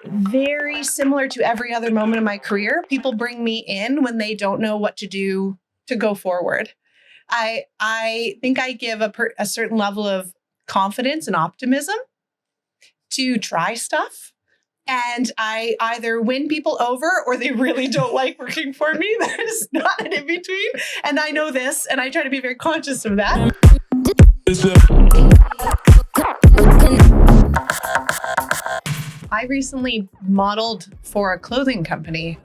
very similar to every other moment of my career. People bring me in when they don't know what to do to go forward. I think I give a certain level of confidence and optimism to try stuff. And I either win people over or they really don't like working for me. There's not an in between. And I know this, and I try to be very conscious of that. I recently modeled for a clothing company.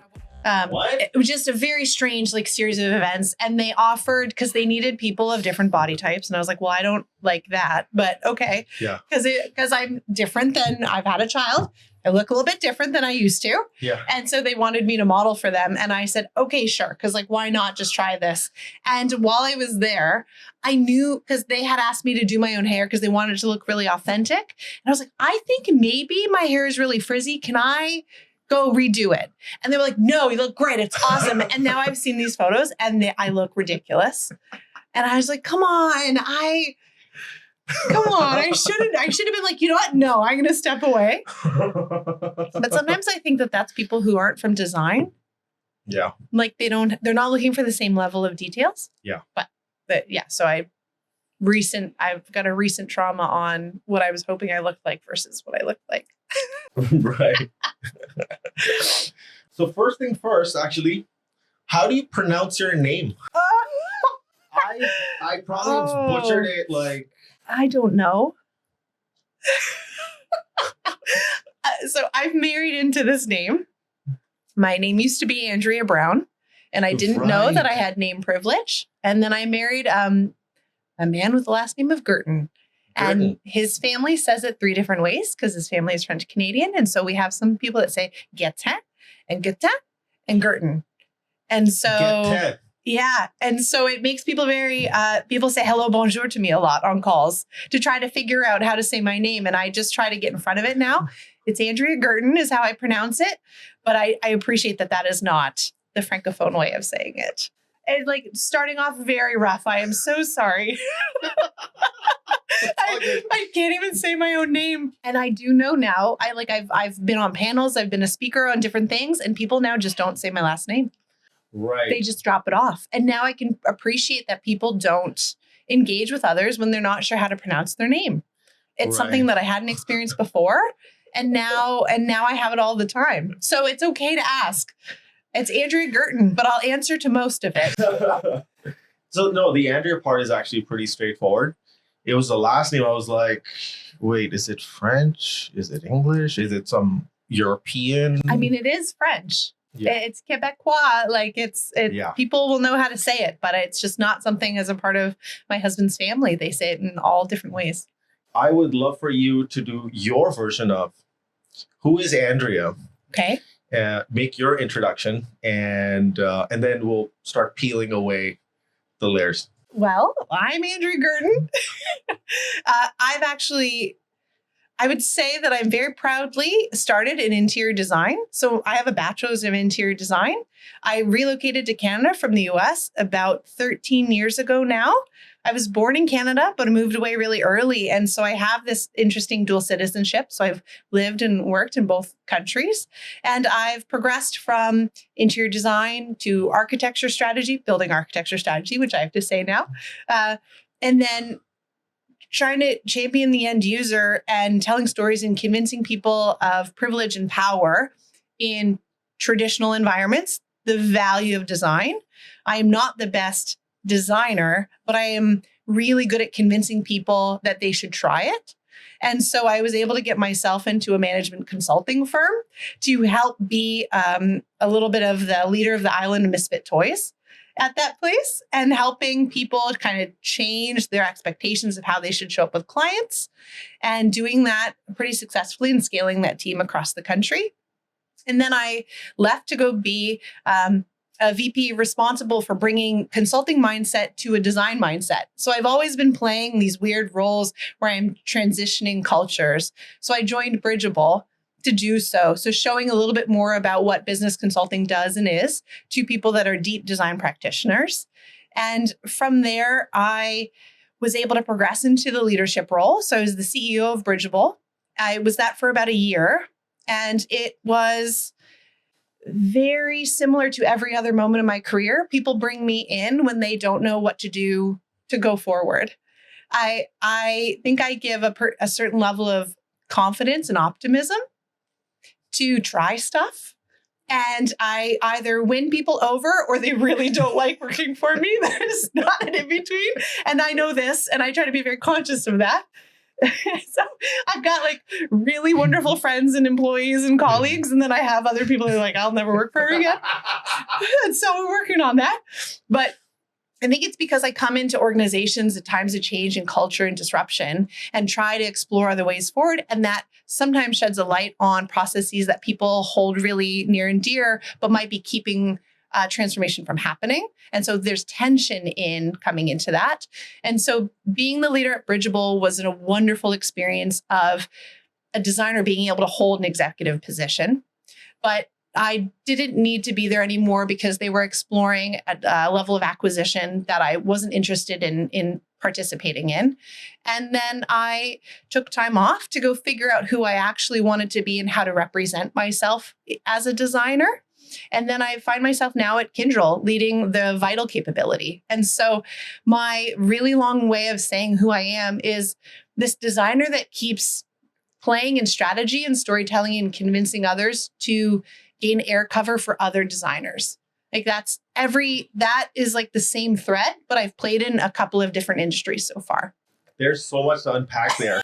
It was just a very strange series of events, and they offered, because they needed people of different body types, and I was like, well, I don't like that, but okay. Yeah. Because I'm different than, I've had a child. I look a little bit different than I used to. Yeah. And so they wanted me to model for them. And I said, okay, sure. Because why not just try this? And while I was there, I knew, because they had asked me to do my own hair because they wanted to look really authentic. And I was like, I think maybe my hair is really frizzy. Can I go redo it? And they were like, no, you look great. It's awesome. And now I've seen these photos and I look ridiculous. And I was like, come on. I should have been like, you know what? No, I'm going to step away. But sometimes I think that that's people who aren't from design. Yeah. They're not looking for the same level of details. Yeah. But yeah, so I've got a recent trauma on what I was hoping I looked like versus what I looked like. Right. So first thing first, actually, how do you pronounce your name? I probably butchered it I don't know. So I've married into this name. My name used to be Andrea Brown, and I didn't know that I had name privilege. And then I married a man with the last name of Guertin. And his family says it 3 different ways because his family is French Canadian. And so we have some people that say Guertin and Guertin and Guertin. And so... Guertin. Yeah. And so it makes people people say hello, bonjour to me a lot on calls to try to figure out how to say my name. And I just try to get in front of it now. It's Andrea Guertin is how I pronounce it. But I appreciate that is not the Francophone way of saying it. And starting off very rough. I am so sorry. I can't even say my own name. And I do know now, I've been on panels. I've been a speaker on different things. And people now just don't say my last name. Right. They just drop it off. And now I can appreciate that people don't engage with others when they're not sure how to pronounce their name. It's something that I hadn't experienced before. And now I have it all the time. So it's okay to ask. It's Andrea Guertin, but I'll answer to most of it. So no, the Andrea part is actually pretty straightforward. It was the last name. I was like, wait, is it French? Is it English? Is it some European? I mean, it is French. Yeah. It's Quebecois. People will know how to say it, but it's just not something as a part of my husband's family. They say it in all different ways. I would love for you to do your version of who is Andrea. Okay. Make your introduction, and then we'll start peeling away the layers. Well, I'm Andrea Guertin. I would say that I'm very proudly started in interior design. So I have a bachelor's in interior design. I relocated to Canada from the US about 13 years ago now. I was born in Canada, but I moved away really early. And so I have this interesting dual citizenship. So I've lived and worked in both countries. And I've progressed from interior design to architecture strategy, building architecture strategy, which I have to say now. And then trying to champion the end user and telling stories and convincing people of privilege and power in traditional environments, the value of design. I am not the best designer, but I am really good at convincing people that they should try it. And so I was able to get myself into a management consulting firm to help be a little bit of the leader of the island of misfit toys at that place, and helping people kind of change their expectations of how they should show up with clients, and doing that pretty successfully and scaling that team across the country. And then I left to go be a VP responsible for bringing consulting mindset to a design mindset. So I've always been playing these weird roles where I'm transitioning cultures. So I joined Bridgeable to do so. So showing a little bit more about what business consulting does and is to people that are deep design practitioners. And from there, I was able to progress into the leadership role. So I was the CEO of Bridgeable. I was that for about a year. And it was very similar to every other moment of my career. People bring me in when they don't know what to do to go forward. I think I give a certain level of confidence and optimism to try stuff. And I either win people over or they really don't like working for me. There's not an in between. And I know this, and I try to be very conscious of that. So I've got like really wonderful friends and employees and colleagues. And then I have other people who are like, I'll never work for her again. And so we're working on that. But I think it's because I come into organizations at times of change and culture and disruption and try to explore other ways forward. And that sometimes sheds a light on processes that people hold really near and dear, but might be keeping transformation from happening. And so there's tension in coming into that. And so being the leader at Bridgeable was a wonderful experience of a designer being able to hold an executive position. But I didn't need to be there anymore because they were exploring a level of acquisition that I wasn't interested in participating in. And then I took time off to go figure out who I actually wanted to be and how to represent myself as a designer. And then I find myself now at Kyndryl leading the Vital capability. And so my really long way of saying who I am is this designer that keeps playing in strategy and storytelling and convincing others to gain air cover for other designers. Like that is like the same thread, but I've played in a couple of different industries so far. There's so much to unpack there.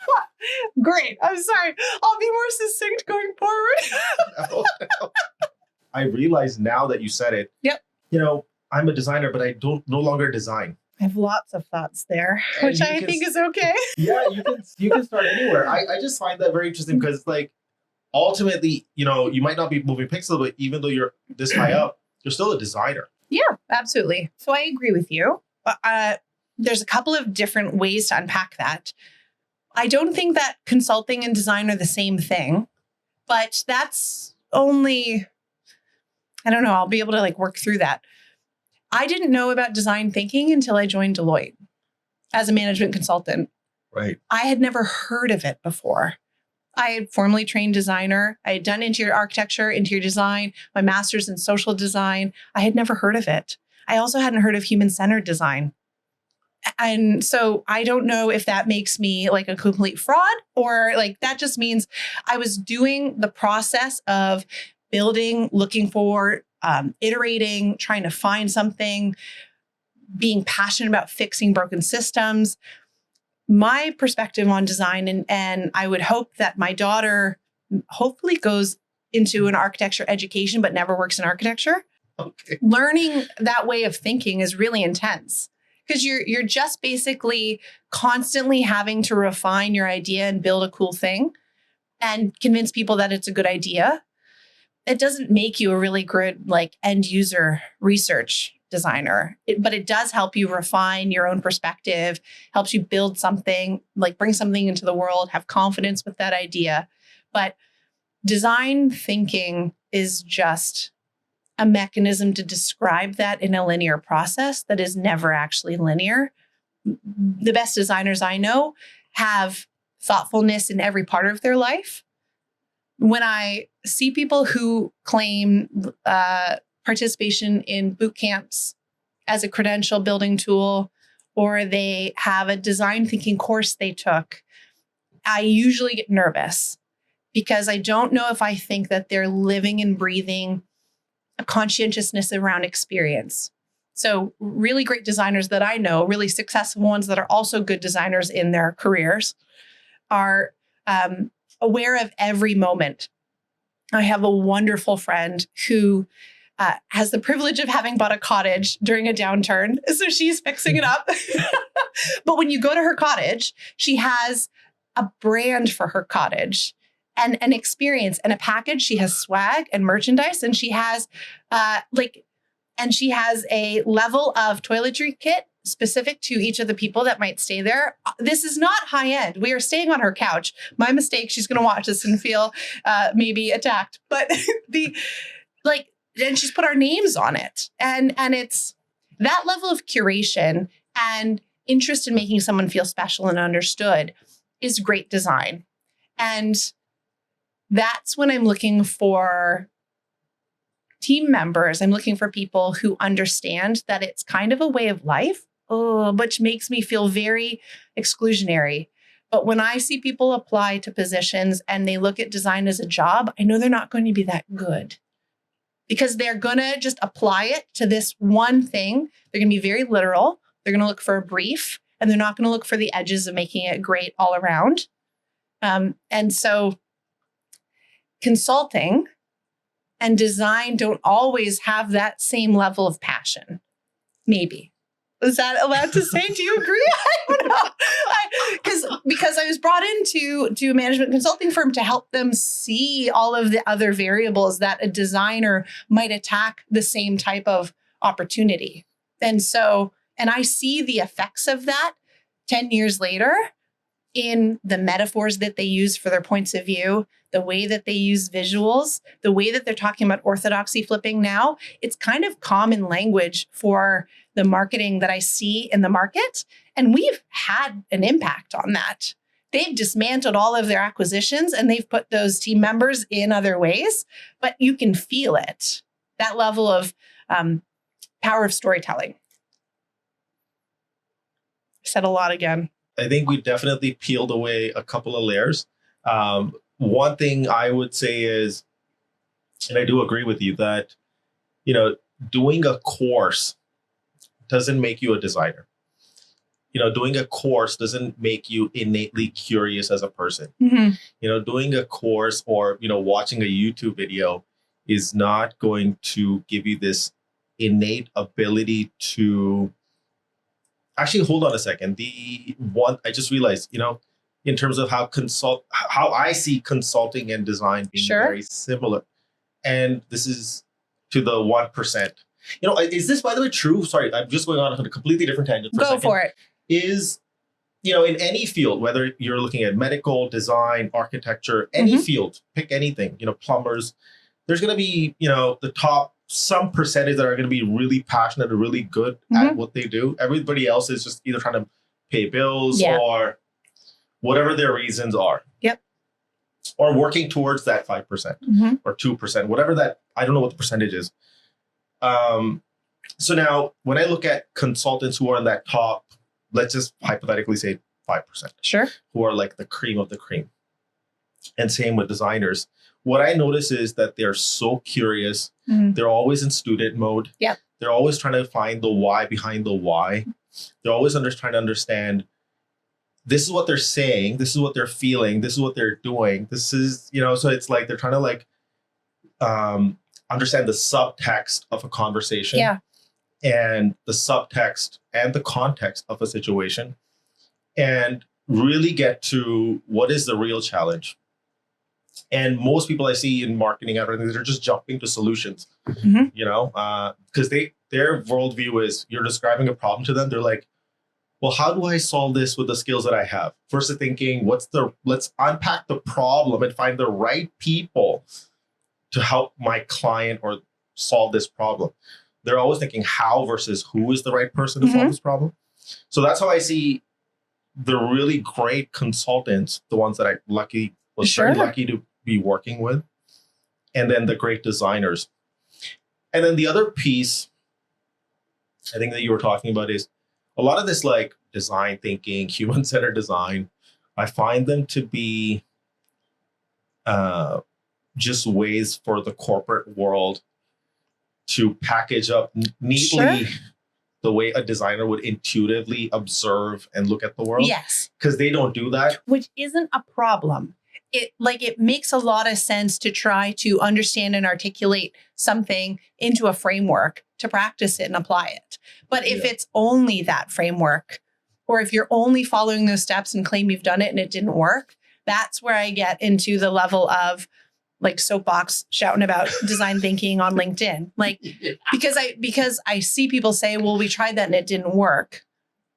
Great. I'm sorry. I'll be more succinct going forward. No. I realize now that you said it. Yep. I'm a designer, but I no longer design. I have lots of thoughts there, And which I think is okay. Yeah, you can start anywhere. I just find that very interesting because it's like, ultimately, you might not be moving pixel, but even though you're this high up, you're still a designer. Yeah, absolutely. So I agree with you. There's a couple of different ways to unpack that. I don't think that consulting and design are the same thing, but that's only, I don't know, I'll be able to like work through that. I didn't know about design thinking until I joined Deloitte as a management consultant. Right. I had never heard of it before. I had formally trained designer. I had done interior architecture, interior design, my master's in social design. I had never heard of it. I also hadn't heard of human-centered design. And so I don't know if that makes me like a complete fraud or like that just means I was doing the process of building, looking for, iterating, trying to find something, being passionate about fixing broken systems. My perspective on design, and I would hope that my daughter hopefully goes into an architecture education, but never works in architecture. Okay. Learning that way of thinking is really intense because you're just basically constantly having to refine your idea and build a cool thing and convince people that it's a good idea. It doesn't make you a really good like end user research designer, but it does help you refine your own perspective, helps you build something, like bring something into the world, have confidence with that idea. But design thinking is just a mechanism to describe that in a linear process that is never actually linear. The best designers I know have thoughtfulness in every part of their life. When I see people who claim participation in boot camps as a credential building tool, or they have a design thinking course they took, I usually get nervous because I don't know if I think that they're living and breathing a conscientiousness around experience. So really great designers that I know, really successful ones that are also good designers in their careers, are aware of every moment. I have a wonderful friend who has the privilege of having bought a cottage during a downturn. So she's fixing it up. But when you go to her cottage, she has a brand for her cottage and an experience and a package. She has swag and merchandise, and she has she has a level of toiletry kit specific to each of the people that might stay there. This is not high end. We are staying on her couch. My mistake. She's going to watch this and feel maybe attacked. But and she's put our names on it. And it's that level of curation and interest in making someone feel special and understood is great design. And that's when I'm looking for team members. I'm looking for people who understand that it's kind of a way of life, which makes me feel very exclusionary. But when I see people apply to positions and they look at design as a job, I know they're not going to be that good because they're going to just apply it to this one thing. They're going to be very literal. They're going to look for a brief and they're not going to look for the edges of making it great all around. And so consulting and design don't always have that same level of passion. Maybe. Is that allowed to say? Do you agree? I don't know. Because I was brought into a management consulting firm to help them see all of the other variables that a designer might attack the same type of opportunity. And I see the effects of that 10 years later in the metaphors that they use for their points of view, the way that they use visuals, the way that they're talking about orthodoxy flipping now. It's kind of common language for the marketing that I see in the market. And we've had an impact on that. They've dismantled all of their acquisitions and they've put those team members in other ways, but you can feel it, that level of power of storytelling. I said a lot again. I think we definitely peeled away a couple of layers. One thing I would say is, and I do agree with you that, doing a course doesn't make you a designer. Doing a course doesn't make you innately curious as a person. Mm-hmm. Doing a course or, watching a YouTube video is not going to give you this innate ability to actually, hold on a second. I just realized, in terms of how I see consulting and design being very similar. And this is to the 1%. Is this, by the way, true? Sorry, I'm just going on a completely different tangent. Go for it. Is, in any field, whether you're looking at medical, design, architecture, any field, pick anything, plumbers, there's going to be, the top some percentage that are going to be really passionate and really good at what they do. Everybody else is just either trying to pay bills or whatever their reasons are. Yep. Or working towards that 5% or 2%, whatever that, I don't know what the percentage is. So now when I look at consultants who are in that top, let's just hypothetically say 5%. Sure. Who are like the cream of the cream. And same with designers. What I notice is that they're so curious. They're always in student mode. Yep. They're always trying to find the why behind the why. They're always trying to understand, this is what they're saying, this is what they're feeling, this is what they're doing. This is, so it's like they're trying to understand the subtext of a conversation. Yeah. And the subtext and the context of a situation. And really get to what is the real challenge. And most people I see in marketing, everything, they're just jumping to solutions, because their worldview is you're describing a problem to them. They're like, well, how do I solve this with the skills that I have? Versus thinking, let's unpack the problem and find the right people to help my client or solve this problem. They're always thinking how versus who is the right person to solve this problem. So that's how I see the really great consultants, the ones that I was very lucky to be working with, and then the great designers. And then the other piece I think that you were talking about is a lot of this like design thinking, human-centered design. I find them to be just ways for the corporate world to package up neatly the way a designer would intuitively observe and look at the world. Yes. Because they don't do that. Which isn't a problem. It makes a lot of sense to try to understand and articulate something into a framework to practice it and apply it. But if it's only that framework, or if you're only following those steps and claim you've done it and it didn't work, that's where I get into the level of like soapbox shouting about design thinking on LinkedIn. Like, because I see people say, well, we tried that and it didn't work.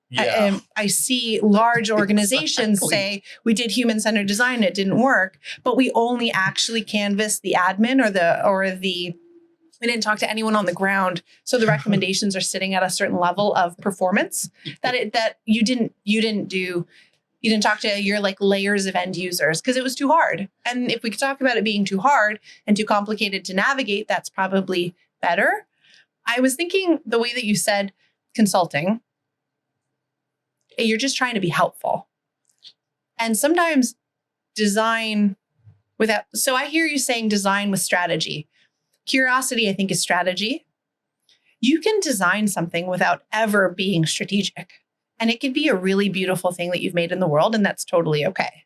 Yeah. I see large organizations say we did human-centered design and it didn't work, but we only actually canvassed the admin we didn't talk to anyone on the ground. So the recommendations are sitting at a certain level of performance that you didn't do You didn't talk to your like layers of end users because it was too hard. And if we could talk about it being too hard and too complicated to navigate, that's probably better. I was thinking the way that you said consulting, you're just trying to be helpful. And sometimes design without, so I hear you saying design with strategy. Curiosity, I think, is strategy. You can design something without ever being strategic. And it could be a really beautiful thing that you've made in the world, and that's totally okay.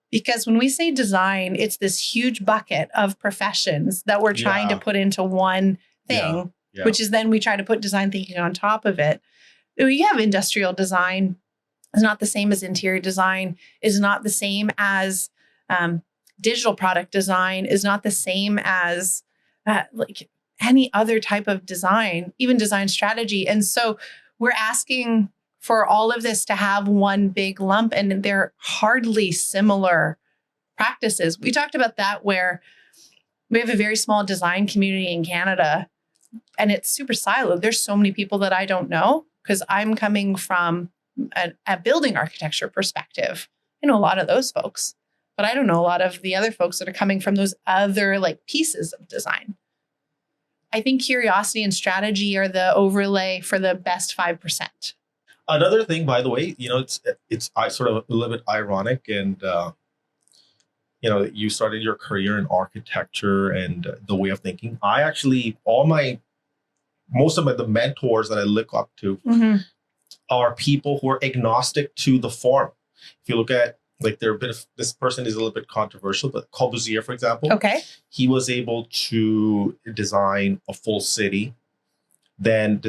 Because when we say design, it's this huge bucket of professions that we're trying to put into one thing, which is then we try to put design thinking on top of it. We have industrial design is not the same as interior design, is not the same as digital product design, is not the same as like any other type of design, even design strategy. And so we're asking for all of this to have one big lump, and they're hardly similar practices. We talked about that where we have a very small design community in Canada, and it's super siloed. There's so many people that I don't know because I'm coming from a building architecture perspective. I know a lot of those folks, but I don't know a lot of the other folks that are coming from those other like pieces of design. I think curiosity and strategy are the overlay for the best 5%. Another thing, by the way, it's sort of a little bit ironic, and you started your career in architecture and the way of thinking. I actually, most of the mentors that I look up to are people who are agnostic to the form. If you look at this person is a little bit controversial, but Corbusier, for example, he was able to design a full city, then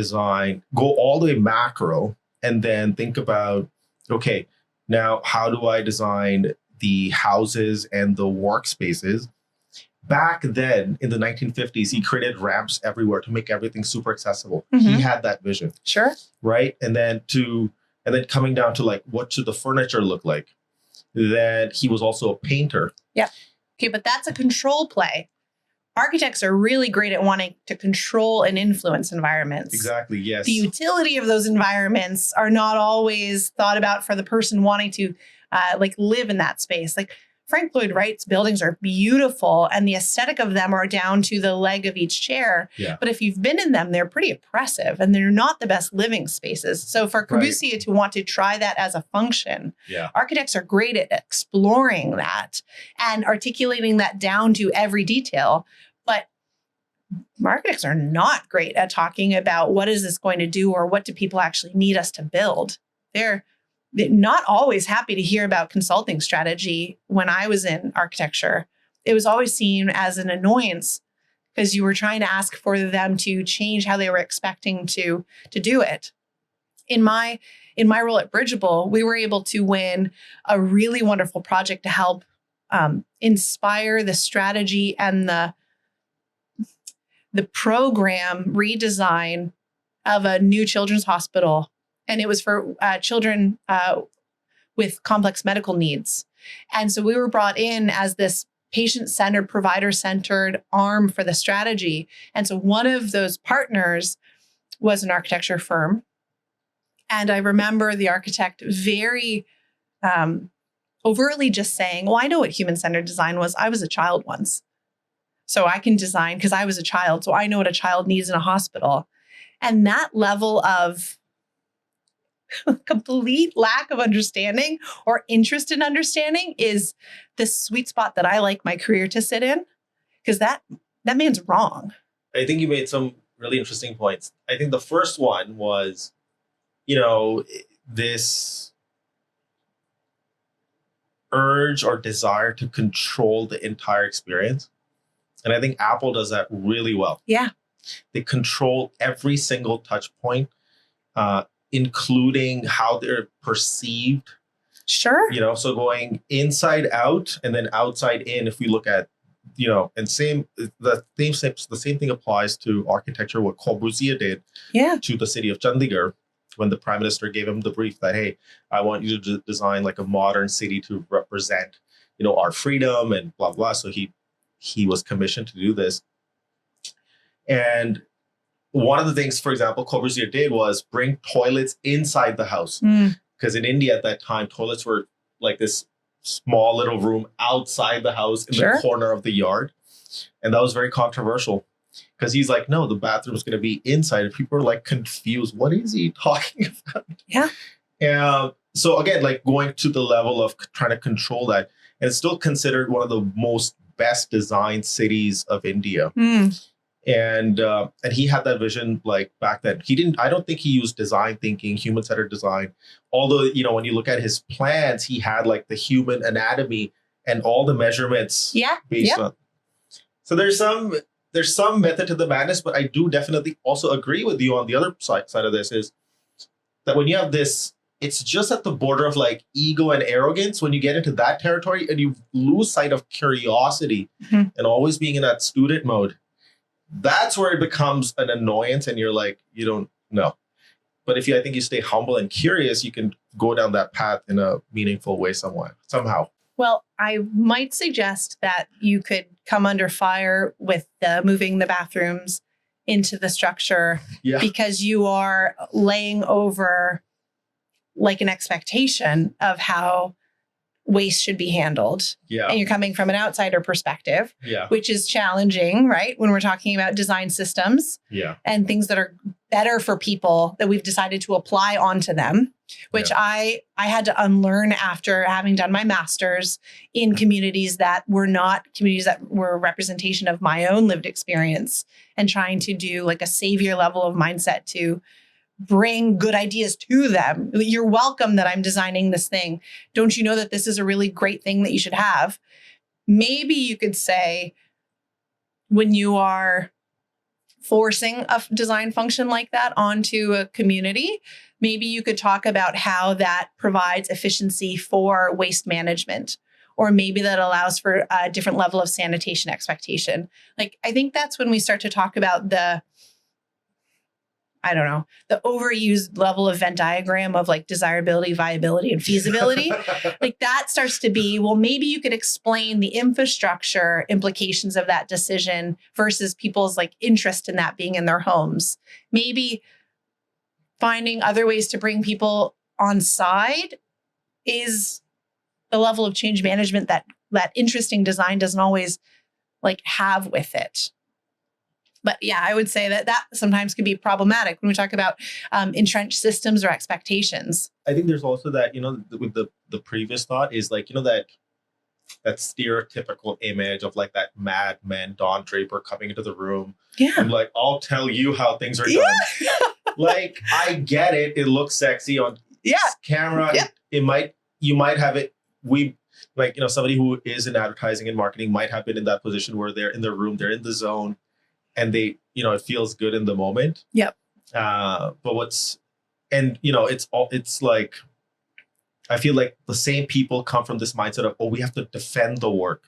go all the way macro, and then think about, okay, now how do I design the houses and the workspaces? Back then in the 1950s, he created ramps everywhere to make everything super accessible. He had that vision. Sure. Right. And then coming down to like, what should the furniture look like? Then he was also a painter. Yeah. Okay. But that's a control play. Architects are really great at wanting to control and influence environments. Exactly. Yes. The utility of those environments are not always thought about for the person wanting to live in that space. Like Frank Lloyd Wright's buildings are beautiful and the aesthetic of them are down to the leg of each chair. Yeah. But if you've been in them, they're pretty oppressive and they're not the best living spaces. So for Corbusier to want to try that as a function, architects are great at exploring that and articulating that down to every detail. But architects are not great at talking about what is this going to do or what do people actually need us to build. They're not always happy to hear about consulting strategy. When I was in architecture, it was always seen as an annoyance because you were trying to ask for them to change how they were expecting to do it. In my role at Bridgeable, we were able to win a really wonderful project to help inspire the strategy and the program redesign of a new children's hospital. And it was for children with complex medical needs. And so we were brought in as this patient-centered, provider-centered arm for the strategy. And so one of those partners was an architecture firm. And I remember the architect very overtly just saying, well, I know what human-centered design was. I was a child once. So I can design because I was a child. So I know what a child needs in a hospital. And that level of complete lack of understanding or interest in understanding is the sweet spot that I like my career to sit in, because that man's wrong. I think you made some really interesting points. I think the first one was, this urge or desire to control the entire experience. And I think Apple does that really well. Yeah. They control every single touch point, including how they're perceived. Sure. So going inside out and then outside in, if we look at, and the same thing applies to architecture, what Corbusier did to the city of Chandigarh when the prime minister gave him the brief that, hey, I want you to design like a modern city to represent, our freedom and blah, blah. So he was commissioned to do this. And one of the things, for example, Corbusier did was bring toilets inside the house. Because in India at that time, toilets were like this small little room outside the house in the corner of the yard. And that was very controversial because he's like, no, the bathroom is going to be inside. And people are like confused. What is he talking about? Yeah. So again, like going to the level of trying to control that, and it's still considered one of the most best designed cities of India. And he had that vision like back then. I don't think he used design thinking, human-centered design. Although, you know, when you look at his plans, he had like the human anatomy and all the measurements based on. So there's some method to the madness, but I do definitely also agree with you on the other side of this is that when you have this, it's just at the border of like ego and arrogance when you get into that territory and you lose sight of curiosity and always being in that student mode. That's where it becomes an annoyance and you're like, you don't know. But I think you stay humble and curious, you can go down that path in a meaningful way somehow. Well, I might suggest that you could come under fire with moving the bathrooms into the structure because you are laying over like an expectation of how waste should be handled. Yeah. And you're coming from an outsider perspective, yeah, which is challenging, right? When we're talking about design systems and things that are better for people that we've decided to apply onto them, which I had to unlearn after having done my master's in communities that were not communities that were a representation of my own lived experience and trying to do like a savior level of mindset to bring good ideas to them. You're welcome that I'm designing this thing. Don't you know that this is a really great thing that you should have? Maybe you could say when you are forcing a design function like that onto a community, maybe you could talk about how that provides efficiency for waste management, or maybe that allows for a different level of sanitation expectation. Like, I think that's when we start to talk about the overused level of Venn diagram of like desirability, viability, and feasibility. Like that starts to be, well, maybe you could explain the infrastructure implications of that decision versus people's like interest in that being in their homes. Maybe finding other ways to bring people on side is the level of change management that interesting design doesn't always like have with it. But yeah, I would say that sometimes can be problematic when we talk about entrenched systems or expectations. I think there's also that, with the previous thought is like, that stereotypical image of like that madman Don Draper coming into the room. Yeah. And like, I'll tell you how things are done. Yeah. Like, I get it. It looks sexy on camera. Yeah. You might have it. Somebody who is in advertising and marketing might have been in that position where they're in their room, they're in the zone. And they, it feels good in the moment. Yep. But it's like, I feel like the same people come from this mindset of, we have to defend the work.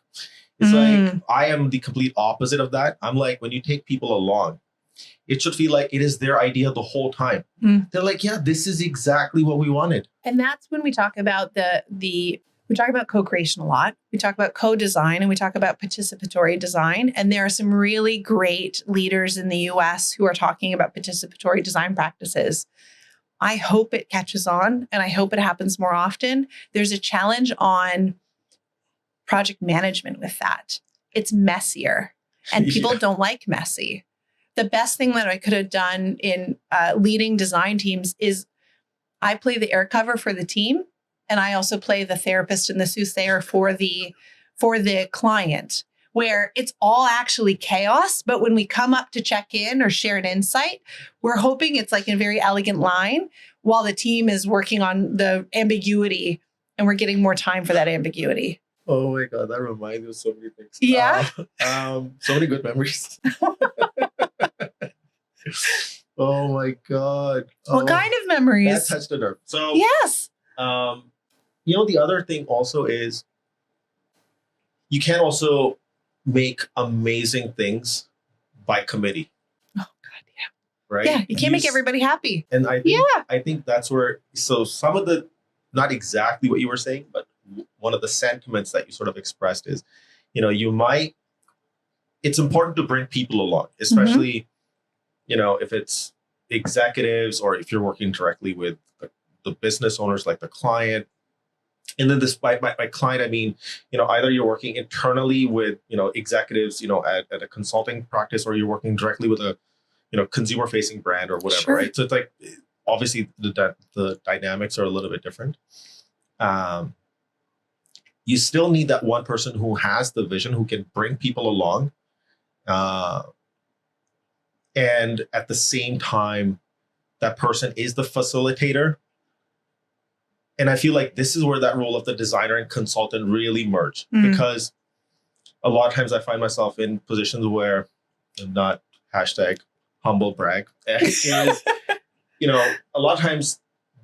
It's like, I am the complete opposite of that. I'm like, when you take people along, it should feel like it is their idea the whole time. They're like, yeah, this is exactly what we wanted. And that's when we talk about we talk about co-creation a lot. We talk about co-design and we talk about participatory design. And there are some really great leaders in the US who are talking about participatory design practices. I hope it catches on and I hope it happens more often. There's a challenge on project management with that. It's messier and people don't like messy. The best thing that I could have done in leading design teams is I play the air cover for the team. And I also play the therapist and the soothsayer for the client, where it's all actually chaos. But when we come up to check in or share an insight, we're hoping it's like in a very elegant line while the team is working on the ambiguity and we're getting more time for that ambiguity. Oh my God, that reminds me of so many things. Yeah. So many good memories. Oh my God. What kind of memories? That touched a nerve. So yes. The other thing also is you can also make amazing things by committee. Oh God, yeah. Right? Yeah, you can't make everybody happy. And I think that's where, so some of the, not exactly what you were saying, but one of the sentiments that you sort of expressed is, it's important to bring people along, especially, if it's executives or if you're working directly with the the business owners, like the client. And then despite my client, I mean, either you're working internally with, executives, at a consulting practice, or you're working directly with a, consumer facing brand or whatever, Sure. right? So it's like, obviously the dynamics are a little bit different. You still need that one person who has the vision, who can bring people along. And at the same time, that person is the facilitator. And I feel like this is where that role of the designer and consultant really merge, because a lot of times I find myself in positions where I'm not #humble brag. Is, a lot of times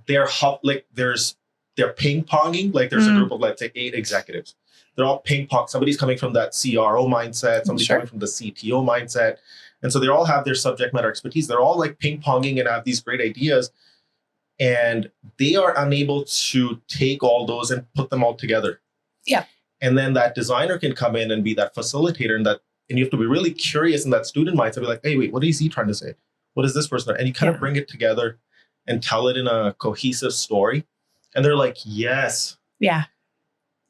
they're ping ponging. Like there's a group of, let's say, 8 executives. They're all ping pong. Somebody's coming from that CRO mindset. Somebody's coming from the CTO mindset. And so they all have their subject matter expertise. They're all like ping ponging and have these great ideas. And they are unable to take all those and put them all together. Yeah. And then that designer can come in and be that facilitator, and you have to be really curious in that student mindset. Be like, hey, wait, what is he trying to say? What is this person? And you kind of bring it together and tell it in a cohesive story. And they're like, yes. Yeah.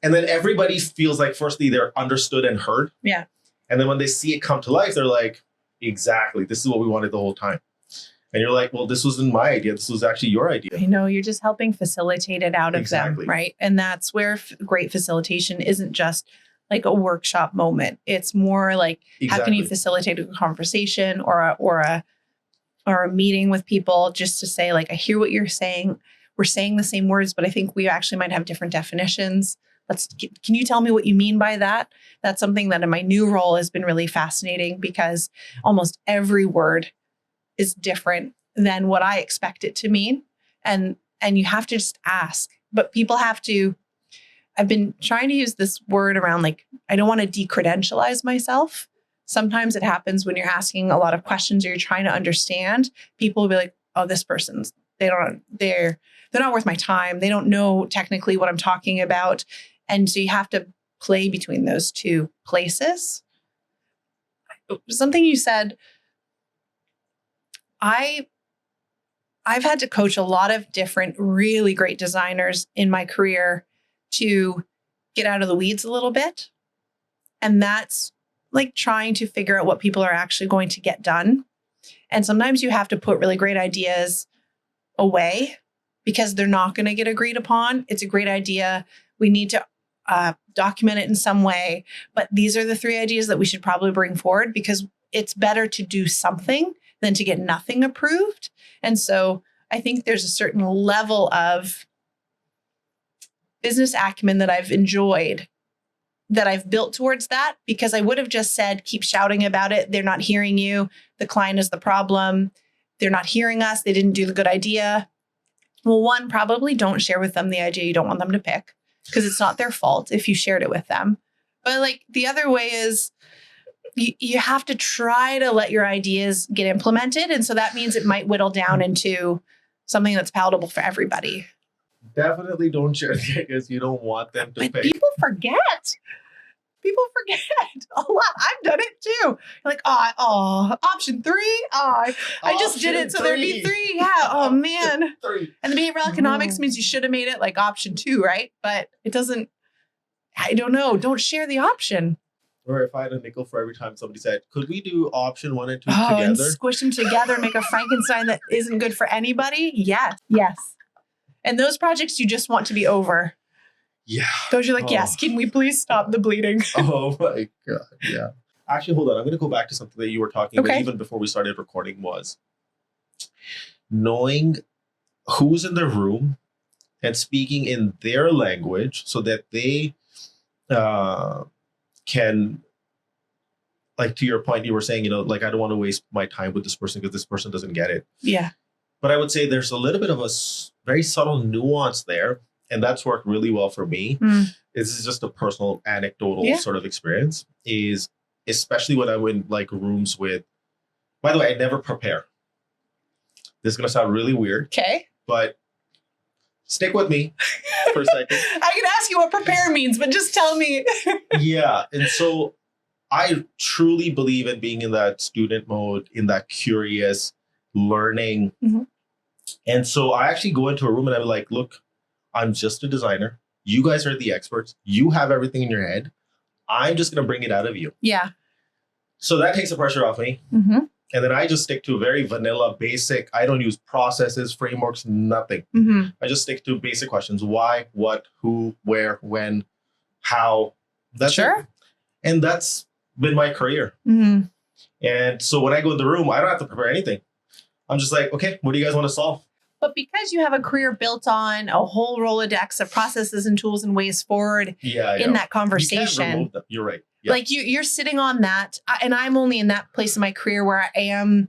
And then everybody feels like, firstly, they're understood and heard. Yeah. And then when they see it come to life, they're like, exactly, this is what we wanted the whole time. And you're like, well, this wasn't my idea. This was actually your idea. I know, you're just helping facilitate it out of them, right? And that's where great facilitation isn't just like a workshop moment. It's more like, how can you facilitate a conversation or a meeting with people, just to say, like, I hear what you're saying. We're saying the same words, but I think we actually might have different definitions. Can you tell me what you mean by that? That's something that in my new role has been really fascinating, because almost every word is different than what I expect it to mean. And you have to just ask, but people have to, I've been trying to use this word around, like, I don't want to decredentialize myself. Sometimes it happens when you're asking a lot of questions or you're trying to understand. People will be like, oh, this person's, they're not worth my time. They don't know technically what I'm talking about. And so you have to play between those two places. Something you said, I've had to coach a lot of different really great designers in my career to get out of the weeds a little bit. And that's like trying to figure out what people are actually going to get done. And sometimes you have to put really great ideas away because they're not going to get agreed upon. It's a great idea. We need to document it in some way. But these are the 3 ideas that we should probably bring forward, because it's better to do something than to get nothing approved. And so I think there's a certain level of business acumen that I've enjoyed, that I've built towards that, because I would have just said, keep shouting about it. They're not hearing you. The client is the problem. They're not hearing us. They didn't do the good idea. Well, one, probably don't share with them the idea you don't want them to pick, because it's not their fault if you shared it with them. But like the other way is, you have to try to let your ideas get implemented. And so that means it might whittle down into something that's palatable for everybody. Definitely don't share the ideas you don't want them to pick. People forget. People forget a lot. I've done it too. You're like, option 3. I just did it. So there'd be 3. Yeah. Oh man. 3. And the behavioral economics means you should have made it like option 2, right? But it doesn't, I don't know. Don't share the option. Or if I had a nickel for every time somebody said, could we do option 1 and 2 together? And squish them together, make a Frankenstein that isn't good for anybody? Yes. Yes. And those projects you just want to be over. Yeah. Those you're like, yes, can we please stop the bleeding? Oh my God. Yeah. Actually, hold on. I'm going to go back to something that you were talking about even before we started recording, was knowing who's in the room and speaking in their language so that they can, like, to your point, you were saying, like, I don't want to waste my time with this person because this person doesn't get it. Yeah. But I would say there's a little bit of a very subtle nuance there. And that's worked really well for me. This is just a personal anecdotal sort of experience, is especially when I'm in like rooms with, by the way, I never prepare. This is going to sound really weird. Okay. But stick with me for a second. I can ask you what prepare means, but just tell me. Yeah. And so I truly believe in being in that student mode, in that curious learning. And so I actually go into a room and I'm like, look, I'm just a designer. You guys are the experts. You have everything in your head. I'm just going to bring it out of you. Yeah. So that takes the pressure off me. Mm-hmm. And then I just stick to very vanilla, basic. I don't use processes, frameworks, nothing. Mm-hmm. I just stick to basic questions. Why, what, who, where, when, how. That's Sure. it. And that's been my career. Mm-hmm. And so when I go in the room, I don't have to prepare anything. I'm just like, okay, what do you guys want to solve? But because you have a career built on a whole Rolodex of processes and tools and ways forward in that conversation, you can't remove them. You're right. Yeah. Like you're sitting on that, and I'm only in that place in my career where I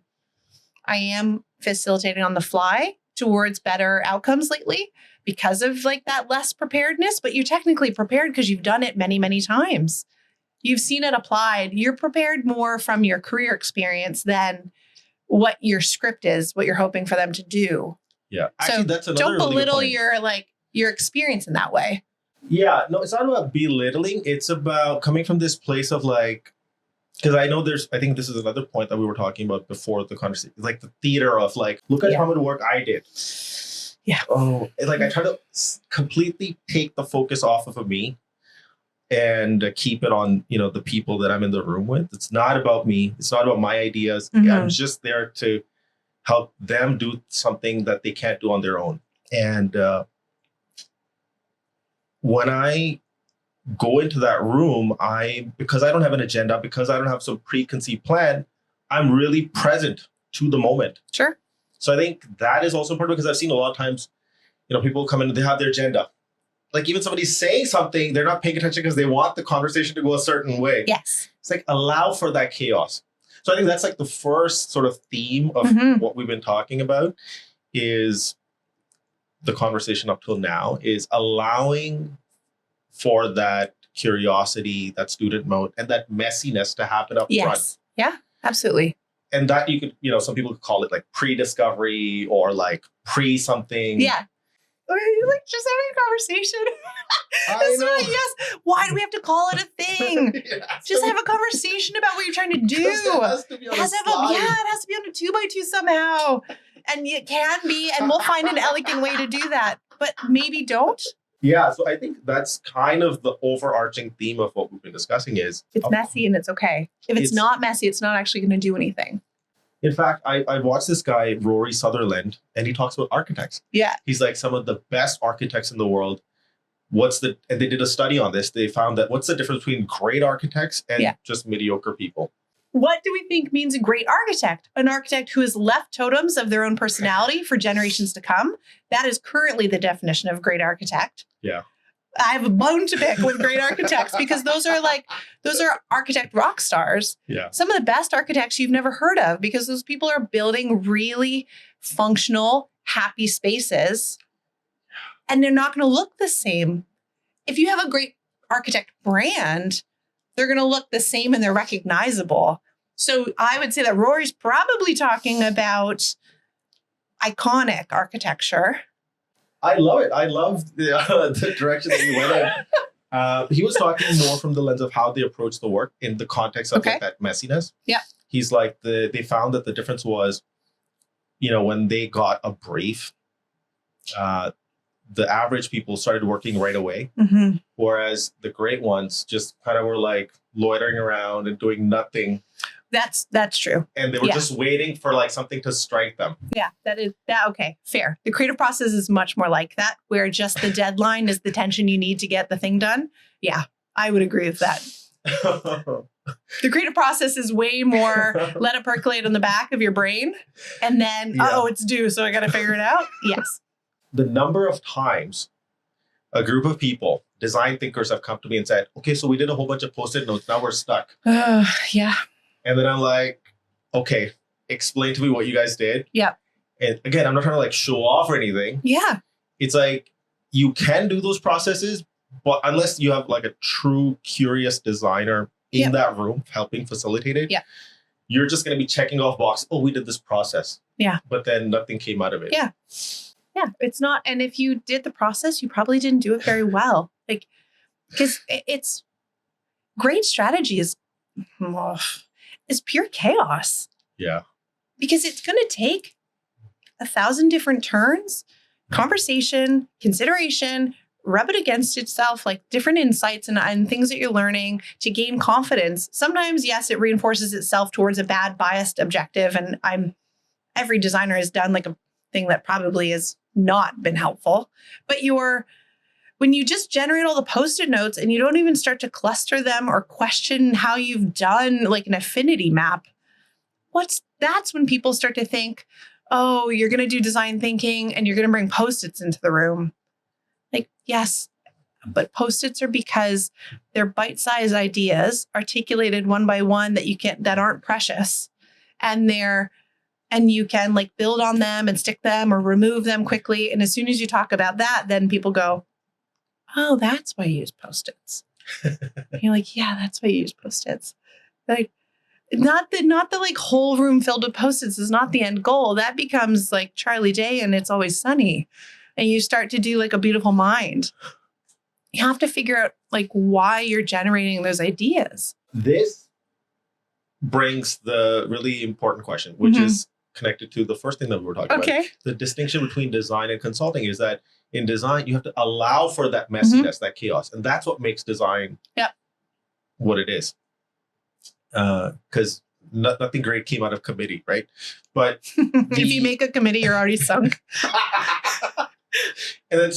am facilitating on the fly towards better outcomes lately because of like that less preparedness. But you're technically prepared because you've done it many, many times. You've seen it applied. You're prepared more from your career experience than what your script is, what you're hoping for them to do. Yeah. Actually, so that's another don't belittle really good point. your experience in that way. Yeah, no, it's not about belittling. It's about coming from this place of like, because I think this is another point that we were talking about before the conversation, like the theater of like, look at how much work I did. Yeah. Oh, like I try to completely take the focus off of me and keep it on, the people that I'm in the room with. It's not about me. It's not about my ideas. Mm-hmm. I'm just there to help them do something that they can't do on their own. And when I go into that room, because I don't have an agenda, because I don't have some preconceived plan, I'm really present to the moment. Sure. So I think that is also important because I've seen a lot of times, people come in and they have their agenda. Like even somebody saying something, they're not paying attention because they want the conversation to go a certain way. Yes. It's like allow for that chaos. So I think that's like the first sort of theme of what we've been talking about is the conversation up till now is allowing for that curiosity, that student mode, and that messiness to happen up front. Yeah, absolutely. And that you could, some people could call it like pre-discovery or like pre-something. Yeah. Or like just having a conversation. I know. Yes. Why do we have to call it a thing? Just have a conversation about what you're trying to do. It has to be on it has to be on a 2x2 somehow. And it can be, and we'll find an elegant way to do that. But maybe don't. Yeah, so I think that's kind of the overarching theme of what we've been discussing is it's messy and it's okay. If it's not messy, it's not actually going to do anything. In fact, I watched this guy, Rory Sutherland, and he talks about architects. Yeah. He's like some of the best architects in the world. And they did a study on this. They found that what's the difference between great architects and just mediocre people? What do we think means a great architect? An architect who has left totems of their own personality for generations to come. That is currently the definition of great architect. Yeah. I have a bone to pick with great architects because those are architect rock stars. Yeah. Some of the best architects you've never heard of because those people are building really functional, happy spaces. And they're not going to look the same. If you have a great architect brand, they're going to look the same and they're recognizable. So I would say that Rory's probably talking about iconic architecture. I love it. I love the direction that you went in. He was talking more from the lens of how they approach the work in the context of like, that messiness. Yeah. He's like, they found that the difference was, when they got a brief, the average people started working right away. Mm-hmm. Whereas the great ones just kind of were like loitering around and doing nothing. That's true. And they were just waiting for like something to strike them. Yeah, that is that. Okay, fair. The creative process is much more like that, where just the deadline is the tension you need to get the thing done. Yeah, I would agree with that. The creative process is way more let it percolate in the back of your brain. And then, it's due, so I got to figure it out. Yes. The number of times a group of people, design thinkers, have come to me and said, okay, so we did a whole bunch of Post-it notes. Now we're stuck. Yeah. And then I'm like, okay, explain to me what you guys did. Yeah. And again, I'm not trying to like show off or anything. Yeah. It's like, you can do those processes, but unless you have like a true curious designer in that room helping facilitate it, you're just going to be checking off box. Oh, we did this process. Yeah. But then nothing came out of it. Yeah. Yeah. It's not. And if you did the process, you probably didn't do it very well. Like, because it's great strategy is pure chaos. Yeah. Because it's going to take 1,000 different turns, conversation, consideration, rub it against itself, like different insights and things that you're learning to gain confidence. Sometimes, yes, it reinforces itself towards a bad biased objective. And every designer has done like a thing that probably has not been helpful. But when you just generate all the Post-it notes and you don't even start to cluster them or question how you've done like an affinity map, that's when people start to think, oh, you're going to do design thinking and you're going to bring Post-its into the room. Like, yes, but Post-its are because they're bite-sized ideas articulated one by one that aren't precious. And you can like build on them and stick them or remove them quickly. And as soon as you talk about that, then people go, oh, that's why you use Post-its. You're like, yeah, that's why you use Post-its. Like, not the like whole room filled with Post-its is not the end goal. That becomes like Charlie Day and It's Always Sunny. And you start to do like a beautiful mind. You have to figure out like why you're generating those ideas. This brings the really important question, which is connected to the first thing that we were talking about. The distinction between design and consulting is that in design, you have to allow for that messiness, that chaos. And that's what makes design what it is. Because nothing great came out of committee, right? But if you make a committee, you're already sunk. And then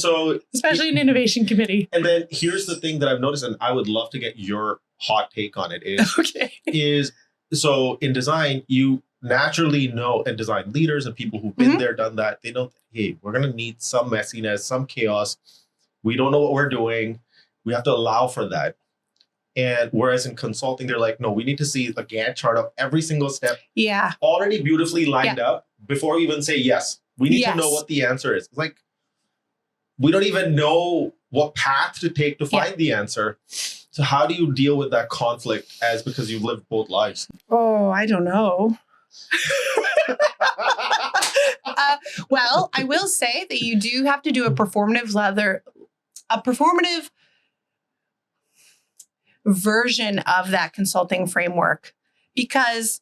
especially an innovation committee. And then here's the thing that I've noticed, and I would love to get your hot take on it is so in design, you naturally know, and design leaders and people who've been there, done that, they know, hey, we're going to need some messiness, some chaos. We don't know what we're doing. We have to allow for that. And whereas in consulting, they're like, no, we need to see a Gantt chart of every single step already beautifully lined up before we even say yes. We need to know what the answer is. It's like, we don't even know what path to take to find the answer. So how do you deal with that conflict because you've lived both lives? Oh, I don't know. Well, I will say that you do have to do a performative version of that consulting framework, because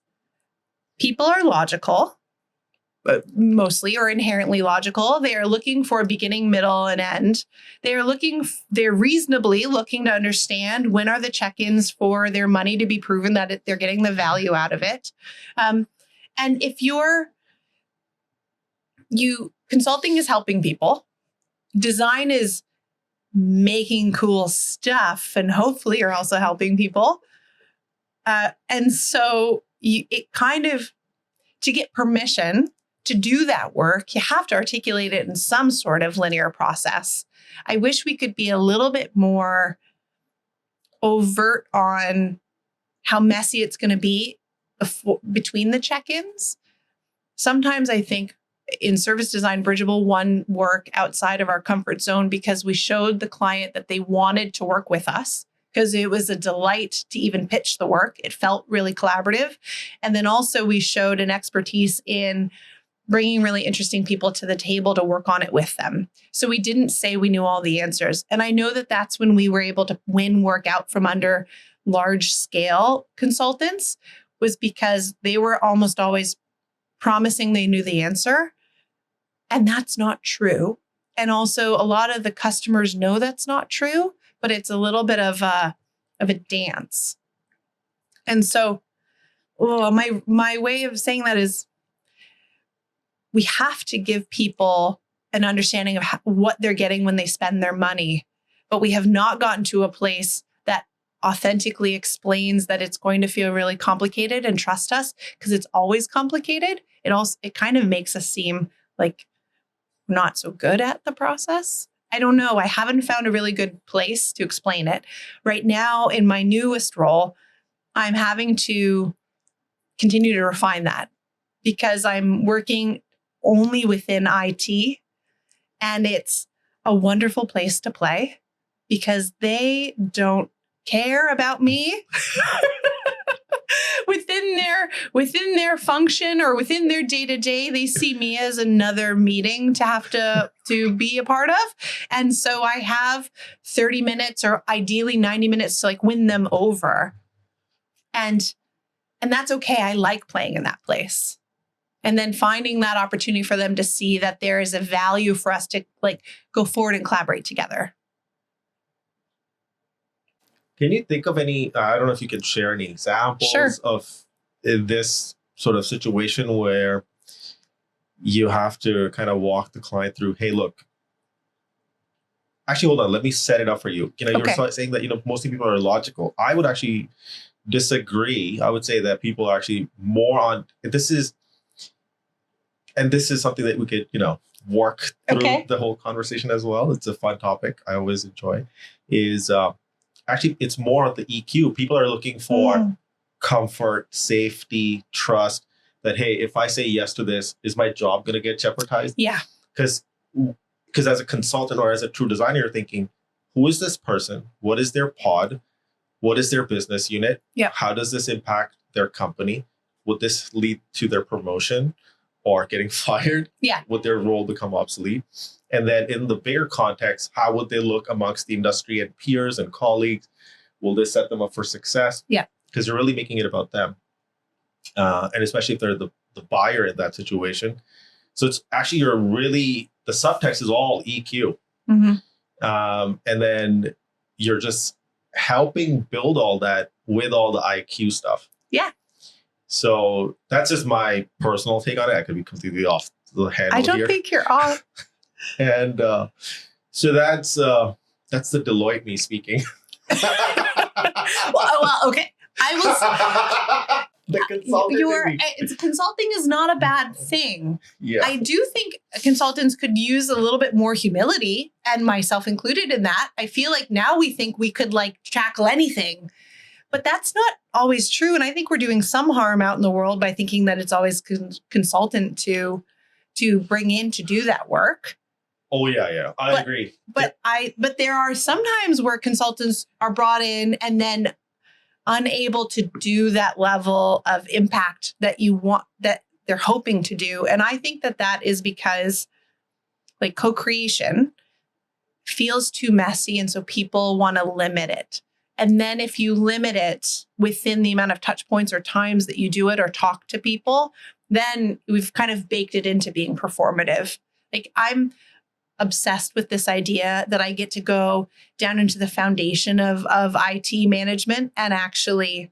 people are logical, mostly, or inherently logical. They are looking for a beginning, middle, and end. They're reasonably looking to understand when are the check-ins for their money to be proven that they're getting the value out of it. And if consulting is helping people, design is making cool stuff, and hopefully you're also helping people. And so to get permission to do that work, you have to articulate it in some sort of linear process. I wish we could be a little bit more overt on how messy it's going to be between the check-ins. Sometimes I think in service design, Bridgeable won work outside of our comfort zone because we showed the client that they wanted to work with us, because it was a delight to even pitch the work. It felt really collaborative. And then also we showed an expertise in bringing really interesting people to the table to work on it with them. So we didn't say we knew all the answers. And I know that that's when we were able to win work out from under large scale consultants, was because they were almost always promising they knew the answer. And that's not true. And also a lot of the customers know that's not true, but it's a little bit of a dance. And so my way of saying that is, we have to give people an understanding of what they're getting when they spend their money, but we have not gotten to a place that authentically explains that it's going to feel really complicated and trust us, because it's always complicated. It kind of makes us seem like we're not so good at the process. I don't know. I haven't found a really good place to explain it. Right now, in my newest role, I'm having to continue to refine that, because I'm working only within IT, and it's a wonderful place to play because they don't care about me. within their function or within their day-to-day, they see me as another meeting to have to be a part of. And so I have 30 minutes or ideally 90 minutes to like win them over. And that's okay. I like playing in that place. and then finding that opportunity for them to see that there is a value for us to like go forward and collaborate together. Can you think of any, I don't know if you can share any examples Sure. of this sort of situation where you have to kind of walk the client through, hey, look, actually, hold on, let me set it up for you. You know, Okay. you're saying that, mostly people are logical. I would actually disagree. I would say that people are actually more on, this is something that we could, work through the whole conversation as well. It's a fun topic. I always enjoy is, actually, it's more of the EQ. People are looking for comfort, safety, trust that, hey, if I say yes to this, is my job going to get jeopardized? Yeah. Because as a consultant or as a true designer, you're thinking, who is this person? What is their pod? What is their business unit? Yeah. How does this impact their company? Would this lead to their promotion or getting fired? Yeah. Would their role become obsolete? And then in the bigger context, how would they look amongst the industry and peers and colleagues? Will this set them up for success? Yeah. Because you're really making it about them. And especially if they're the buyer in that situation. So it's actually, the subtext is all EQ. And then you're just helping build all that with all the IQ stuff. Yeah. So that's just my personal take on it. I could be completely off the handle I don't here. think you're off. And so that's the Deloitte me speaking. well, okay. I was the consulting. consulting is not a bad thing. Yeah. I do think consultants could use a little bit more humility, and myself included in that. I feel like now we think we could like tackle anything, but that's not always true. And I think we're doing some harm out in the world by thinking that it's always consultant to bring in to do that work. Oh yeah. I agree. But there are some times where consultants are brought in and then unable to do that level of impact that you want, that they're hoping to do. And I think that is because like co-creation feels too messy. And so people want to limit it. And then if you limit it within the amount of touch points or times that you do it or talk to people, then we've kind of baked it into being performative. Like I'm obsessed with this idea that I get to go down into the foundation of IT management and actually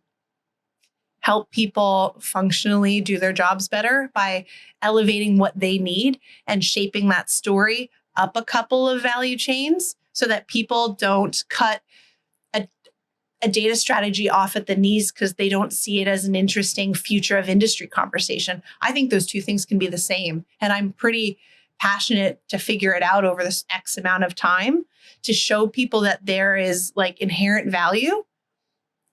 help people functionally do their jobs better by elevating what they need and shaping that story up a couple of value chains so that people don't cut a data strategy off at the knees because they don't see it as an interesting future of industry conversation. I think those two things can be the same. And I'm pretty passionate to figure it out over this X amount of time to show people that there is like inherent value.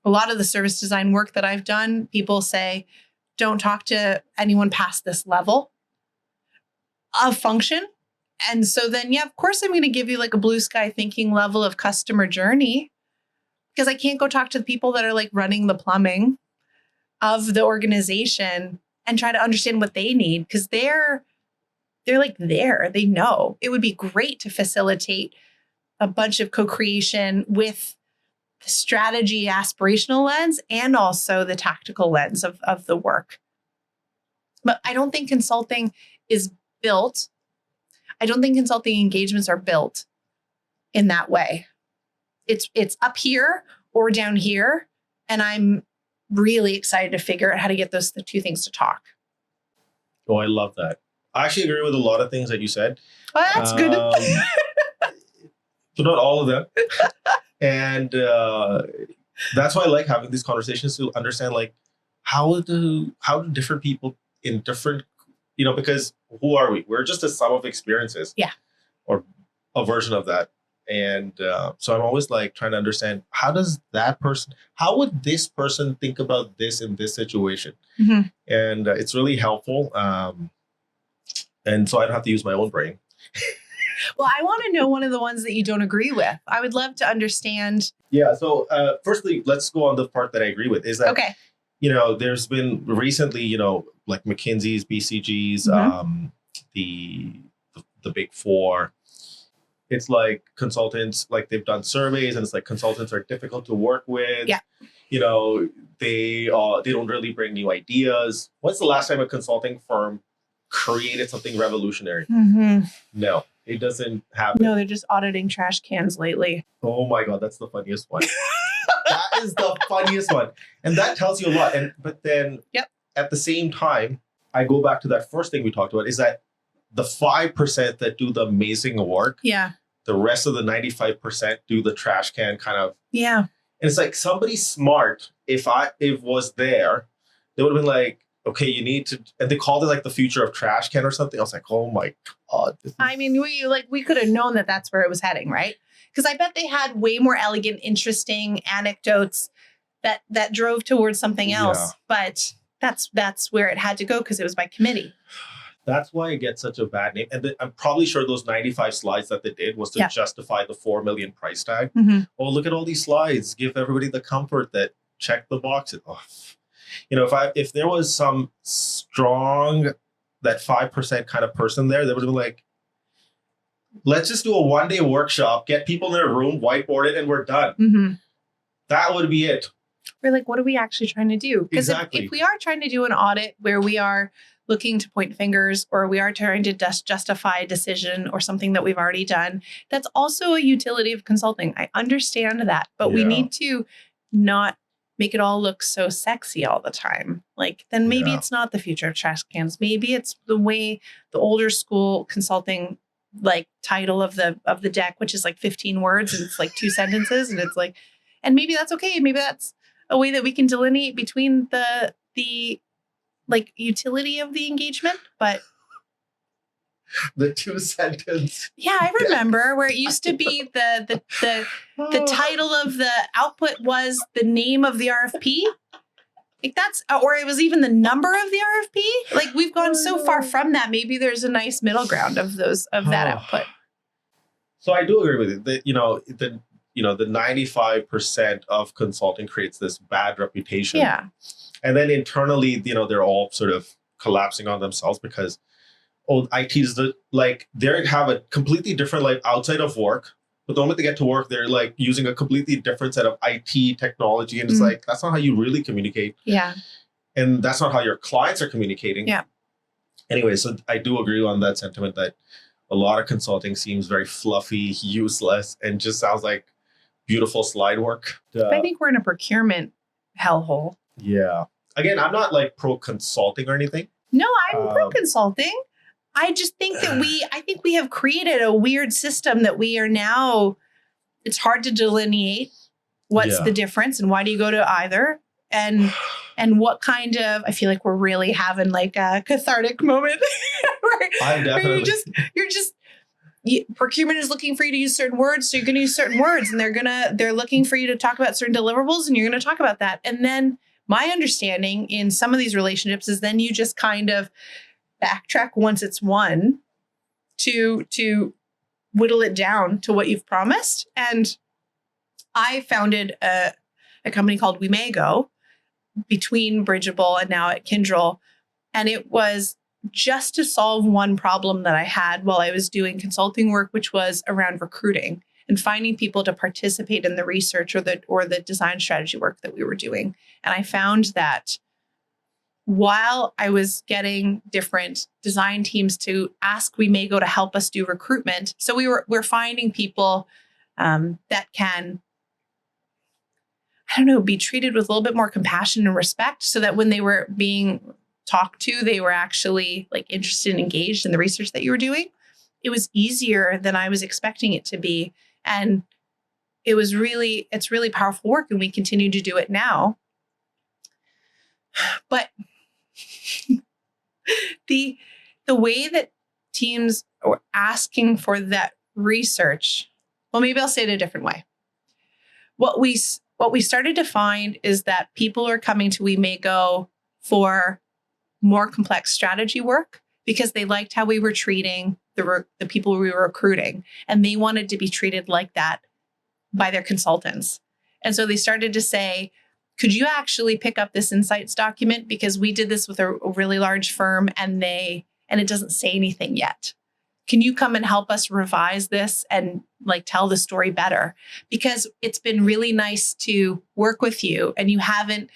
A lot of the service design work that I've done, people say, don't talk to anyone past this level of function. And so then, yeah, of course, I'm going to give you like a blue sky thinking level of customer journey because I can't go talk to the people that are like running the plumbing of the organization and try to understand what they need because they're like there. They know. It would be great to facilitate a bunch of co-creation with the strategy aspirational lens and also the tactical lens of the work. But I don't think consulting is built. I don't think consulting engagements are built in that way. It's up here or down here. And I'm really excited to figure out how to get the two things to talk. Oh, I love that. I actually agree with a lot of things that you said. Oh, that's good. But not all of them. And that's why I like having these conversations to understand like how do different people in different, because who are we? We're just a sum of experiences. Yeah. Or a version of that. And so I'm always like trying to understand how would this person think about this in this situation? Mm-hmm. And it's really helpful. And so I don't have to use my own brain. Well, I want to know one of the ones that you don't agree with. I would love to understand. Yeah. So firstly, let's go on the part that I agree with is that, okay. There's been recently, like McKinsey's, BCG's, Mm-hmm. the big four. It's like consultants, like they've done surveys and it's like consultants are difficult to work with. Yeah. They don't really bring new ideas. When's the last time a consulting firm created something revolutionary. Mm-hmm. No, it doesn't happen. No, they're just auditing trash cans lately. Oh my God, that's the funniest one. That is the funniest one. And that tells you a lot. But then at the same time, I go back to that first thing we talked about, is that the 5% that do the amazing work, the rest of the 95% do the trash can kind of. Yeah. And it's like, somebody smart, if was there, they would have been like, okay, you need to, and they called it like the future of trash can or something. I was like, oh my God. I mean, we could have known that that's where it was heading, right? Because I bet they had way more elegant, interesting anecdotes that drove towards something else. But that's where it had to go because it was by committee. That's why it gets such a bad name. And I'm probably sure those 95 slides that they did was to justify the $4 million price tag. Mm-hmm. Oh, look at all these slides. Give everybody the comfort that check the boxes. Oh. If there was some strong, that 5% kind of person there, they would have been like, let's just do a one-day workshop, get people in their room, whiteboard it, and we're done. Mm-hmm. That would be it. We're like, what are we actually trying to do? Because if we are trying to do an audit where we are looking to point fingers or we are trying to justify a decision or something that we've already done, that's also a utility of consulting. I understand that, but we need to not make it all look so sexy all the time. Like, then maybe it's not the future of trash cans. Maybe it's the way the older school consulting like title of the deck, which is like 15 words and it's like 2 sentences. And it's like, and maybe that's okay. Maybe that's a way that we can delineate between the like utility of the engagement, but the 2 sentence. Yeah, I remember where it used to be the title of the output was the name of the RFP. Like that's, or it was even the number of the RFP. Like we've gone so far from that. Maybe there's a nice middle ground of that output. So I do agree with you. The 95% of consulting creates this bad reputation. Yeah. And then internally, they're all sort of collapsing on themselves because IT is they have a completely different life outside of work. But the moment they get to work, they're like using a completely different set of IT technology. And it's like, that's not how you really communicate. Yeah. And that's not how your clients are communicating. Yeah. Anyway, so I do agree on that sentiment that a lot of consulting seems very fluffy, useless, and just sounds like beautiful slide work. I think we're in a procurement hellhole. Yeah. Again, I'm not like pro consulting or anything. No, I'm pro consulting. I just think that we have created a weird system that we are now, it's hard to delineate what's the difference and why do you go to either? And what kind of, I feel like we're really having like a cathartic moment. I'm definitely. Procurement is looking for you to use certain words. So you're going to use certain words and they're looking for you to talk about certain deliverables and you're going to talk about that. And then my understanding in some of these relationships is then you just kind of backtrack once it's won to whittle it down to what you've promised. And I founded a company called We May Go between Bridgeable and now at Kyndryl. And it was just to solve one problem that I had while I was doing consulting work, which was around recruiting and finding people to participate in the research or the design strategy work that we were doing. And I found that while I was getting different design teams to ask We May Go to help us do recruitment, so we're finding people that can, I don't know, be treated with a little bit more compassion and respect, so that when they were being talked to, they were actually like interested and engaged in the research that you were doing. It was easier than I was expecting it to be, and it's really powerful work, and we continue to do it now. But the way that teams are asking for that research, well, maybe I'll say it a different way. What we started to find is that people are coming to We May Go for more complex strategy work because they liked how we were treating the people we were recruiting, and they wanted to be treated like that by their consultants. And so they started to say, could you actually pick up this insights document? Because we did this with a really large firm and it doesn't say anything yet. Can you come and help us revise this and like tell the story better? Because it's been really nice to work with you and you haven't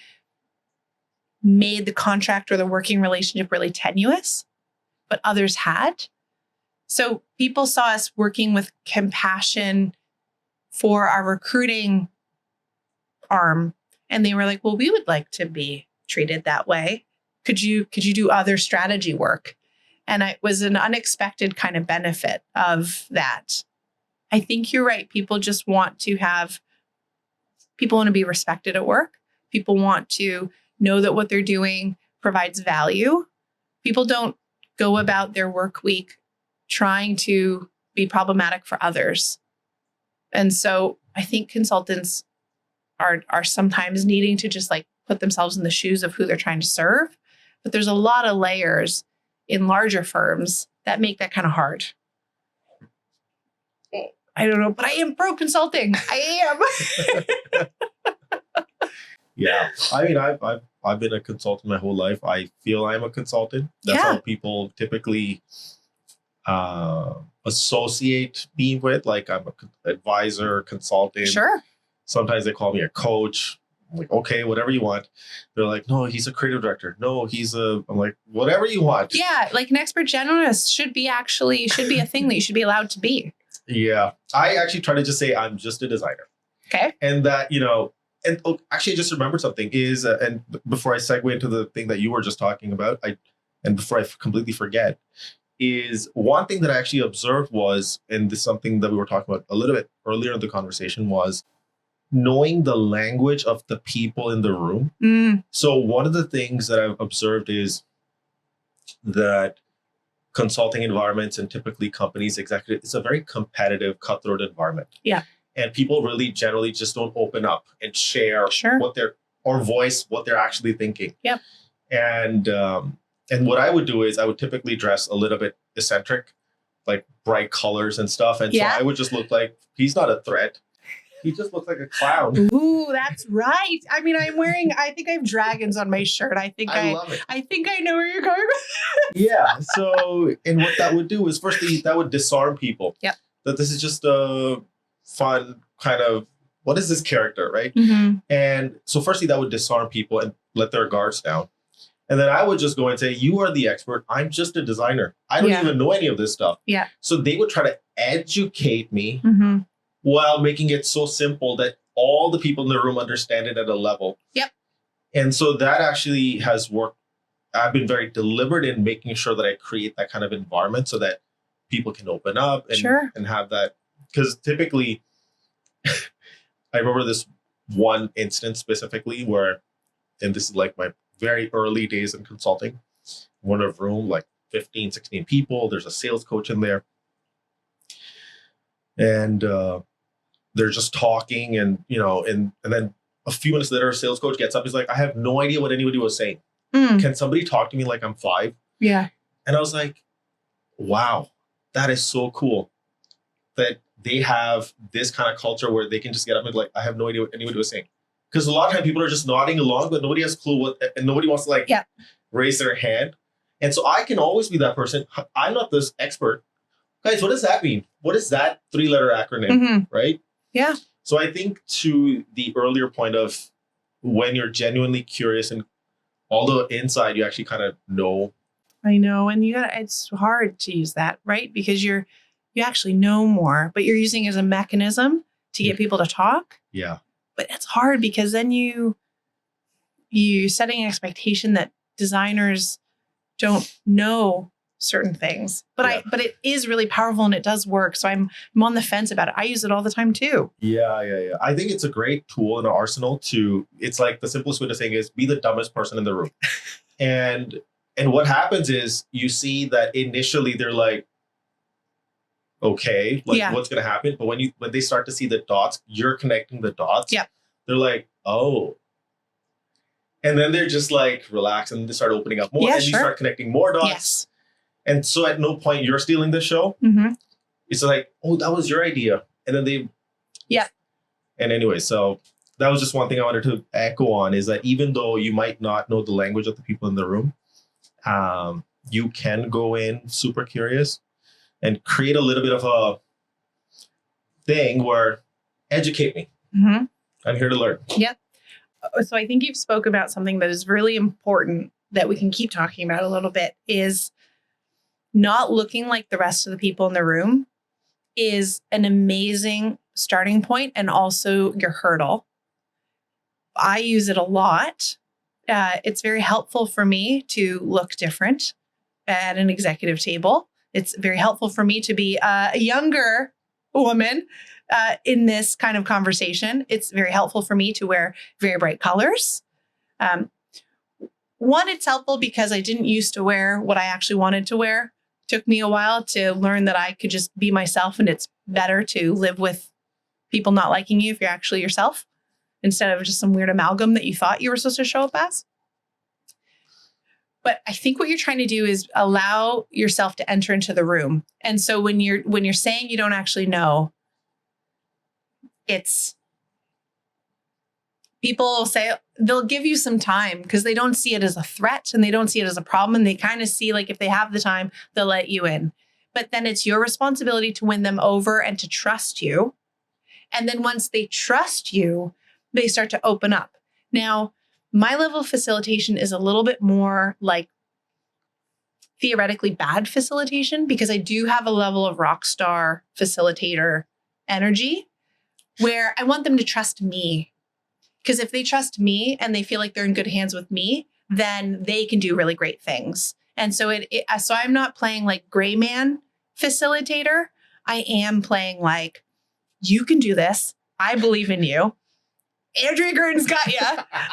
made the contract or the working relationship really tenuous. but others had. So people saw us working with compassion for our recruiting arm. And they were like, well, we would like to be treated that way. Could you do other strategy work? And it was an unexpected kind of benefit of that. I think you're right. People want to be respected at work. People want to know that what they're doing provides value. People don't go about their work week trying to be problematic for others. And so I think consultants are sometimes needing to just like put themselves in the shoes of who they're trying to serve. But there's a lot of layers in larger firms that make that kind of hard. I don't know, but I am pro consulting. I am. Yeah. I mean, I've been a consultant my whole life. I feel I'm a consultant. That's how people typically associate me with. Like I'm an advisor, consultant. Sure. Sometimes they call me a coach. I'm like, okay, whatever you want. They're like, no, he's a creative director. No, I'm like, whatever you want. Yeah. Like an expert generalist should be a thing that you should be allowed to be. Yeah. I actually try to just say I'm just a designer. Okay. And that, and actually I just remembered something is, and before I segue into the thing that you were just talking about, and before I completely forget, is one thing that I actually observed was, and this is something that we were talking about a little bit earlier in the conversation, was knowing the language of the people in the room. Mm. So one of the things that I've observed is that consulting environments and typically companies, executives, it's a very competitive, cutthroat environment. Yeah. And people really generally just don't open up and share voice what they're actually thinking. Yep. And what I would do is I would typically dress a little bit eccentric, like bright colors and stuff. And so I would just look like he's not a threat. He just looks like a clown. Ooh, that's right. I mean, I think I have dragons on my shirt. I love it. I think I know where you're going. Yeah. So, and what that would do is firstly, that would disarm people. Yep. That this is just a fun kind of, what is this character, right? Mm-hmm. And so firstly, that would disarm people and let their guards down. And then I would just go and say, you are the expert. I'm just a designer. I don't even know any of this stuff. Yeah. So they would try to educate me. Mm-hmm. While making it so simple that all the people in the room understand it at a level. Yep. And so that actually has worked. I've been very deliberate in making sure that I create that kind of environment so that people can open up and have that. Because typically, I remember this one instance specifically where, and this is like my very early days in consulting, one of room, like 15, 16 people. There's a sales coach in there. And they're just talking and then a few minutes later, a sales coach gets up. He's like, I have no idea what anybody was saying. Can somebody talk to me like I'm 5? Yeah. And I was like, wow, that is so cool that they have this kind of culture where they can just get up and be like, I have no idea what anybody was saying. Because a lot of times people are just nodding along, but nobody has a clue and nobody wants to raise their hand. And so I can always be that person. I'm not this expert. Guys, what does that mean? What is that 3-letter acronym, Mm-hmm. right? Yeah. So I think to the earlier point of when you're genuinely curious and although inside you actually kind of know. I know. And it's hard to use that, right? Because you actually know more, but you're using it as a mechanism to get people to talk. Yeah. But it's hard because then you're setting an expectation that designers don't know certain things, but it is really powerful and it does work. So I'm on the fence about it. I use it all the time too. Yeah. I think it's a great tool in an arsenal it's like the simplest way to say is be the dumbest person in the room. and what happens is you see that initially they're like, okay, what's going to happen? But when they start to see the dots, you're connecting the dots. Yeah. They're like, oh. And then they're just like, relax and they start opening up more and you start connecting more dots. Yes. And so at no point you're stealing the show. Mm-hmm. It's like, oh, that was your idea. And then And anyway, so that was just one thing I wanted to echo on is that even though you might not know the language of the people in the room, you can go in super curious and create a little bit of a thing where educate me. Mm-hmm. I'm here to learn. Yeah. So I think you've spoke about something that is really important that we can keep talking about a little bit is not looking like the rest of the people in the room is an amazing starting point and also your hurdle. I use it a lot. It's very helpful for me to look different at an executive table. It's very helpful for me to be a younger woman in this kind of conversation. It's very helpful for me to wear very bright colors. One, it's helpful because I didn't used to wear what I actually wanted to wear. It took me a while to learn that I could just be myself, and it's better to live with people not liking you if you're actually yourself instead of just some weird amalgam that you thought you were supposed to show up as. But I think what you're trying to do is allow yourself to enter into the room. And so when you're saying you don't actually know, it's people say they'll give you some time because they don't see it as a threat and they don't see it as a problem. And they kind of see like if they have the time, they'll let you in. But then it's your responsibility to win them over and to trust you. And then once they trust you, they start to open up. Now, my level of facilitation is a little bit more like theoretically bad facilitation because I do have a level of rock star facilitator energy where I want them to trust me. Because if they trust me and they feel like they're in good hands with me, then they can do really great things. And so so I'm not playing like gray man facilitator. I am playing like, you can do this. I believe in you. Andrea Guertin's got you.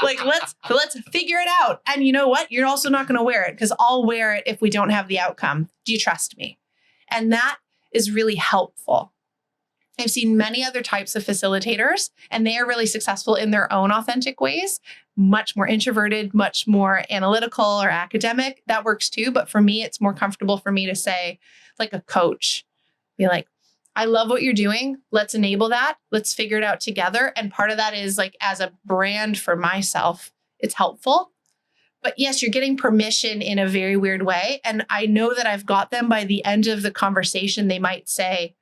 Like, let's figure it out. And you know what? You're also not going to wear it because I'll wear it if we don't have the outcome. Do you trust me? And that is really helpful. I've seen many other types of facilitators, and they are really successful in their own authentic ways, much more introverted, much more analytical or academic. That works too. But for me, it's more comfortable for me to say, like a coach, be like, I love what you're doing. Let's enable that. Let's figure it out together. And part of that is like as a brand for myself, it's helpful. But yes, you're getting permission in a very weird way. And I know that I've got them by the end of the conversation. They might say,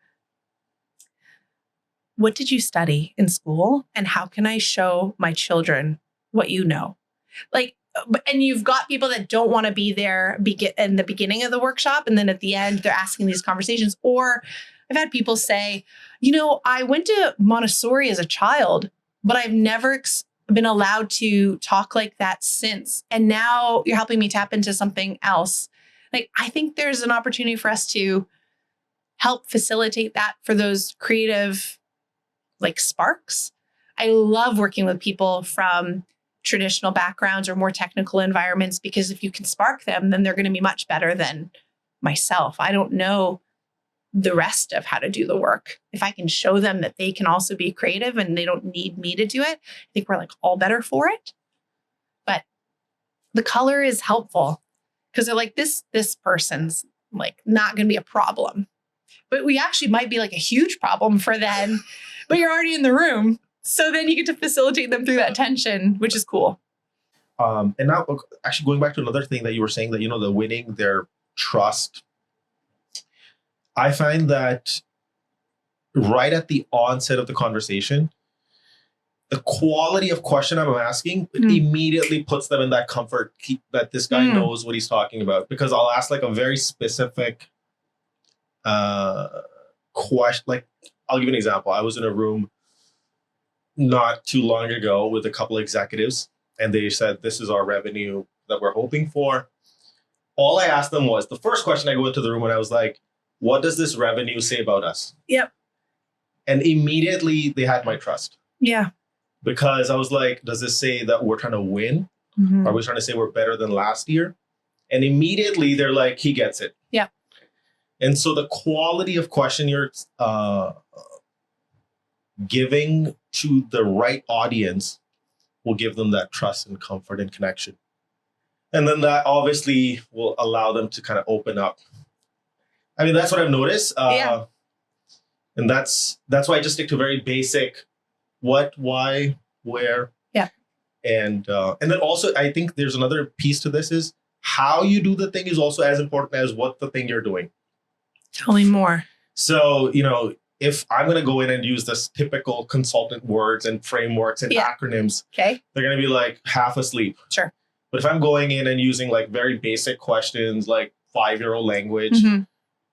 what did you study in school? And how can I show my children what you know? Like, and you've got people that don't want to be there in the beginning of the workshop. And then at the end, they're asking these conversations. Or I've had people say, I went to Montessori as a child, but I've never been allowed to talk like that since. And now you're helping me tap into something else. Like, I think there's an opportunity for us to help facilitate that for those creative like sparks. I love working with people from traditional backgrounds or more technical environments, because if you can spark them, then they're going to be much better than myself. I don't know the rest of how to do the work. If I can show them that they can also be creative and they don't need me to do it, I think we're like all better for it. But the color is helpful because they're like, this person's like not going to be a problem. But we actually might be like a huge problem for them, but you're already in the room. So then you get to facilitate them through that tension, which is cool. And now actually going back to another thing that you were saying that, the winning their trust. I find that right at the onset of the conversation, the quality of question I'm asking immediately puts them in that comfort that this guy knows what he's talking about. Because I'll ask like a very specific question. Like, I'll give you an example. I was in a room not too long ago with a couple of executives, and they said, this is our revenue that we're hoping for. All I asked them was, the first question I go into the room and I was like, what does this revenue say about us? Yep. And immediately they had my trust. Yeah. Because I was like, does this say that we're trying to win? Mm-hmm. Are we trying to say we're better than last year? And immediately they're like, he gets it. Yeah. And so the quality of question you're giving to the right audience will give them that trust and comfort and connection. And then that obviously will allow them to kind of open up. I mean, that's what I've noticed. And that's why I just stick to very basic what, why, where. Yeah. And then also, I think there's another piece to this is how you do the thing is also as important as what the thing you're doing. Tell me more. So, if I'm going to go in and use this typical consultant words and frameworks and acronyms, they're going to be like half asleep. Sure. But if I'm going in and using like very basic questions, like 5-year-old language. Mhm.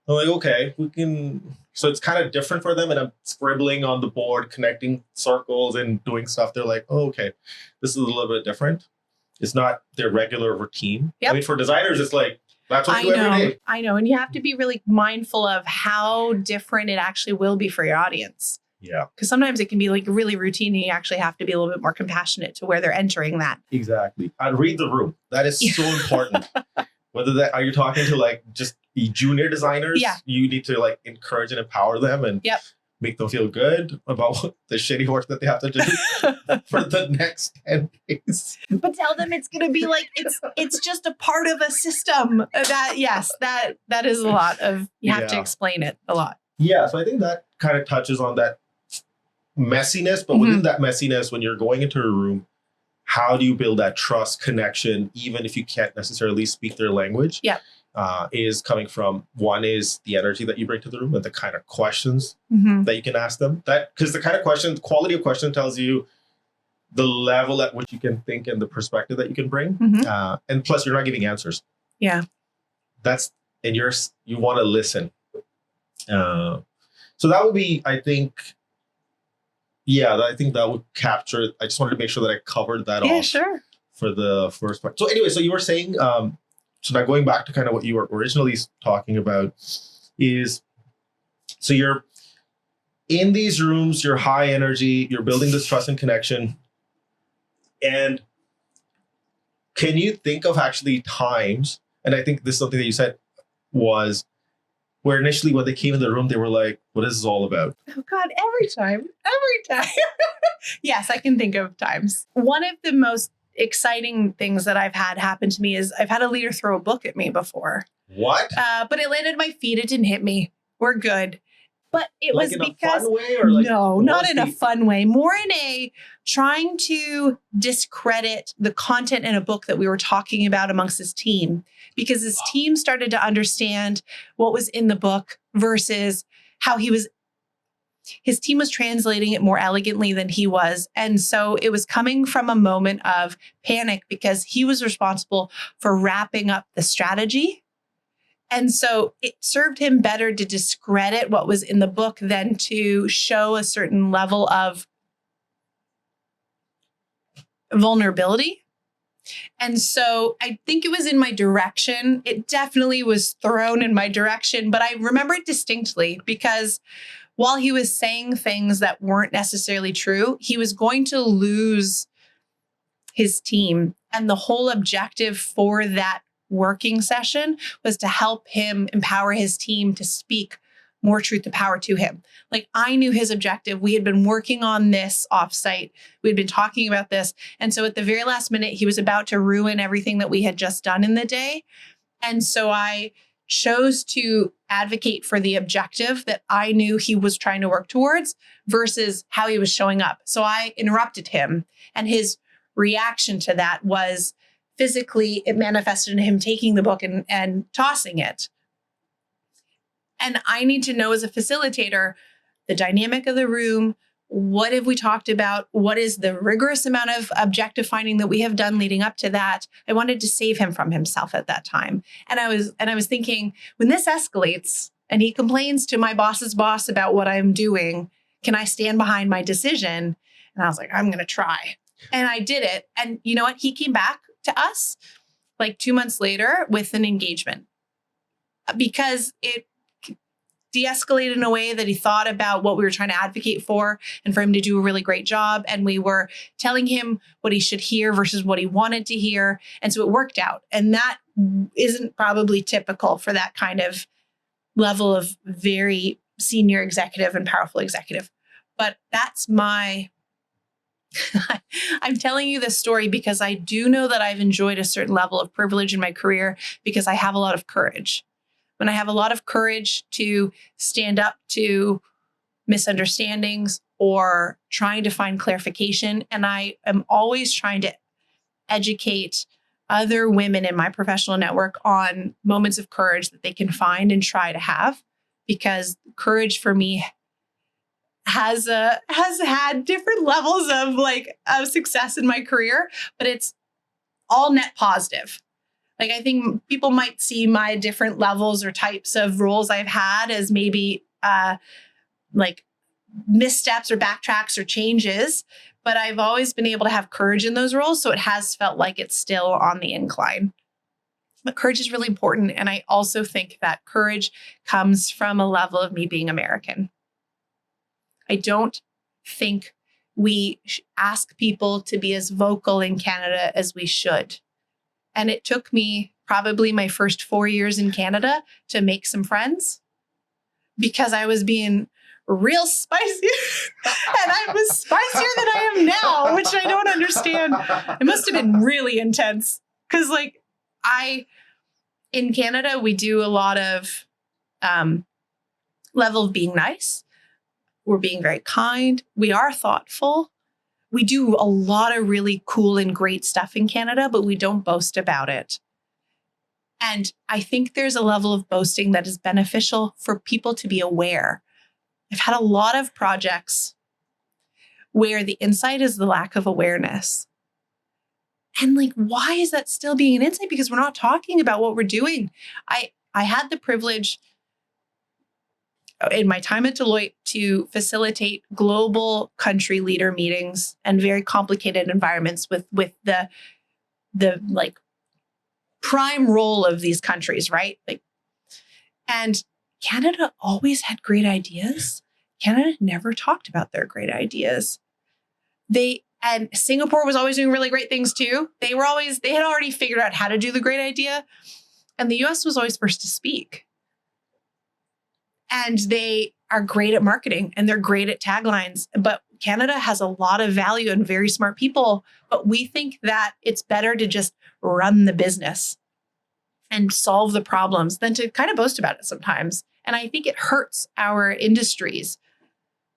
I'm like, okay, we can. So it's kind of different for them. And I'm scribbling on the board, connecting circles and doing stuff. They're like, oh, okay, this is a little bit different. It's not their regular routine. Yep. I mean, for designers, it's like, that's what you do every day. I know. And you have to be really mindful of how different it actually will be for your audience. Yeah, Because sometimes it can be like really routine and you actually have to be a little bit more compassionate to where they're entering that. exactly. And read the room. That is so important. Whether that are you talking to like just the junior designers, Yeah. you need to like encourage and empower them and Yep. make them feel good about the shitty work that they have to do for the next 10 days. But tell them it's going to be like, it's just a part of a system. That is a lot of, you have to Yeah. explain it a lot. Yeah, so I think that kind of touches on that messiness, but within that messiness, when you're going into a room, how do you build that trust connection, even if you can't necessarily speak their language? Yeah. Is coming from, one is the energy that you bring to the room and the kind of questions Mm-hmm. that you can ask them. That because the kind of question, quality of question tells you the level at which you can think and the perspective that you can bring. Mhm. And plus, you're not giving answers. Yeah. And you want to listen. So that would be, I think, I think that would capture it. I just wanted to make sure that I covered that Yeah, off sure. for the first part. So anyway, so you were saying, so now going back to kind of what you were originally talking about is, so you're in these rooms, you're high energy, you're building this trust and connection. And can you think of actually times, and I think this is something that you said was, where initially when they came in the room, they were like, what is this all about? Oh God, every time. Yes, I can think of times. One of the most exciting things that I've had happen to me is I've had a leader throw a book at me before. What? But it landed at my feet. It didn't hit me. We're good. But it Like was in a because fun way, or like, no, what not was in a the- fun way, more in a trying to discredit the content in a book that we were talking about amongst his team, because his team started to understand what was in the book versus how his team was translating it more elegantly than he was. And so it was coming from a moment of panic because he was responsible for wrapping up the strategy. And so it served him better to discredit what was in the book than to show a certain level of vulnerability. And so I think it was in my direction. It definitely was thrown in my direction, but I remember it distinctly because while he was saying things that weren't necessarily true, he was going to lose his team. And the whole objective for that working session was to help him empower his team to speak more truth to power to him. Like, I knew his objective. We had been working on this offsite. We'd been talking about this. And so at the very last minute, he was about to ruin everything that we had just done in the day. And so I chose to advocate for the objective that I knew he was trying to work towards versus how he was showing up. So I interrupted him, and his reaction to that was physically, it manifested in him taking the book and tossing it. And I need to know as a facilitator, the dynamic of the room. What have we talked about? What is the rigorous amount of objective finding that we have done leading up to that? I wanted to save him from himself at that time. And I was thinking, when this escalates and he complains to my boss's boss about what I'm doing, can I stand behind my decision? And I was like, I'm going to try. And I did it. And you know what? He came back to us like 2 months later with an engagement because it de-escalated in a way that he thought about what we were trying to advocate for and for him to do a really great job. And we were telling him what he should hear versus what he wanted to hear. And so it worked out. And that isn't probably typical for that kind of level of very senior executive and powerful executive. But that's I'm telling you this story because I do know that I've enjoyed a certain level of privilege in my career because I have a lot of courage. When I have a lot of courage to stand up to misunderstandings or trying to find clarification, and I am always trying to educate other women in my professional network on moments of courage that they can find and try to have, because courage for me has had different levels of success in my career, but it's all net positive. Like, I think people might see my different levels or types of roles I've had as maybe like missteps or backtracks or changes, but I've always been able to have courage in those roles. So it has felt like it's still on the incline. But courage is really important. And I also think that courage comes from a level of me being American. I don't think we ask people to be as vocal in Canada as we should. And it took me probably my first 4 years in Canada to make some friends because I was being real spicy. And I was spicier than I am now, which I don't understand. It must have been really intense because like in Canada, we do a lot of level of being nice. We're being very kind. We are thoughtful. We do a lot of really cool and great stuff in Canada, but we don't boast about it. And I think there's a level of boasting that is beneficial for people to be aware. I've had a lot of projects where the insight is the lack of awareness. And like, why is that still being an insight? Because we're not talking about what we're doing. I had the privilege in my time at Deloitte to facilitate global country leader meetings and very complicated environments with the like prime role of these countries, right? Like, and Canada always had great ideas. Canada never talked about their great ideas. And Singapore was always doing really great things too. They had already figured out how to do the great idea. And the US was always first to speak. And they are great at marketing and they're great at taglines. But Canada has a lot of value and very smart people. But we think that it's better to just run the business and solve the problems than to kind of boast about it sometimes. And I think it hurts our industries.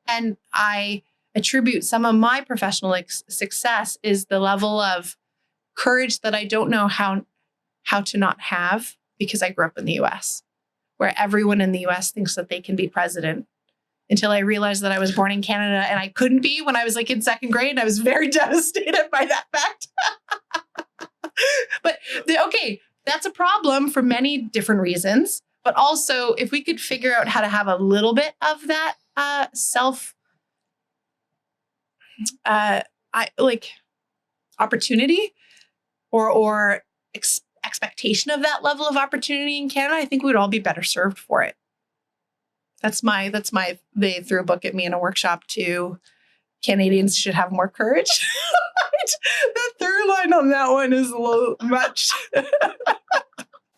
And I attribute some of my professional success is the level of courage that I don't know how to not have because I grew up in the US, where everyone in the US thinks that they can be president, until I realized that I was born in Canada and I couldn't be when I was like in second grade. And I was very devastated by that fact. But okay, that's a problem for many different reasons. But also, if we could figure out how to have a little bit of that opportunity or expectation of that level of opportunity in Canada, I think we would all be better served for it. They threw a book at me in a workshop too. Canadians should have more courage. The third line on that one is a little much.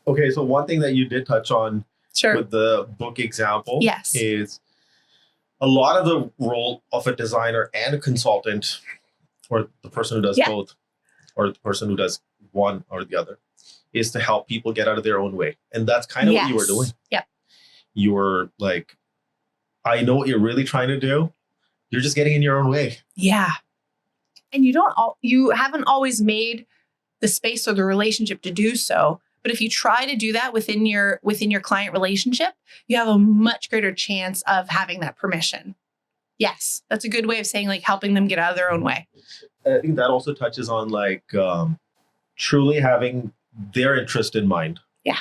Okay, so one thing that you did touch on Sure. with the book example Yes. is a lot of the role of a designer and a consultant, or the person who does both, or the person who does one or the other, is to help people get out of their own way. And that's kind of what you were doing. Yep. You were like, I know what you're really trying to do. You're just getting in your own way. Yeah. And you haven't always made the space or the relationship to do so. But if you try to do that within your client relationship, you have a much greater chance of having that permission. Yes, that's a good way of saying like helping them get out of their own way. I think that also touches on like truly having their interest in mind. Yeah.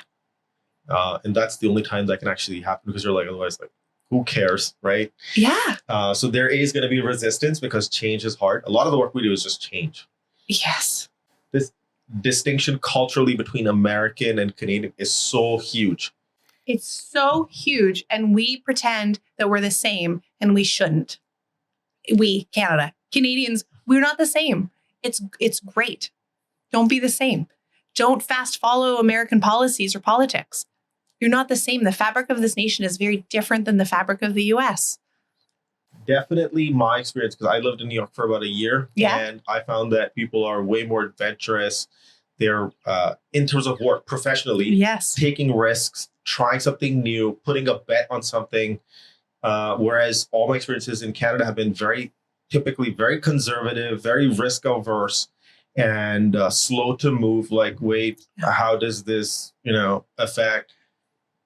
And that's the only time that can actually happen, because you're like, otherwise, like, who cares, right? Yeah. So there is going to be resistance because change is hard. A lot of the work we do is just change. Yes. This distinction culturally between American and Canadian is so huge. It's so huge. And we pretend that we're the same, and we shouldn't. We, Canada, Canadians, we're not the same. It's great. Don't be the same. Don't fast follow American policies or politics. You're not the same. The fabric of this nation is very different than the fabric of the US. Definitely my experience, because I lived in New York for about a year. Yeah. And I found that people are way more adventurous. They're, in terms of work, professionally, yes, taking risks, trying something new, putting a bet on something. Whereas all my experiences in Canada have been typically very conservative, very risk averse, and slow to move. Like, wait, how does this, affect?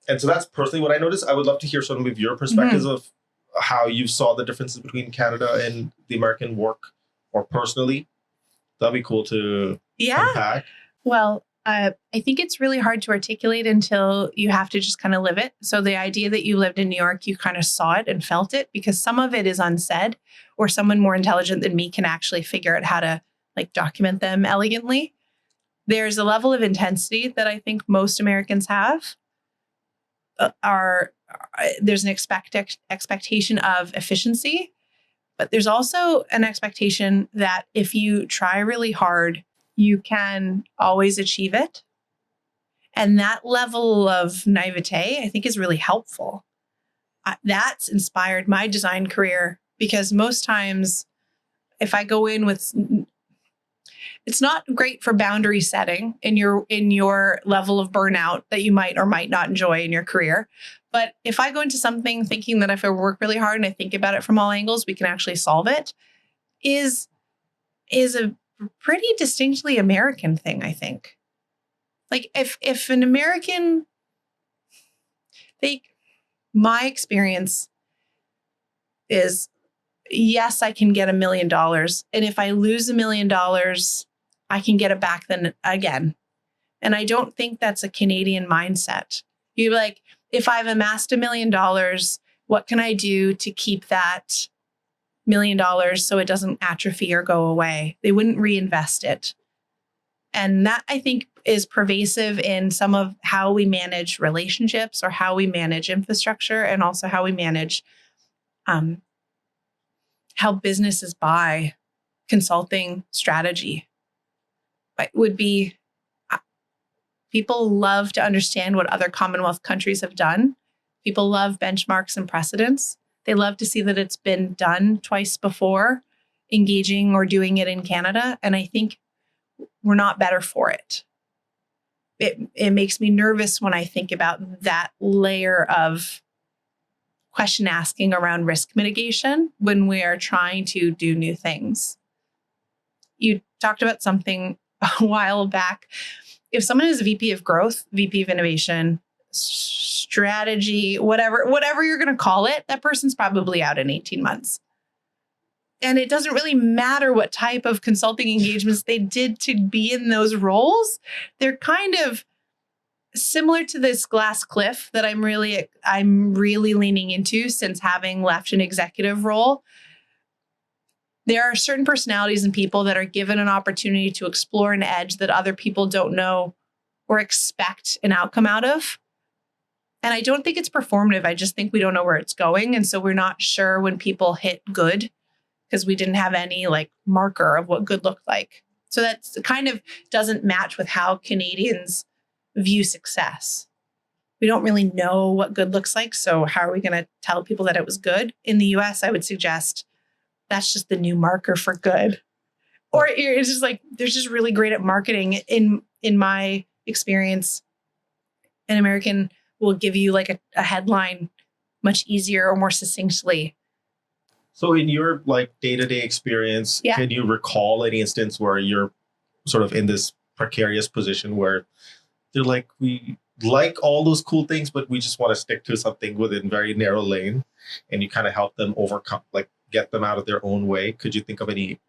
And so that's personally what I noticed. I would love to hear some of your perspectives of how you saw the differences between Canada and the American work, or personally. That'd be cool to unpack. Well, I think it's really hard to articulate until you have to just kind of live it. So the idea that you lived in New York, you kind of saw it and felt it, because some of it is unsaid, or someone more intelligent than me can actually figure out how to like document them elegantly. There's a level of intensity that I think most Americans have. There's an expectation of efficiency, but there's also an expectation that if you try really hard, you can always achieve it. And that level of naivete, I think, is really helpful. That's inspired my design career, because most times if I go in with, it's not great for boundary setting in your level of burnout that you might or might not enjoy in your career. But if I go into something thinking that if I work really hard and I think about it from all angles, we can actually solve it, is a pretty distinctly American thing, I think. Like if an American, my experience is, yes, I can get $1 million. And if I lose $1 million, I can get it back then again. And I don't think that's a Canadian mindset. You're like, if I've amassed $1 million, what can I do to keep that $1 million so it doesn't atrophy or go away? They wouldn't reinvest it. And that, I think, is pervasive in some of how we manage relationships or how we manage infrastructure, and also how we manage how businesses buy consulting strategy. It would be, people love to understand what other Commonwealth countries have done. People love benchmarks and precedents. They love to see that it's been done twice before, engaging or doing it in Canada. And I think we're not better for it. It makes me nervous when I think about that layer of question asking around risk mitigation when we are trying to do new things. You talked about something a while back. If someone is a VP of growth, VP of innovation, strategy, whatever you're going to call it, that person's probably out in 18 months. And it doesn't really matter what type of consulting engagements they did to be in those roles. They're kind of similar to this glass cliff that I'm really leaning into since having left an executive role. There are certain personalities and people that are given an opportunity to explore an edge that other people don't know or expect an outcome out of. And I don't think it's performative. I just think we don't know where it's going. And so we're not sure when people hit good, because we didn't have any like marker of what good looked like. So that's kind of doesn't match with how Canadians view success. We don't really know what good looks like. So how are we going to tell people that it was good? In the US, I would suggest that's just the new marker for good. Or it's just like, they're just really great at marketing. In my experience, an American will give you like a headline much easier or more succinctly. So in your like day-to-day experience, Can you recall any instance where you're sort of in this precarious position where they're like, we like all those cool things, but we just want to stick to something within very narrow lane, and you kind of help them overcome, like get them out of their own way? Could you think of any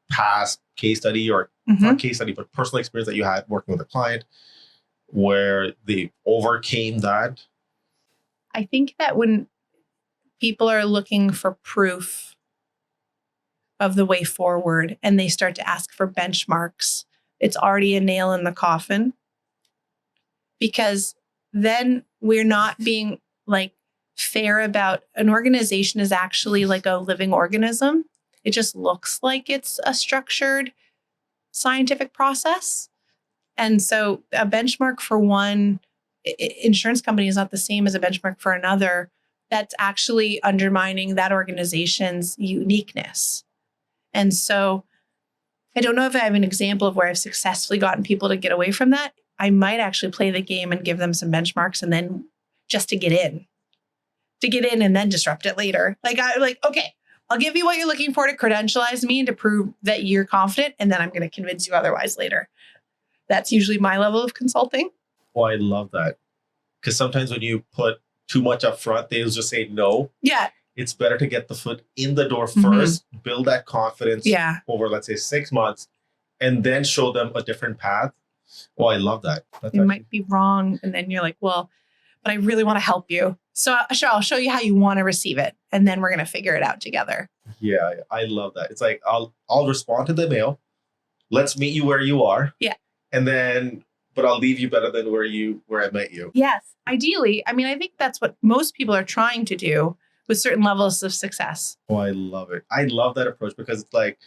past case study, or not case study, but personal experience that you had working with a client where they overcame that? I think that when people are looking for proof of the way forward and they start to ask for benchmarks, it's already a nail in the coffin, because then we're not being like fair about an organization is actually like a living organism. It just looks like it's a structured scientific process. And so a benchmark for one insurance company is not the same as a benchmark for another. That's actually undermining that organization's uniqueness. And so I don't know if I have an example of where I've successfully gotten people to get away from that. I might actually play the game and give them some benchmarks, and then just to get in and then disrupt it later. Okay, I'll give you what you're looking for to credentialize me and to prove that you're confident, and then I'm going to convince you otherwise later. That's usually my level of consulting. Oh, I love that. Because sometimes when you put too much up front, they'll just say no. Yeah. It's better to get the foot in the door first, build that confidence over, let's say, 6 months, and then show them a different path. Oh, I love that. That's You actually, might be wrong. And then you're like, well, but I really want to help you. So sure, I'll show you how you want to receive it. And then we're going to figure it out together. yeah, I love that. It's like I'll respond to the mail. Let's meet you where you are. Yeah. And then, but I'll leave you better than where I met you. Yes. Ideally, I mean, I think that's what most people are trying to do with certain levels of success. Oh, I love it. I love that approach because it's like,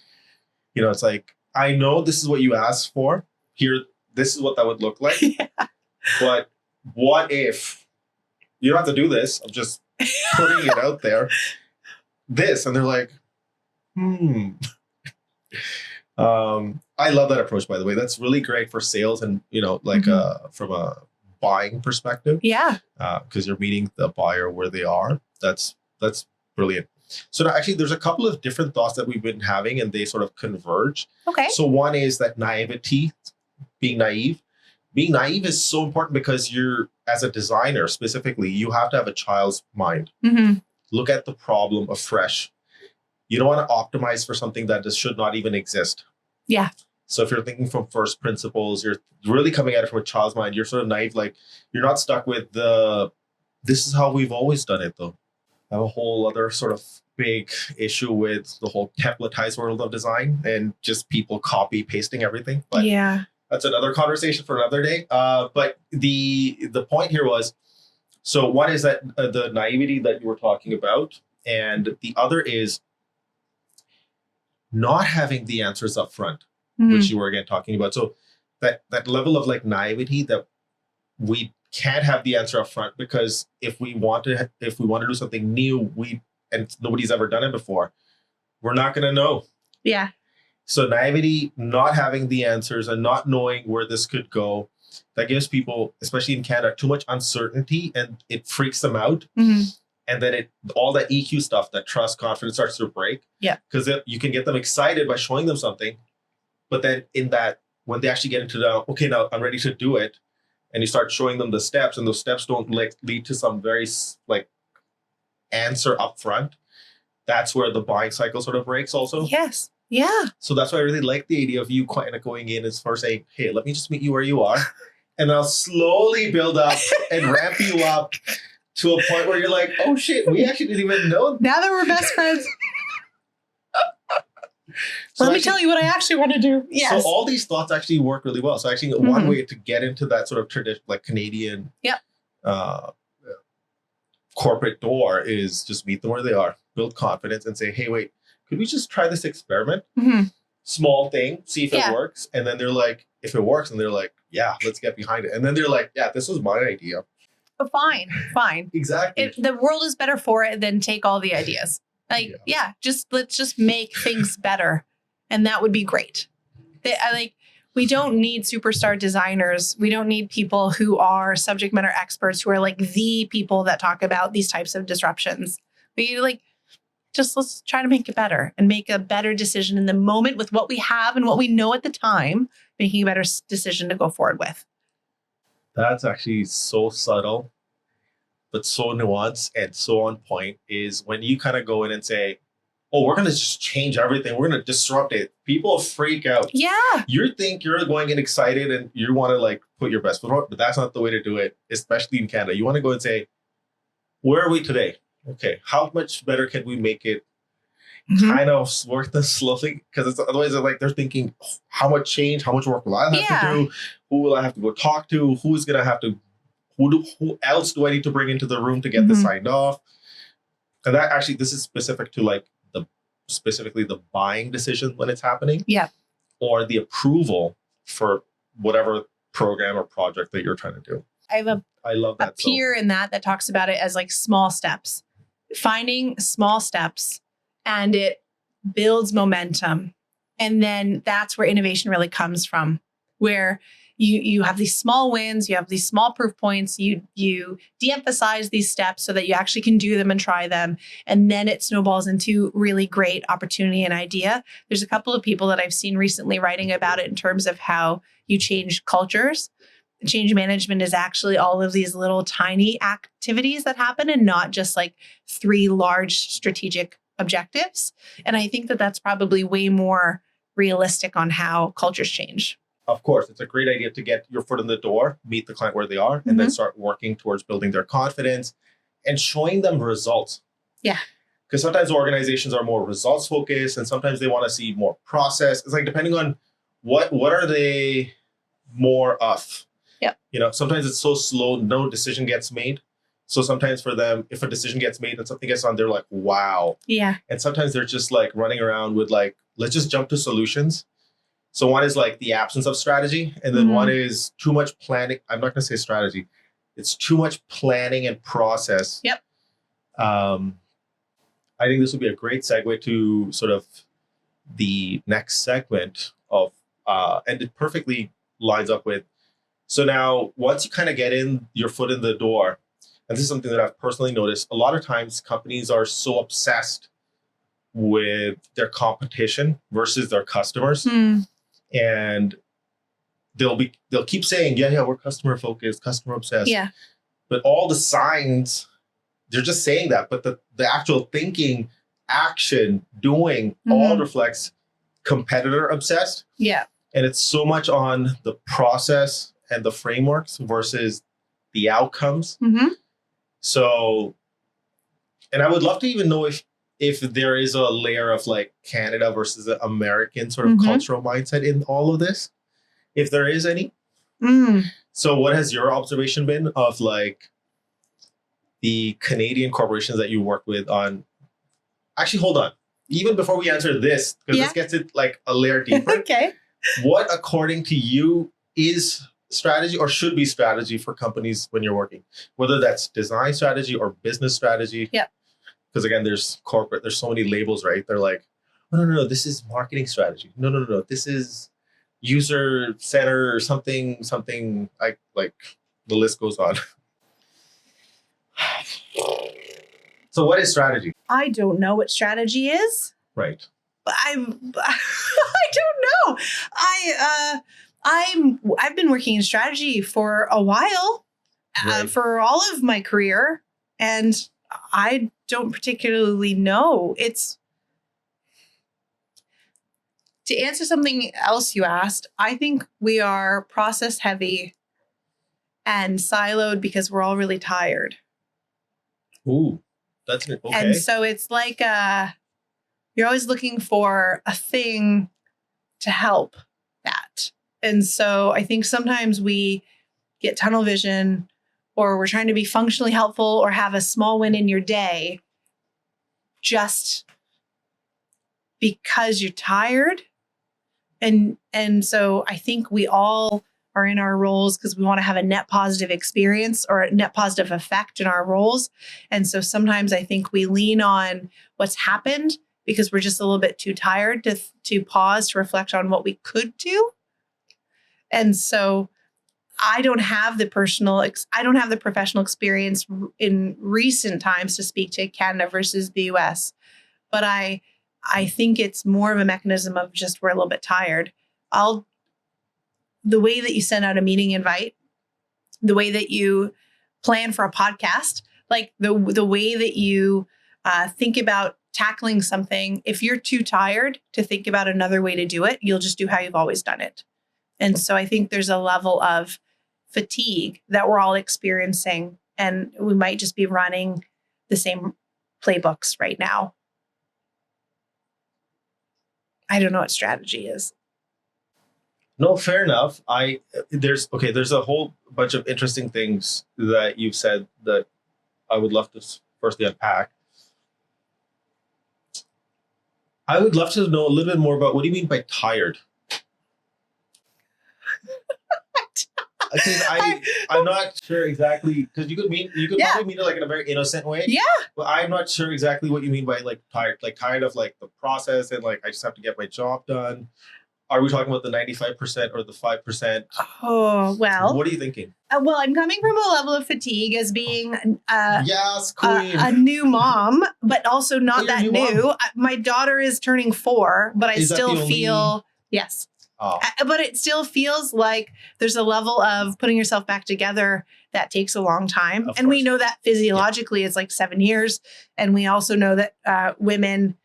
it's like, I know this is what you asked for. Here, this is what that would look like. Yeah. But what if you don't have to do this? I'm just putting it out there. This, and they're like, I love that approach, by the way. That's really great for sales and, from a buying perspective. Yeah. Because you're meeting the buyer where they are. That's brilliant. So now, actually, there's a couple of different thoughts that we've been having, and they sort of converge. Okay. So one is that naivety, being naive. Being naive is so important because you're, as a designer specifically, you have to have a child's mind. Mm-hmm. Look at the problem afresh. You don't want to optimize for something that just should not even exist. Yeah. So if you're thinking from first principles, you're really coming at it from a child's mind. You're sort of naive, like you're not stuck with this is how we've always done it, though. I have a whole other sort of big issue with the whole templatized world of design and just people copy pasting everything. But yeah. That's another conversation for another day. But the point here was, so one is that the naivety that you were talking about, and the other is not having the answers up front, which you were again talking about. So that level of like naivety that we can't have the answer up front, because if we want to do something new, and nobody's ever done it before, we're not going to know. Yeah. So naivety, not having the answers and not knowing where this could go, that gives people, especially in Canada, too much uncertainty, and it freaks them out. Mm-hmm. And then all that EQ stuff, that trust, confidence, starts to break. Yeah. Because you can get them excited by showing them something, but then when they actually get into okay, now I'm ready to do it, and you start showing them the steps, and those steps don't lead to some very answer up front, that's where the buying cycle sort of breaks also. Yes. Yeah. So that's why I really like the idea of you kind of going in as far as saying, hey, let me just meet you where you are. And I'll slowly build up and ramp you up to a point where you're like, oh shit, we actually didn't even know. Now that we're best friends. So let me tell you what I actually want to do. Yes. So all these thoughts actually work really well. So actually one way to get into that sort of traditional, like Canadian corporate door is just meet them where they are, build confidence, and say, hey, wait, could we just try this experiment? Mm-hmm. Small thing, see if it works. And then they're like, if it works, and they're like, yeah, let's get behind it. And then they're like, yeah, this was my idea. But fine. Exactly. The world is better for it than take all the ideas. Like, let's just make things better. And that would be great. We don't need superstar designers. We don't need people who are subject matter experts, who are like the people that talk about these types of disruptions. Let's try to make it better and make a better decision in the moment with what we have and what we know at the time, making a better decision to go forward with. That's actually so subtle, but so nuanced and so on point, is when you kind of go in and say, oh, we're going to just change everything. We're going to disrupt it. People freak out. Yeah. You think you're going in excited and you want to put your best foot forward, but that's not the way to do it, especially in Canada. You want to go and say, where are we today? Okay, how much better can we make it? Kind of work this slowly, because otherwise they're thinking, oh, how much change, how much work will I have to do? Who will I have to go talk to? Who's going to have to, who else do I need to bring into the room to get this signed off? And that actually, this is specific to specifically the buying decision when it's happening. Yeah. Or the approval for whatever program or project that you're trying to do. I love that. A peer in that talks about it as small steps, finding small steps, and it builds momentum. And then that's where innovation really comes from, where you have these small wins, you have these small proof points, you de-emphasize these steps so that you actually can do them and try them. And then it snowballs into really great opportunity and idea. There's a couple of people that I've seen recently writing about it in terms of how you change cultures. Change management is actually all of these little tiny activities that happen, and not just 3 large strategic objectives. And I think that that's probably way more realistic on how cultures change. of course, it's a great idea to get your foot in the door, meet the client where they are, and then start working towards building their confidence and showing them results. Yeah. Because sometimes organizations are more results focused, and sometimes they want to see more process. It's like depending on what are they more of. Yep. Sometimes it's so slow, no decision gets made. So sometimes for them, if a decision gets made and something gets done, they're like, wow. Yeah. And sometimes they're just like running around with like, let's just jump to solutions. So one is like the absence of strategy. And then one is too much planning. I'm not going to say strategy. It's too much planning and process. Yep. I think this would be a great segue to sort of the next segment of, and it perfectly lines up with. So now once you kind of get in your foot in the door, and this is something that I've personally noticed, a lot of times companies are so obsessed with their competition versus their customers. And they'll keep saying, yeah, we're customer focused, customer obsessed. Yeah. But all the signs, they're just saying that. But the actual thinking, action, doing all reflects competitor obsessed. Yeah. And it's so much on the process and the frameworks versus the outcomes. So, and I would love to even know if there is a layer of like Canada versus the American sort of cultural mindset in all of this, if there is any. So what has your observation been of like the Canadian corporations that you work with on, actually, hold on. Even before we answer this, because this gets it like a layer deeper. Okay. What, according to you, is strategy or should be strategy for companies when you're working, whether that's design strategy or business strategy? Yeah. Because again, there's so many labels, right? They're like, oh, no, this is marketing strategy. No, this is user center or something like the list goes on. So what is strategy? I don't know what strategy is. Right. I don't know. I've been working in strategy for a while, for all of my career, and I don't particularly know. It's to answer something else you asked. I think we are process heavy and siloed because we're all really tired. Ooh, that's okay. And so it's like you're always looking for a thing to help that. And so I think sometimes we get tunnel vision, or we're trying to be functionally helpful or have a small win in your day just because you're tired. And so I think we all are in our roles because we want to have a net positive experience or a net positive effect in our roles. And so sometimes I think we lean on what's happened because we're just a little bit too tired to pause to reflect on what we could do. And so I don't have the professional experience in recent times to speak to Canada versus the US, but I think it's more of a mechanism of just we're a little bit tired. The way that you send out a meeting invite, the way that you plan for a podcast, like the way that you think about tackling something, if you're too tired to think about another way to do it, you'll just do how you've always done it. And so I think there's a level of fatigue that we're all experiencing, and we might just be running the same playbooks right now. I don't know what strategy is. No, fair enough. There's a whole bunch of interesting things that you've said that I would love to firstly unpack. I would love to know a little bit more about what do you mean by tired? Because I'm not sure exactly, because you could probably mean it like in a very innocent way. Yeah. But I'm not sure exactly what you mean by like tired of like the process and like I just have to get my job done. Are we talking about the 95% or the 5%? Oh, well. What are you thinking? Well, I'm coming from a level of fatigue as being yes, queen. A new mom, but also not that new. My daughter is turning 4, but I still feel, yes. Oh. But it still feels like there's a level of putting yourself back together that takes a long time. And we know that physiologically it's like 7 years. And we also know that women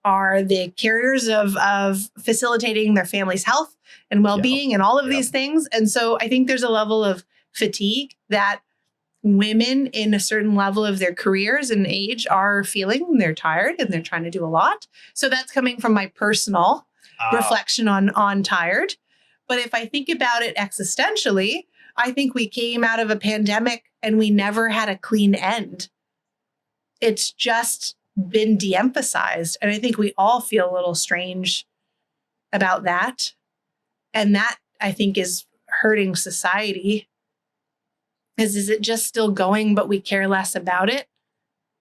are the carriers of facilitating their family's health and well-being and all of these things. And so I think there's a level of fatigue that women in a certain level of their careers and age are feeling. They're tired and they're trying to do a lot. So that's coming from my personal reflection on tired. But if I think about it existentially, I think we came out of a pandemic and we never had a clean end. It's just been de-emphasized. And I think we all feel a little strange about that. And that, I think, is hurting society. Is it just still going, but we care less about it?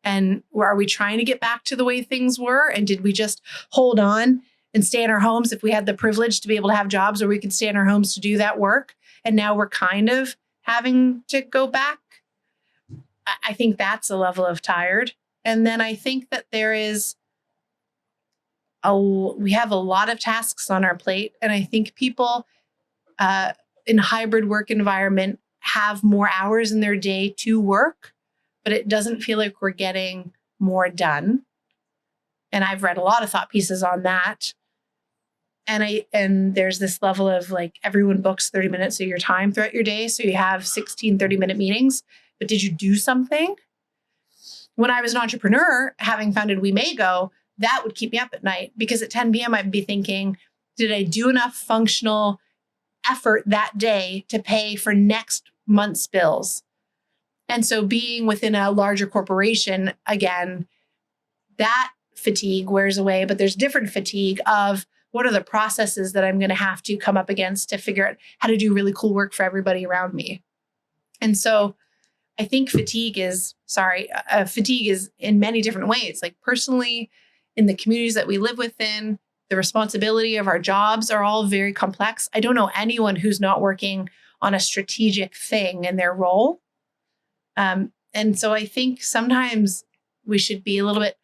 And are we trying to get back to the way things were? And did we just hold on and stay in our homes if we had the privilege to be able to have jobs where we could stay in our homes to do that work? And now we're kind of having to go back. I think that's a level of tired. And then I think that we have a lot of tasks on our plate. And I think people in a hybrid work environment have more hours in their day to work, but it doesn't feel like we're getting more done. And I've read a lot of thought pieces on that. And there's this level of like everyone books 30 minutes of your time throughout your day. So you have 16 30-minute meetings, but did you do something? When I was an entrepreneur, having founded We May Go, that would keep me up at night because at 10 p.m. I'd be thinking, did I do enough functional effort that day to pay for next month's bills? And so being within a larger corporation, again, that fatigue wears away, but there's different fatigue of what are the processes that I'm going to have to come up against to figure out how to do really cool work for everybody around me. And so I think fatigue is in many different ways, like personally, in the communities that we live within, the responsibility of our jobs are all very complex. I don't know anyone who's not working on a strategic thing in their role. And so I think sometimes we should be a little bit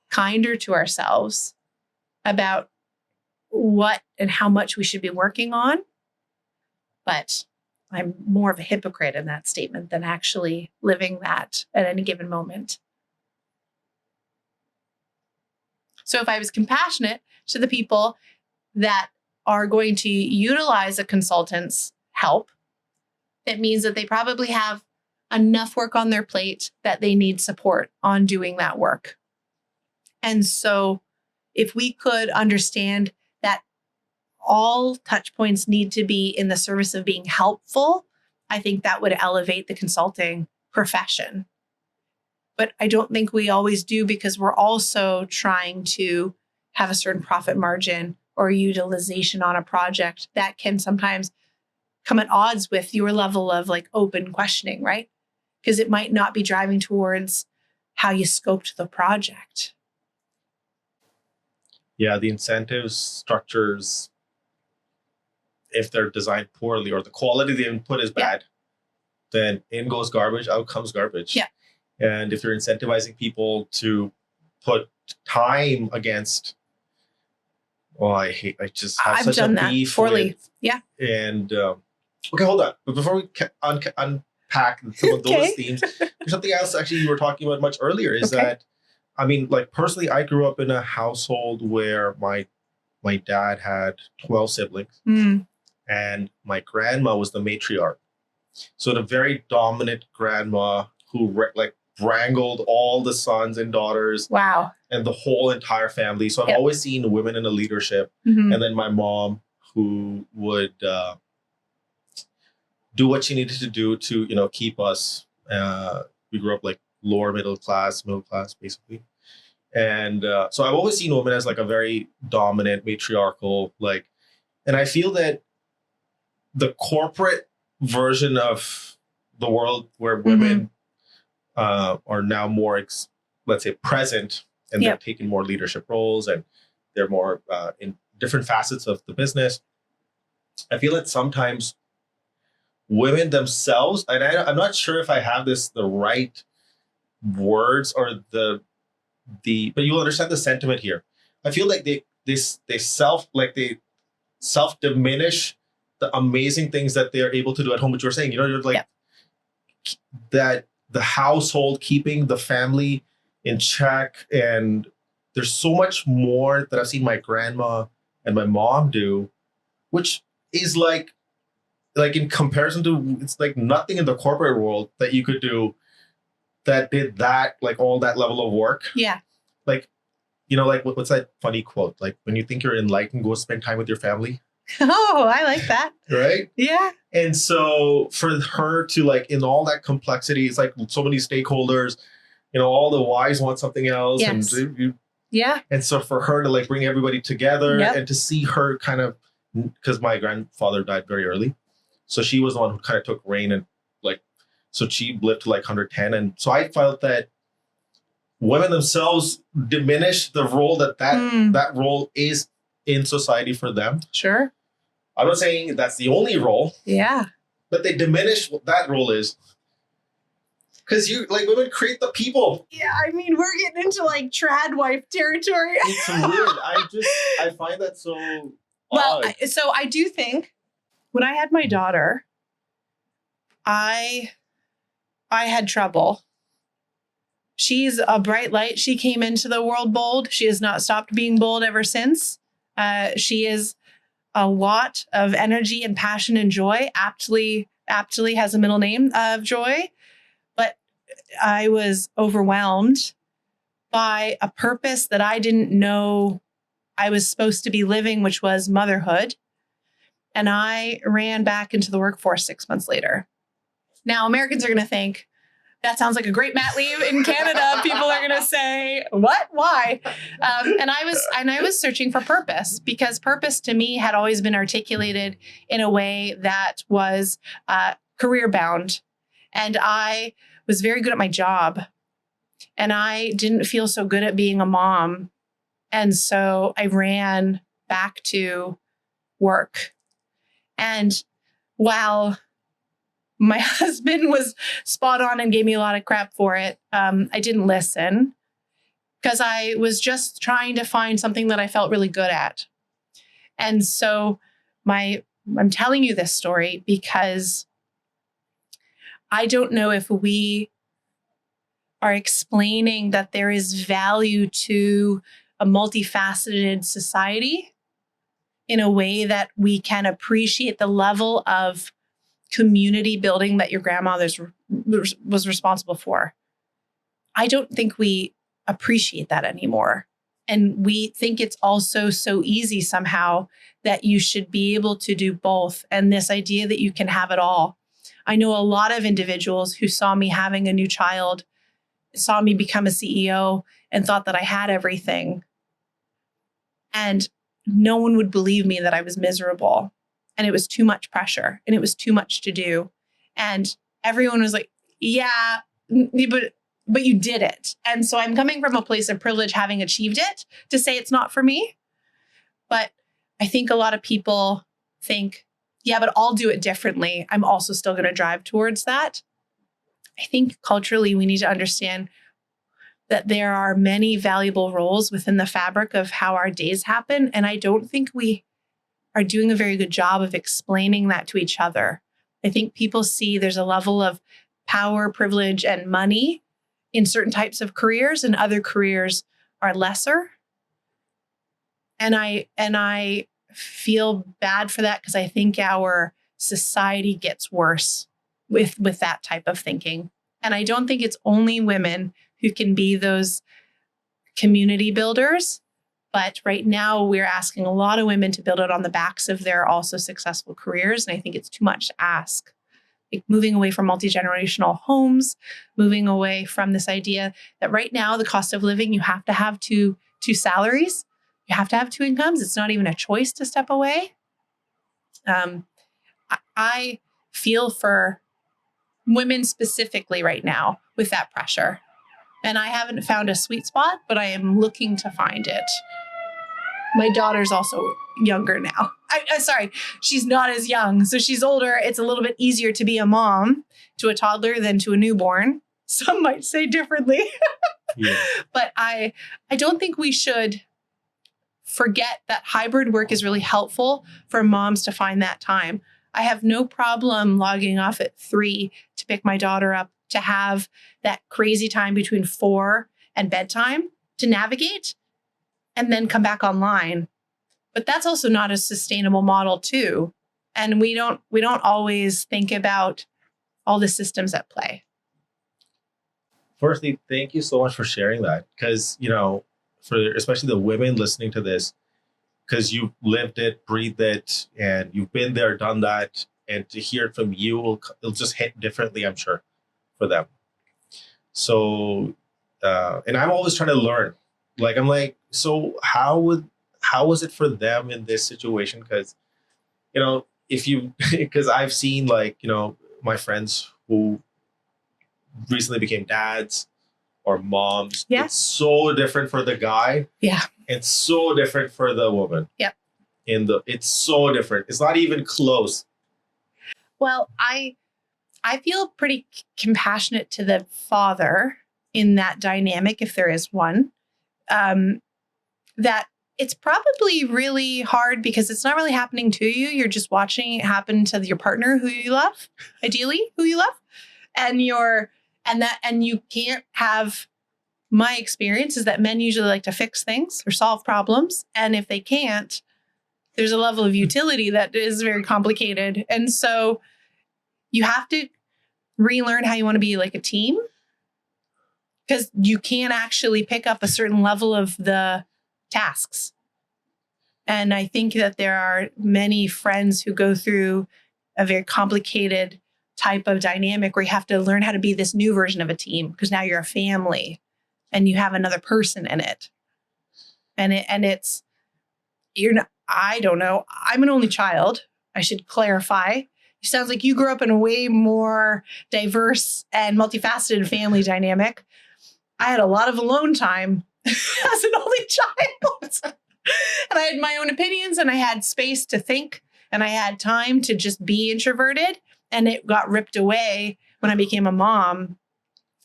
kinder to ourselves about what and how much we should be working on. But I'm more of a hypocrite in that statement than actually living that at any given moment. So if I was compassionate to the people that are going to utilize a consultant's help, it means that they probably have enough work on their plate that they need support on doing that work. And so if we could understand that all touch points need to be in the service of being helpful, I think that would elevate the consulting profession. But I don't think we always do because we're also trying to have a certain profit margin or utilization on a project that can sometimes come at odds with your level of like open questioning, right? Because it might not be driving towards how you scoped the project. Yeah, the incentives structures, if they're designed poorly or the quality of the input is bad, then in goes garbage, out comes garbage. Yeah. And if you're incentivizing people to put time against, I just have such a beef with. Yeah. And okay, hold on. But before we unpack some of those themes, there's something else actually you were talking about much earlier is that, I mean, like personally, I grew up in a household where my dad had 12 siblings and my grandma was the matriarch. So the very dominant grandma who wrangled all the sons and daughters. Wow. And the whole entire family. So I've always seen women in the leadership. And then my mom who would do what she needed to do to, keep us. We grew up like lower middle class, basically. And so I've always seen women as like a very dominant, matriarchal, and I feel that the corporate version of the world where women are now more, let's say, present, and they're taking more leadership roles and they're more in different facets of the business. I feel that sometimes women themselves, and I'm not sure if I have the right words or but you'll understand the sentiment here. I feel like they self-diminish the amazing things that they're able to do at home, which you're saying, you're like that the household, keeping the family in check and there's so much more that I've seen my grandma and my mom do, which is like in comparison to, it's like nothing in the corporate world that you could do that did that, like all that level of work. Yeah. Like, like what's that funny quote? Like, when you think you're enlightened, go spend time with your family. Oh, I like that. Right? Yeah. And so for her to, like, in all that complexity, it's like so many stakeholders, all the Ys want something else. Yes. And yeah. And so for her to, like, bring everybody together and to see her kind of, because my grandfather died very early. So she was the one who kind of took reign, and like, so she lived to like 110. And so I felt that women themselves diminish the role that role is in society for them. Sure. I'm not saying that's the only role. Yeah. But they diminish what that role is. Because women create the people. Yeah, I mean, we're getting into like trad wife territory. It's weird. I find that so odd. Well, so I do think when I had my daughter, I had trouble. She's a bright light. She came into the world bold. She has not stopped being bold ever since. She is a lot of energy and passion and joy. Aptly has a middle name of Joy. But I was overwhelmed by a purpose that I didn't know I was supposed to be living, which was motherhood. And I ran back into the workforce 6 months later. Now, Americans are going to think, that sounds like a great mat leave in Canada. People are going to say, what? Why? And I was searching for purpose, because purpose to me had always been articulated in a way that was career bound. And I was very good at my job, and I didn't feel so good at being a mom. And so I ran back to work. And while my husband was spot on and gave me a lot of crap for it, I didn't listen, because I was just trying to find something that I felt really good at. And so I'm telling you this story because I don't know if we are explaining that there is value to a multifaceted society in a way that we can appreciate the level of community building that your grandmother was responsible for. I don't think we appreciate that anymore. And we think it's also so easy somehow that you should be able to do both. And this idea that you can have it all. I know a lot of individuals who saw me having a new child, saw me become a CEO, and thought that I had everything. And no one would believe me that I was miserable. And it was too much pressure, and it was too much to do. And everyone was like, yeah, but you did it. And so I'm coming from a place of privilege, having achieved it, to say it's not for me. But I think a lot of people think, yeah, but I'll do it differently. I'm also still going to drive towards that. I think culturally we need to understand that there are many valuable roles within the fabric of how our days happen. And I don't think we are doing a very good job of explaining that to each other. I think people see there's a level of power, privilege, and money in certain types of careers, and other careers are lesser. And I feel bad for that, because I think our society gets worse with that type of thinking. And I don't think it's only women who can be those community builders. But right now we're asking a lot of women to build it on the backs of their also successful careers. And I think it's too much to ask. Like moving away from multi-generational homes, moving away from this idea that right now the cost of living, you have to have two salaries. You have to have two incomes. It's not even a choice to step away. I feel for women specifically right now with that pressure. And I haven't found a sweet spot, but I am looking to find it. My daughter's also younger now. Sorry, she's not as young. So she's older. It's a little bit easier to be a mom to a toddler than to a newborn. Some might say differently. Yeah. But I don't think we should forget that hybrid work is really helpful for moms to find that time. I have no problem logging off at 3 to pick my daughter up, to have that crazy time between 4 and bedtime to navigate. and then come back online. But that's also not a sustainable model too. And we don't always think about all the systems at play. Firstly, thank you so much for sharing that, because, for especially the women listening to this, because you've lived it, breathed it, and you've been there, done that, and to hear it from you, it'll just hit differently, I'm sure, for them. So, and I'm always trying to learn. Like, I'm like, so how was it for them in this situation? Because, because I've seen, like, my friends who recently became dads or moms. Yeah. It's so different for the guy. Yeah. It's so different for the woman. Yeah. It's so different. It's not even close. Well, I feel pretty compassionate to the father in that dynamic, if there is one, that it's probably really hard because it's not really happening to you. You're just watching it happen to your partner who you love, ideally who you love. And you can't have, my experience is that men usually like to fix things or solve problems. And if they can't, there's a level of utility that is very complicated. And so you have to relearn how you want to be like a team, because you can't actually pick up a certain level of the tasks. And I think that there are many friends who go through a very complicated type of dynamic where you have to learn how to be this new version of a team, because now you're a family and you have another person in it. I don't know. I'm an only child. I should clarify. It sounds like you grew up in a way more diverse and multifaceted family dynamic. I had a lot of alone time as an only child. And I had my own opinions, and I had space to think, and I had time to just be introverted. And it got ripped away when I became a mom.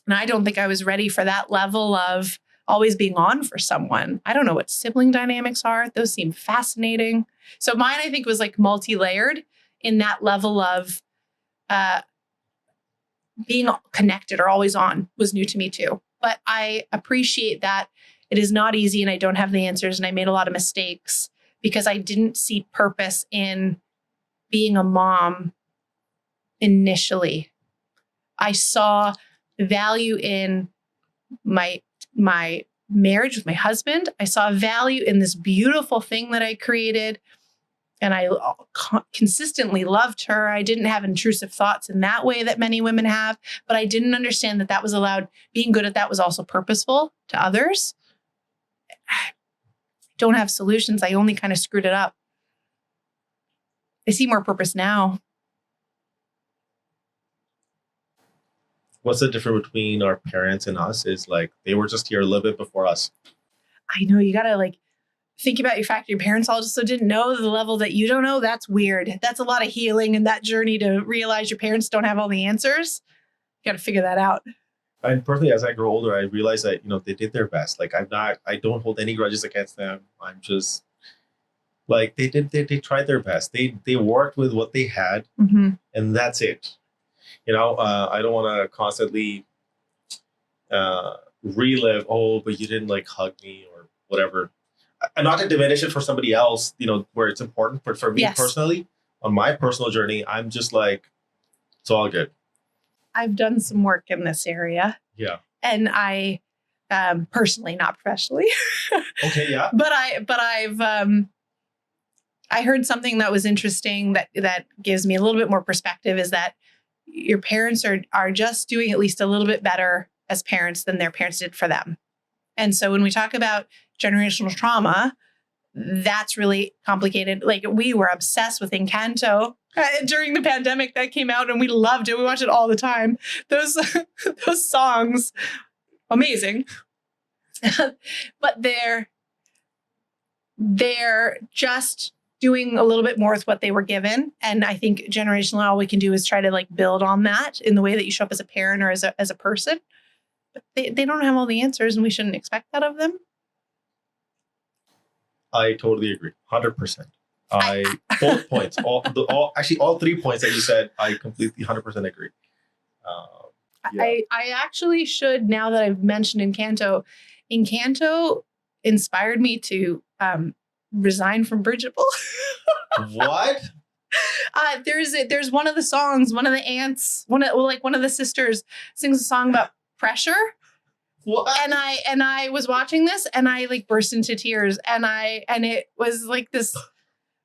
And I don't think I was ready for that level of always being on for someone. I don't know what sibling dynamics are. Those seem fascinating. So mine, I think, was like multi-layered in that level of being connected or always on was new to me too. But I appreciate that it is not easy and I don't have the answers, and I made a lot of mistakes because I didn't see purpose in being a mom initially. I saw value in my marriage with my husband. I saw value in this beautiful thing that I created, and I consistently loved her. I didn't have intrusive thoughts in that way that many women have, but I didn't understand that that was allowed. Being good at that was also purposeful to others. I don't have solutions. I only kind of screwed it up. I see more purpose now. What's the difference between our parents and us is, like, they were just here a little bit before us. I know, you got to think about your fact. Your parents also didn't know the level that you don't know. That's weird. That's a lot of healing and that journey to realize your parents don't have all the answers. You got to figure that out. And personally, as I grow older, I realize that, they did their best. Like, I don't hold any grudges against them. I'm just like, they tried their best. They worked with what they had, and that's it. I don't want to constantly relive, but you didn't hug me or whatever. And not to diminish it for somebody else, where it's important. But for me personally, on my personal journey, I'm just like, it's all good. I've done some work in this area. Yeah. And I personally, not professionally. Okay, yeah. But I've I heard something that was interesting that gives me a little bit more perspective, is that your parents are just doing at least a little bit better as parents than their parents did for them. And so when we talk about generational trauma, that's really complicated. Like, we were obsessed with Encanto during the pandemic. That came out and we loved it. We watched it all the time. Those songs, amazing. But they're just doing a little bit more with what they were given. And I think generationally, all we can do is try to build on that in the way that you show up as a parent or as a person. But they don't have all the answers, and we shouldn't expect that of them. I totally agree. 100%. Both points, all 3 points that you said, I completely 100% agree. I actually should, now that I've mentioned Encanto inspired me to resign from Bridgeable. What? There's one of the songs, one of the aunts, one of the sisters sings a song about pressure. What? And I was watching this and I like burst into tears and it was like this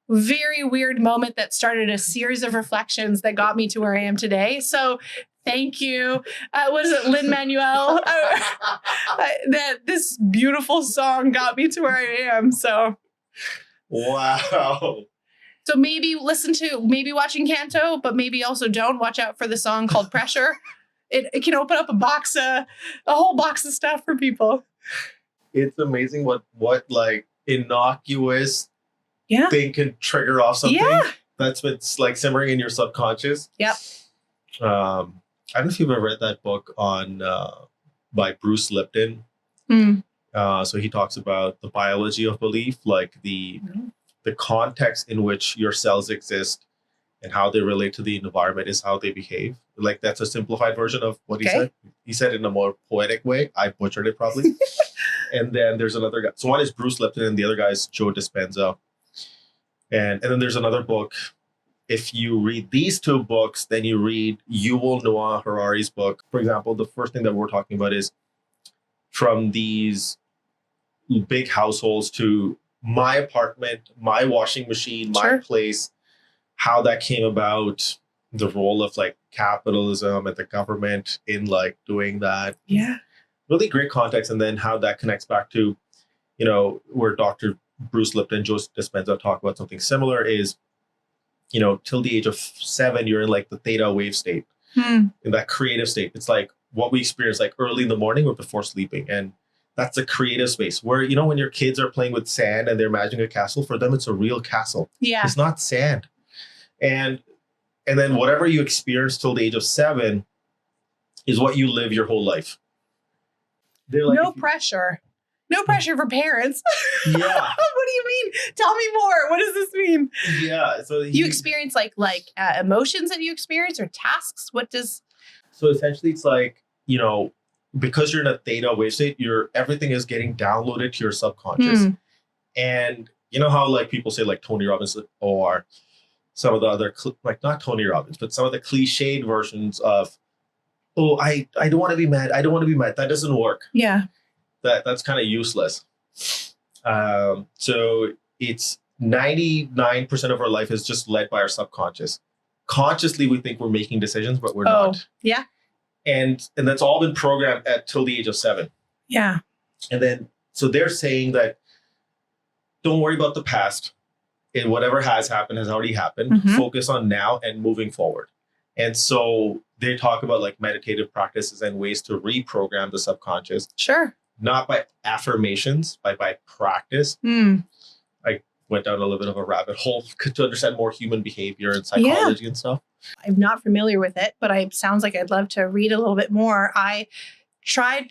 very weird moment that started a series of reflections that got me to where I am today. So thank you. Was it Lin-Manuel? That this beautiful song got me to where I am. So wow. So maybe watch Encanto, but maybe also don't. Watch out for the song called Pressure. It can open up a whole box of stuff for people. It's amazing what like innocuous thing can trigger off something that's what's like simmering in your subconscious. Yep. I don't know if you've ever read that book on by Bruce Lipton. So he talks about the biology of belief, like the context in which your cells exist and how they relate to the environment is how they behave. Like that's a simplified version of what he said. He said it in a more poetic way. I butchered it probably. And then there's another guy. So one is Bruce Lipton and the other guy is Joe Dispenza. And then there's another book. If you read these two books, then you read Yuval Noah Harari's book. For example, the first thing that we're talking about is from these big households to my apartment, my washing machine, my place, how that came about, the role of like capitalism and the government in like doing that. Yeah. Really great context. And then how that connects back to, where Dr. Bruce Lipton, Joe Dispenza talk about something similar is, till the age of 7, you're in like the theta wave state, in that creative state. It's like what we experience like early in the morning or before sleeping. And that's a creative space where, when your kids are playing with sand and they're imagining a castle, for them, it's a real castle. Yeah. It's not sand. And then whatever you experience till the age of 7 is what you live your whole life. They're like, no pressure for parents. Yeah. What do you mean? Tell me more. What does this mean? Yeah. So you experience like emotions that you experience or tasks. So essentially it's like, because you're in a theta wave state, everything is getting downloaded to your subconscious. And you know how like people say like Tony Robbins or some of the other, like not Tony Robbins, but some of the cliched versions of, oh, I don't want to be mad. I don't want to be mad. That doesn't work. Yeah. That's kind of useless. So it's 99% of our life is just led by our subconscious. Consciously, we think we're making decisions, but we're not. Yeah. And that's all been programmed till the age of 7. Yeah. And then, so they're saying that don't worry about the past. And whatever has happened has already happened. Focus on now and moving forward. And so they talk about like meditative practices and ways to reprogram the subconscious. Sure. Not by affirmations, but by practice. I went down a little bit of a rabbit hole to understand more human behavior and psychology and stuff. I'm not familiar with it, but it sounds like I'd love to read a little bit more. I tried,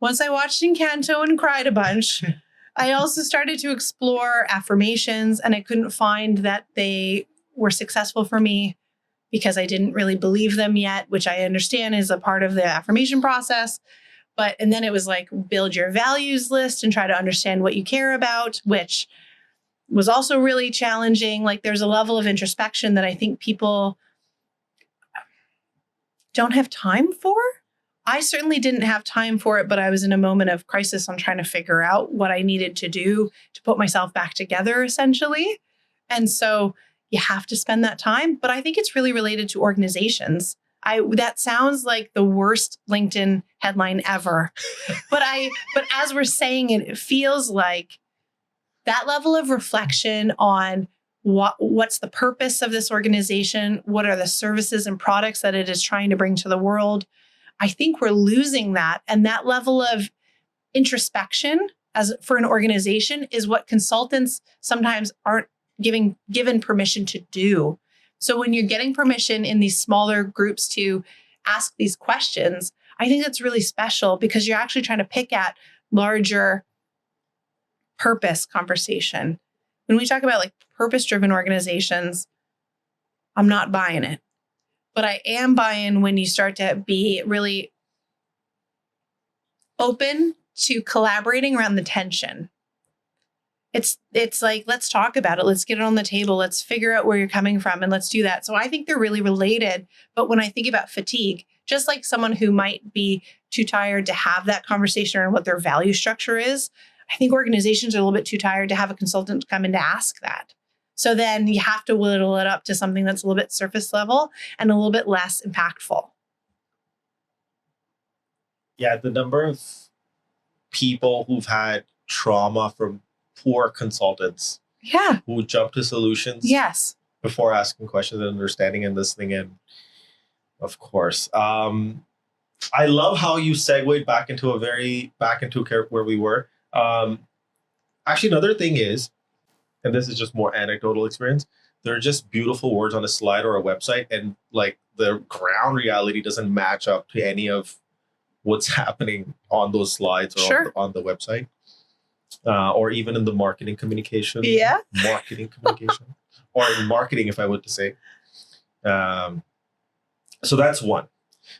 once I watched Encanto and cried a bunch, I also started to explore affirmations and I couldn't find that they were successful for me because I didn't really believe them yet, which I understand is a part of the affirmation process. And then it was like, build your values list and try to understand what you care about, which was also really challenging. Like there's a level of introspection that I think people don't have time for. I certainly didn't have time for it, but I was in a moment of crisis on trying to figure out what I needed to do to put myself back together, essentially. And so you have to spend that time. But I think it's really related to organizations. That sounds like the worst LinkedIn headline ever. But as we're saying it, it feels like that level of reflection on what's the purpose of this organization, what are the services and products that it is trying to bring to the world. I think we're losing that. And that level of introspection for an organization is what consultants sometimes aren't given permission to do. So when you're getting permission in these smaller groups to ask these questions, I think that's really special because you're actually trying to pick at larger purpose conversation. When we talk about like purpose-driven organizations, I'm not buying it. But I am buying when you start to be really open to collaborating around the tension. It's like, let's talk about it. Let's get it on the table. Let's figure out where you're coming from and let's do that. So I think they're really related. But when I think about fatigue, just like someone who might be too tired to have that conversation around what their value structure is, I think organizations are a little bit too tired to have a consultant come in to ask that. So then you have to whittle it up to something that's a little bit surface level and a little bit less impactful. Yeah, the number of people who've had trauma from poor consultants who jump to solutions before asking questions and understanding and listening in. Of course. I love how you segued back into where we were. Actually, another thing is, and this is just more anecdotal experience, they're just beautiful words on a slide or a website, and like the ground reality doesn't match up to any of what's happening on those slides or on the website. Or even in the marketing communication. Marketing communication. Or in marketing, if I were to say. So that's one.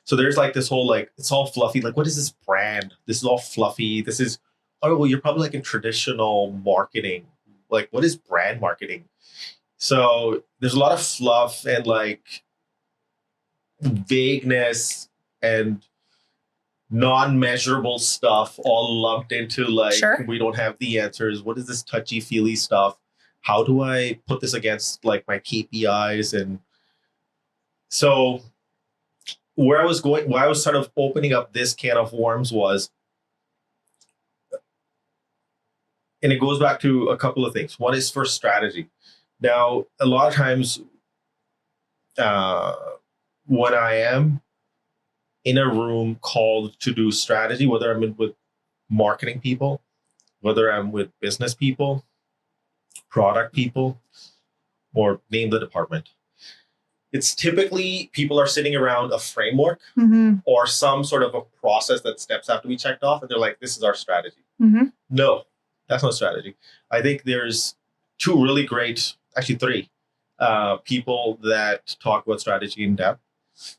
So there's like this whole, like, it's all fluffy. Like, what is this brand? This is all fluffy. This is, oh, well, you're probably like in traditional marketing. Like, what is brand marketing? So there's a lot of fluff and like vagueness and non-measurable stuff all lumped into like, we don't have the answers. What is this touchy-feely stuff? How do I put this against like my KPIs? And so where I was sort of opening up this can of worms was, and it goes back to a couple of things. One is for strategy. Now, a lot of times when I am in a room called to do strategy, whether I'm in with marketing people, whether I'm with business people, product people, or name the department, it's typically people are sitting around a framework or some sort of a process that steps have to be checked off. And they're like, this is our strategy. No, that's not strategy. I think there's two really great, actually three people that talk about strategy in depth.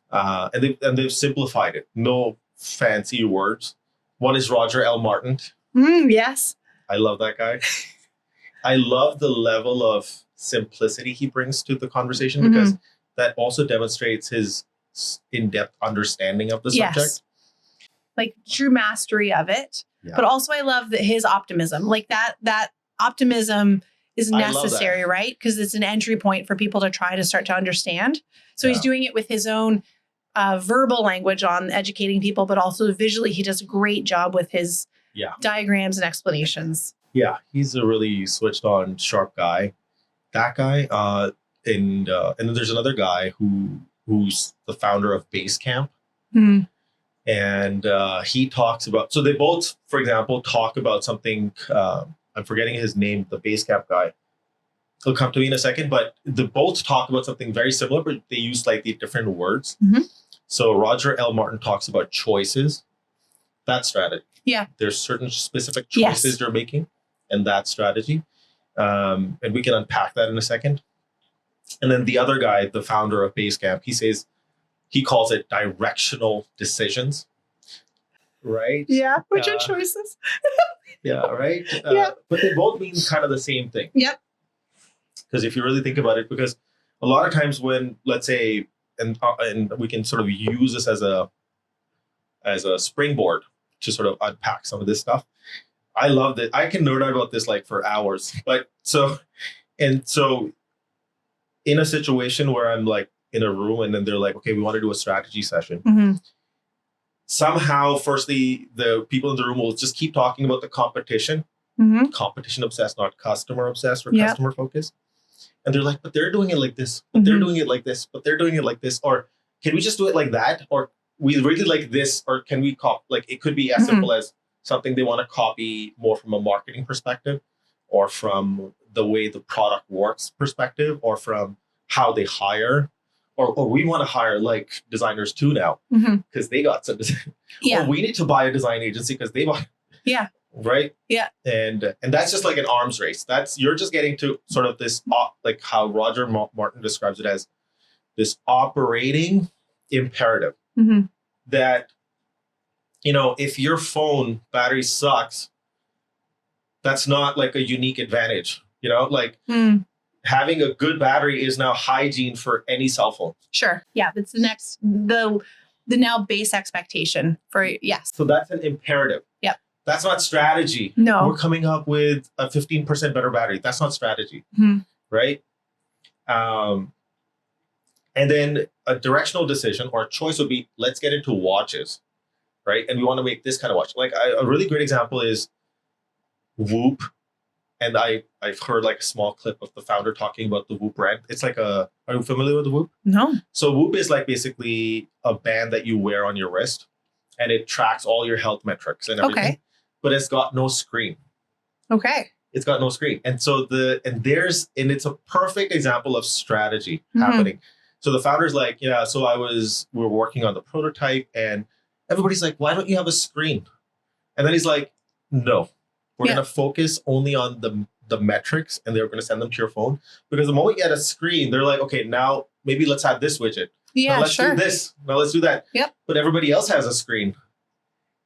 And they've simplified it. No fancy words. One is Roger L. Martin. Yes. I love that guy. I love the level of simplicity he brings to the conversation because that also demonstrates his in-depth understanding of the subject. Like true mastery of it. But also I love that his optimism, like that optimism is necessary, right? Because it's an entry point for people to try to start to understand. So he's doing it with his own verbal language on educating people, but also visually, he does a great job with his diagrams and explanations. Yeah, he's a really switched on, sharp guy. That guy, and then there's another guy who's the founder of Basecamp. And he talks about, so they both, for example, talk about something, I'm forgetting his name, the Basecamp guy. He'll come to me in a second, but they both talk about something very similar, but they use slightly different words. So Roger L. Martin talks about choices. That's strategy. Yeah. There's certain specific choices you're making, and that's strategy. And we can unpack that in a second. And then the other guy, the founder of Basecamp, he calls it directional decisions. Right? Yeah. Which are choices. Right? But they both mean kind of the same thing. Yep. Because if you really think about it, because a lot of times when, let's say, and we can sort of use this as a springboard to sort of unpack some of this stuff. I love that. I can nerd out about this like for hours. But so in a situation where I'm like in a room and then they're like, okay, we want to do a strategy session. Somehow, firstly, the people in the room will just keep talking about the competition. Competition obsessed, not customer obsessed or customer focused. And they're like, but they're doing it like this, but they're doing it like this, but they're doing it like this. Or can we just do it like that? Or we really like this, or can we copy? Like, it could be as simple as something they want to copy more from a marketing perspective, or from the way the product works perspective, or from how they hire, or we want to hire like designers too now because they got some design. Or we need to buy a design agency because they bought. Right. And that's just like an arms race. You're just getting to sort of this, like how Roger Martin describes it as this operating imperative that if your phone battery sucks, that's not like a unique advantage. Like having a good battery is now hygiene for any cell phone. Sure. Yeah. That's the now base expectation for, yes. So that's an imperative. Yep. That's not strategy. No. We're coming up with a 15% better battery. That's not strategy. Right? And then a directional decision or a choice would be, let's get into watches. Right? And we want to make this kind of watch. Like a really great example is Whoop. And I've heard like a small clip of the founder talking about the Whoop brand. It's like are you familiar with the Whoop? No. So Whoop is like basically a band that you wear on your wrist and it tracks all your health metrics and everything. Okay. But it's got no screen. Okay. It's got no screen. And so it's a perfect example of strategy happening. So the founder's like, we were working on the prototype and everybody's like, why don't you have a screen? And then he's like, no. We're going to focus only on the metrics and they're going to send them to your phone. Because the moment you get a screen, they're like, okay, now maybe let's have this widget. Yeah, now let's do this. Now let's do that. Yep. But everybody else has a screen.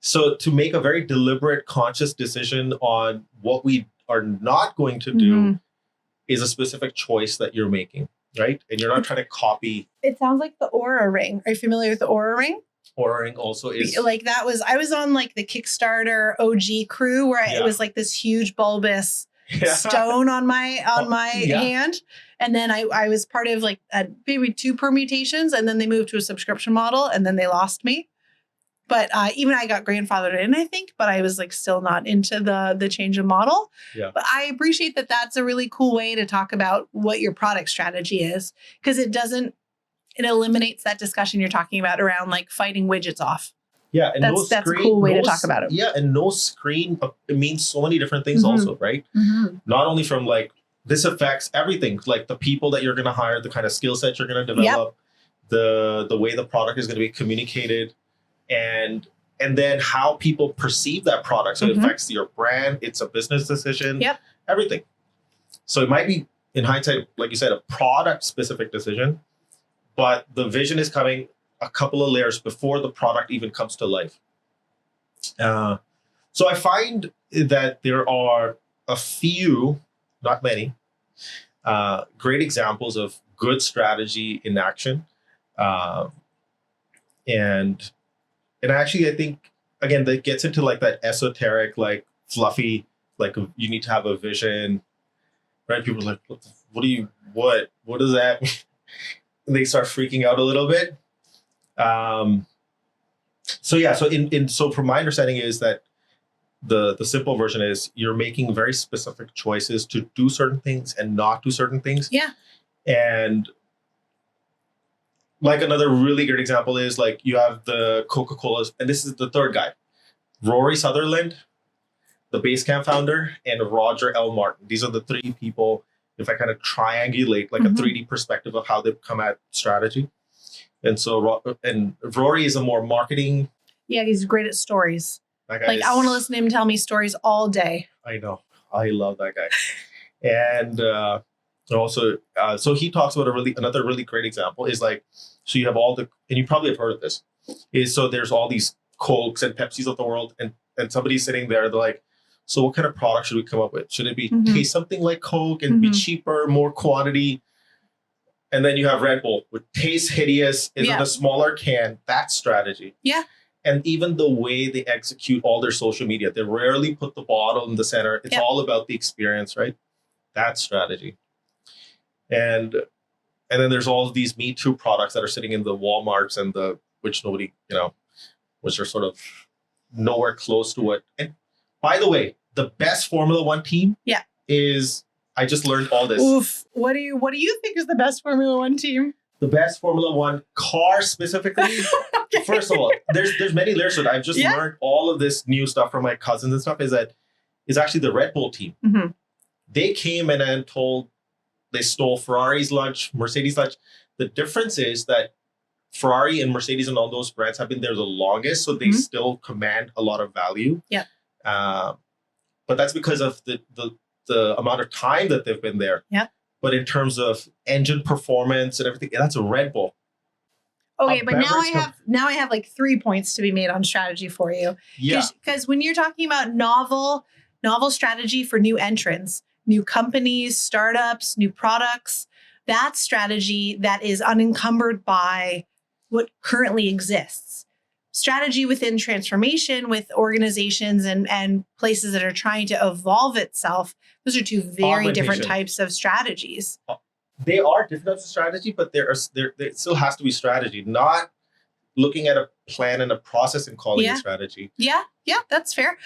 So to make a very deliberate, conscious decision on what we are not going to do is a specific choice that you're making, right? And you're not trying to copy. It sounds like the Aura Ring. Are you familiar with the Aura Ring? Aura Ring also is like I was on like the Kickstarter OG crew where it was like this huge bulbous stone on my hand. And then I was part of like maybe 2 permutations and then they moved to a subscription model and then they lost me. But even I got grandfathered in, I think, but I was like still not into the change of model. Yeah. But I appreciate that that's a really cool way to talk about what your product strategy is because it eliminates that discussion you're talking about around like fighting widgets off. Yeah. And that's a cool way to talk about it. Yeah. And no screen, it means so many different things also, right? Not only from like, this affects everything, like the people that you're going to hire, the kind of skill set you're going to develop, the way the product is going to be communicated, and then how people perceive that product. So it affects your brand. It's a business decision, everything. So it might be, in hindsight, like you said, a product specific decision, but the vision is coming a couple of layers before the product even comes to life. So I find that there are a few, not many, great examples of good strategy in action. And actually, I think, again, that gets into like that esoteric, like fluffy, like you need to have a vision, right? People are like, what does that mean? And they start freaking out a little bit. So from my understanding is that the simple version is you're making very specific choices to do certain things and not do certain things. Yeah. And like another really great example is like you have the Coca-Colas, and this is the third guy, Rory Sutherland, the Basecamp founder, and Roger L. Martin. These are the 3 people, if I kind of triangulate like a 3D perspective of how they've come at strategy. And so, and Rory is a more marketing. Yeah, he's great at stories. Like I want to listen to him tell me stories all day. I know. I love that guy. And also, so he talks about another really great example is like, so you have and you probably have heard of this, is so there's all these Cokes and Pepsis of the world, and somebody's sitting there, they're like, so what kind of product should we come up with? Should it be taste something like Coke and be cheaper, more quantity? And then you have Red Bull, which tastes hideous, is in a smaller can. That's strategy. Yeah. And even the way they execute all their social media, they rarely put the bottle in the center. It's all about the experience, right? That's strategy. And then there's all of these Me Too products that are sitting in the Walmarts and which nobody, which are sort of nowhere close to what. And by the way, the best Formula One team is, I just learned all this. Oof. What do you think is the best Formula One team? The best Formula One car specifically. Okay. First of all, there's many layers to it. I've just learned all of this new stuff from my cousins and stuff. Is actually the Red Bull team. They came and then they stole Ferrari's lunch, Mercedes' lunch. The difference is that Ferrari and Mercedes and all those brands have been there the longest, so they still command a lot of value. Yeah. But that's because of the amount of time that they've been there. Yeah. But in terms of engine performance and everything, that's a Red Bull. Okay, A but beverage now I have like 3 points to be made on strategy for you. Yeah. Because when you're talking about novel strategy for new entrants, new companies, startups, new products, that's strategy that is unencumbered by what currently exists. Strategy within transformation with organizations and places that are trying to evolve itself, those are two very different Augmentation. types of strategies. They are different types of strategy, but there still has to be strategy, not looking at a plan and a process and calling it strategy. Yeah, that's fair.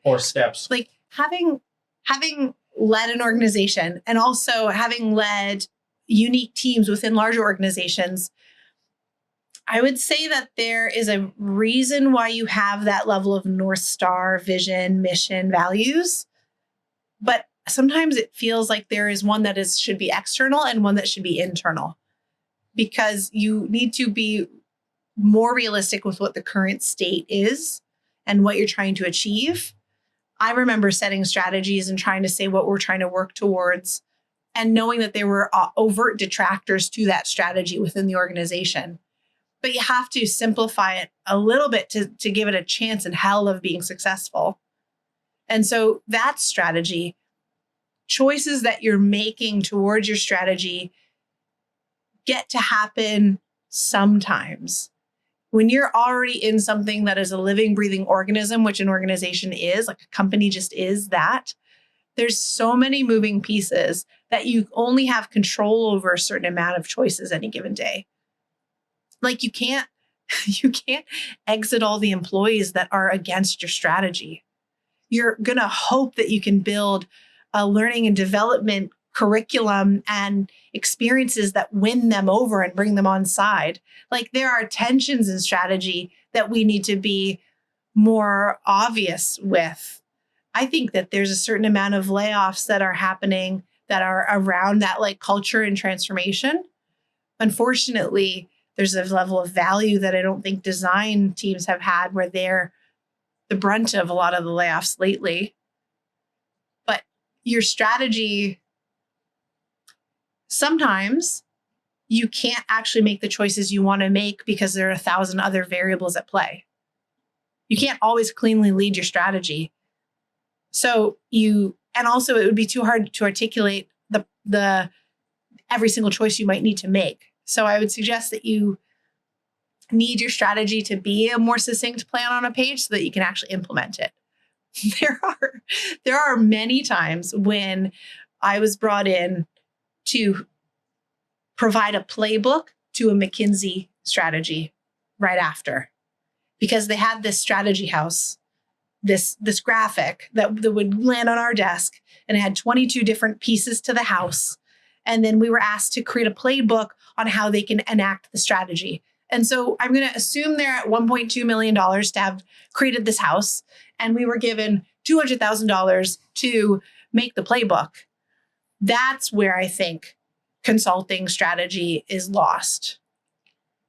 Or steps. Like having led an organization and also having led unique teams within larger organizations, I would say that there is a reason why you have that level of North Star vision, mission, values. But sometimes it feels like there is one that should be external and one that should be internal, because you need to be more realistic with what the current state is and what you're trying to achieve. I remember setting strategies and trying to say what we're trying to work towards and knowing that there were overt detractors to that strategy within the organization. But you have to simplify it a little bit to give it a chance in hell of being successful. And so that strategy, choices that you're making towards your strategy get to happen sometimes. When you're already in something that is a living, breathing organism, which an organization is, like a company just is that, there's so many moving pieces that you only have control over a certain amount of choices any given day. Like you can't exit all the employees that are against your strategy. You're going to hope that you can build a learning and development curriculum and experiences that win them over and bring them on side. Like there are tensions in strategy that we need to be more obvious with. I think that there's a certain amount of layoffs that are happening that are around that like culture and transformation. Unfortunately, there's a level of value that I don't think design teams have had where they're the brunt of a lot of the layoffs lately. But your strategy, sometimes you can't actually make the choices you want to make because there are 1,000 other variables at play. You can't always cleanly lead your strategy. And also it would be too hard to articulate the every single choice you might need to make. So I would suggest that you need your strategy to be a more succinct plan on a page so that you can actually implement it. There are many times when I was brought in to provide a playbook to a McKinsey strategy right after, because they had this strategy house, this graphic that would land on our desk, and it had 22 different pieces to the house. And then we were asked to create a playbook on how they can enact the strategy. And so I'm going to assume they're at $1.2 million to have created this house. And we were given $200,000 to make the playbook. That's where I think consulting strategy is lost.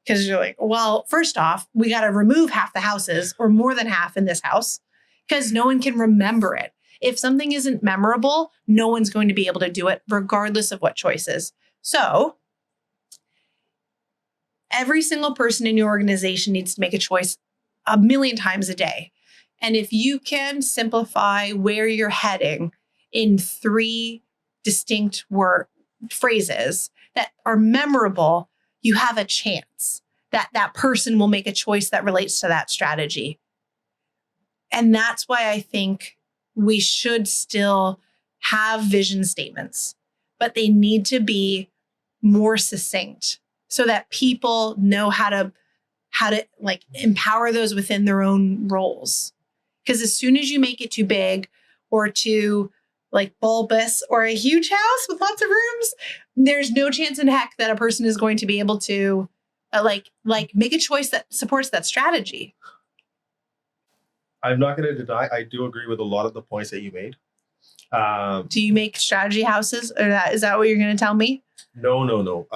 Because you're like, well, first off, we got to remove half the houses or more than half in this house because no one can remember it. If something isn't memorable, no one's going to be able to do it regardless of what choices. So every single person in your organization needs to make a choice 1,000,000 times a day. And if you can simplify where you're heading in 3 distinct phrases that are memorable, you have a chance that that person will make a choice that relates to that strategy. And that's why I think we should still have vision statements, but they need to be more succinct so that people know how to like empower those within their own roles. Because as soon as you make it too big or too like bulbous or a huge house with lots of rooms, there's no chance in heck that a person is going to be able to like make a choice that supports that strategy. I'm not going to deny, I do agree with a lot of the points that you made. Do you make strategy houses, or is that what you're going to tell me? No.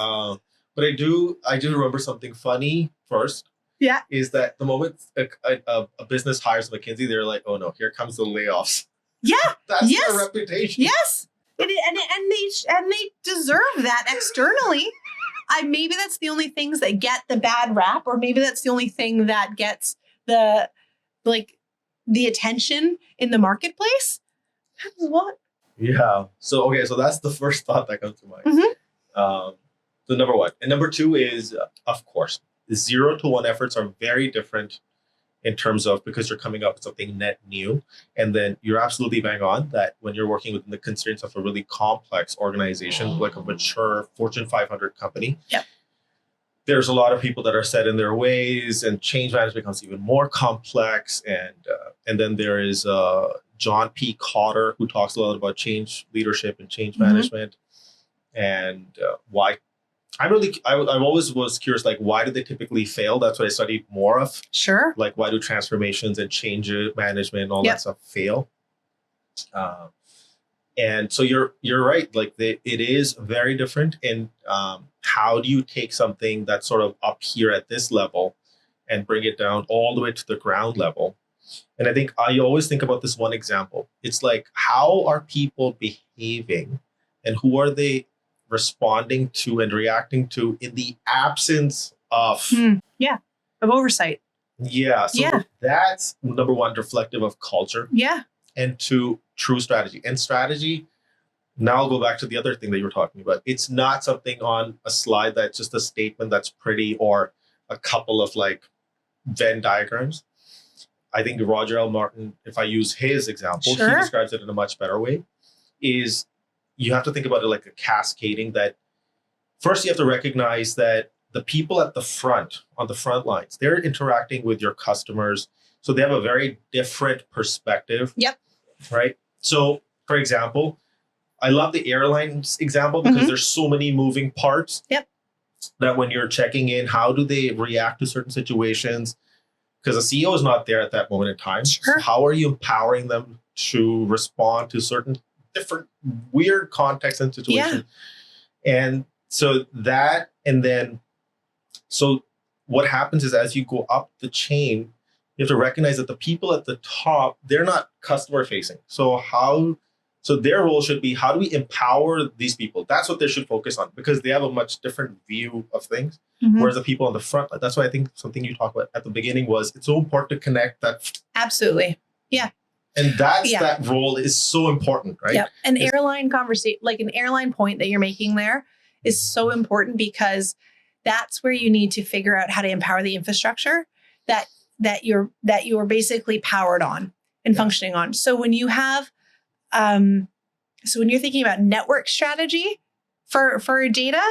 But I do remember something funny first. Yeah. Is that the moment a business hires McKinsey, they're like, oh no, here comes the layoffs. Yeah. That's their reputation. Yes. And they deserve that externally. maybe that's the only things that get the bad rap, or maybe that's the only thing that gets the attention in the marketplace. What? Yeah. So okay, so that's the first thought that comes to mind. Mm-hmm. So number one. And number two is, of course, 0 to 1 efforts are very different in terms of, because you're coming up with something net new. And then you're absolutely bang on that when you're working within the constraints of a really complex organization, like a mature Fortune 500 company, Yep. there's a lot of people that are set in their ways, and change management becomes even more complex. And then there is John P. Cotter, who talks a lot about change leadership and change management, and why. I always was curious, like, why do they typically fail? That's what I studied more of. Sure. Like, why do transformations and change management and all that stuff fail? And so you're right. Like, it is very different. And how do you take something that's sort of up here at this level and bring it down all the way to the ground level? And I think I always think about this one example. It's like, how are people behaving, and who are they responding to and reacting to in the absence of of oversight. So that's number one, reflective of culture, and two, true strategy. And strategy, now I'll go back to the other thing that you were talking about. It's not something on a slide that's just a statement that's pretty, or a couple of like Venn diagrams. I think Roger L. Martin, if I use his example, he describes it in a much better way, is you have to think about it like a cascading. That first you have to recognize that the people at the front, on the front lines, they're interacting with your customers. So they have a very different perspective. Yep. Right. So for example, I love the airlines example because there's so many moving parts. Yep. That when you're checking in, how do they react to certain situations? Because the CEO is not there at that moment in time. Sure. So how are you empowering them to respond to certain different weird contexts and situations? Yeah. And so that, and then, so what happens is, as you go up the chain, you have to recognize that the people at the top, they're not customer facing. So their role should be, how do we empower these people? That's what they should focus on, because they have a much different view of things. Whereas the people on the front, that's why I think something you talked about at the beginning was, it's so important to connect that. Absolutely. Yeah. And that role is so important, right? Yeah. An airline conversation, like an airline point that you're making there, is so important, because that's where you need to figure out how to empower the infrastructure that you're basically powered on and functioning on. So when you have, so when you're thinking about network strategy for data,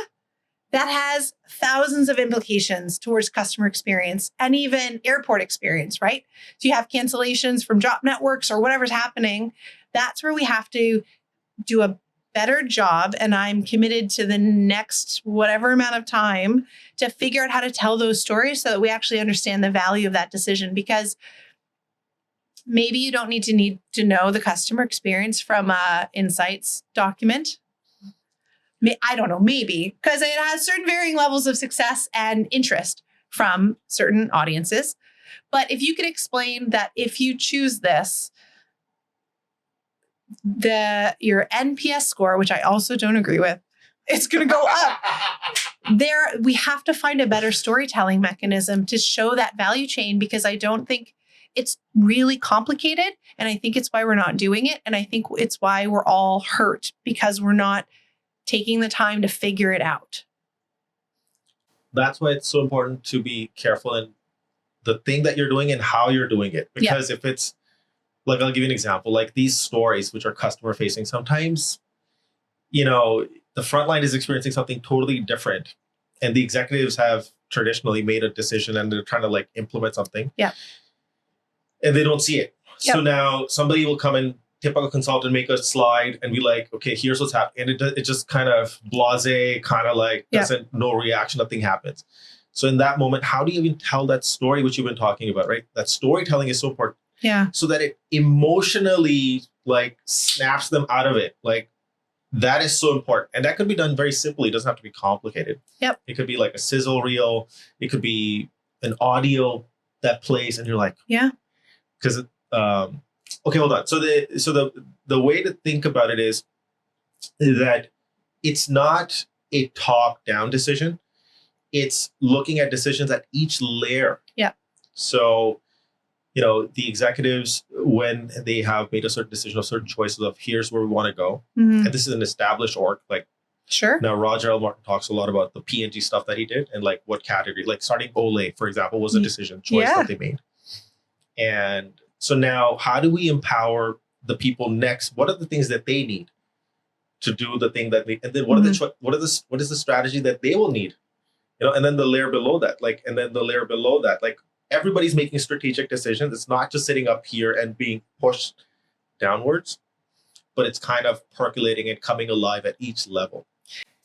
that has thousands of implications towards customer experience and even airport experience, right? So you have cancellations from drop networks or whatever's happening. That's where we have to do a better job. And I'm committed to the next whatever amount of time to figure out how to tell those stories so that we actually understand the value of that decision. Because maybe you don't need to know the customer experience from a insights document. I don't know, maybe, because it has certain varying levels of success and interest from certain audiences. But if you could explain that if you choose this, your NPS score, which I also don't agree with, it's going to go up. We have to find a better storytelling mechanism to show that value chain, because I don't think it's really complicated. And I think it's why we're not doing it. And I think it's why we're all hurt, because we're not taking the time to figure it out. That's why it's so important to be careful in the thing that you're doing and how you're doing it. Because if it's, like, I'll give you an example, like these stories, which are customer facing, sometimes, the front line is experiencing something totally different, and the executives have traditionally made a decision and they're trying to like implement something. Yeah. And they don't see it. Yep. So now somebody will come in, typical consultant, make a slide and be like, okay, here's what's happening. And it just kind of blasé, kind of like doesn't, no reaction, nothing happens. So in that moment, how do you even tell that story, which you've been talking about, right? That storytelling is so important. Yeah. So that it emotionally like snaps them out of it. Like, that is so important. And that could be done very simply. It doesn't have to be complicated. Yep. It could be like a sizzle reel. It could be an audio that plays and you're like, yeah. Because okay, hold on. So the way to think about it is that it's not a top-down decision. it's looking at decisions at each layer. Yeah. So, the executives, when they have made a certain decision, a certain choices of here's where we want to go, Mhm. and this is an established org, like Sure. now Roger L. Martin talks a lot about the P&G stuff that he did and like what category, like starting Olay, for example, was a decision choice that they made. And so now how do we empower the people next? What are the things that they need to do the thing that they, and then what is the strategy that they will need? And then the layer below that, like everybody's making strategic decisions. It's not just sitting up here and being pushed downwards, but it's kind of percolating and coming alive at each level.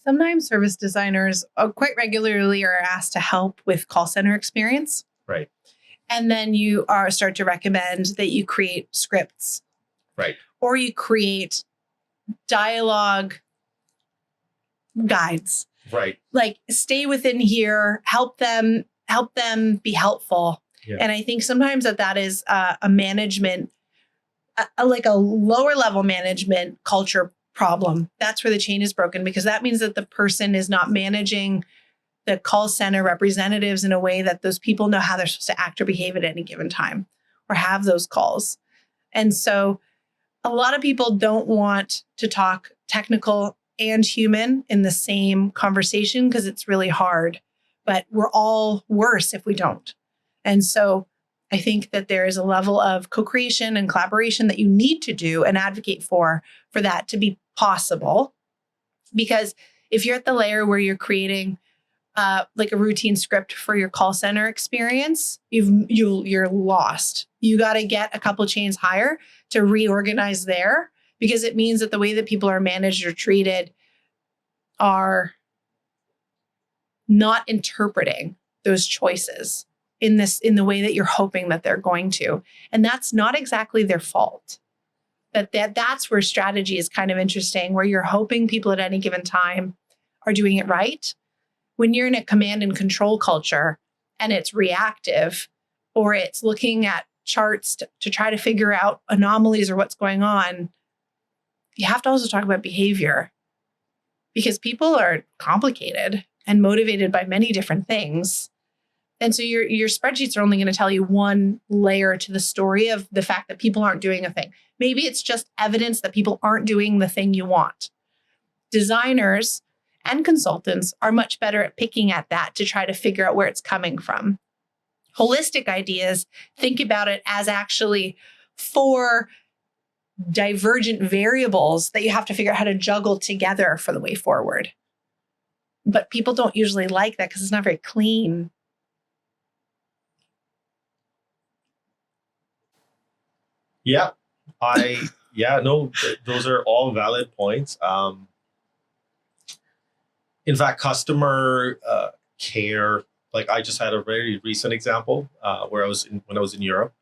Sometimes service designers quite regularly are asked to help with call center experience. Right. And then start to recommend that you create scripts. Right. Or you create dialogue guides. Right. Like stay within here, help them be helpful. Yeah. And I think sometimes that is a management, like a lower level management culture problem. That's where the chain is broken, because that means that the person is not managing the call center representatives in a way that those people know how they're supposed to act or behave at any given time or have those calls. And so a lot of people don't want to talk technical and human in the same conversation because it's really hard, but we're all worse if we don't. And so I think that there is a level of co-creation and collaboration that you need to do and advocate for that to be possible. Because if you're at the layer where you're creating like a routine script for your call center experience, you're lost. You got to get a couple chains higher to reorganize there, because it means that the way that people are managed or treated are not interpreting those choices in the way that you're hoping that they're going to. And that's not exactly their fault. That's where strategy is kind of interesting, where you're hoping people at any given time are doing it right. When you're in a command and control culture and it's reactive, or it's looking at charts to try to figure out anomalies or what's going on, you have to also talk about behavior, because people are complicated and motivated by many different things. And so your spreadsheets are only going to tell you one layer to the story of the fact that people aren't doing a thing. Maybe it's just evidence that people aren't doing the thing you want. Designers and consultants are much better at picking at that to try to figure out where it's coming from. Holistic ideas think about it as actually 4 divergent variables that you have to figure out how to juggle together for the way forward. But people don't usually like that because it's not very clean. Yeah, those are all valid points. In fact, customer care, like I just had a very recent example where when I was in Europe,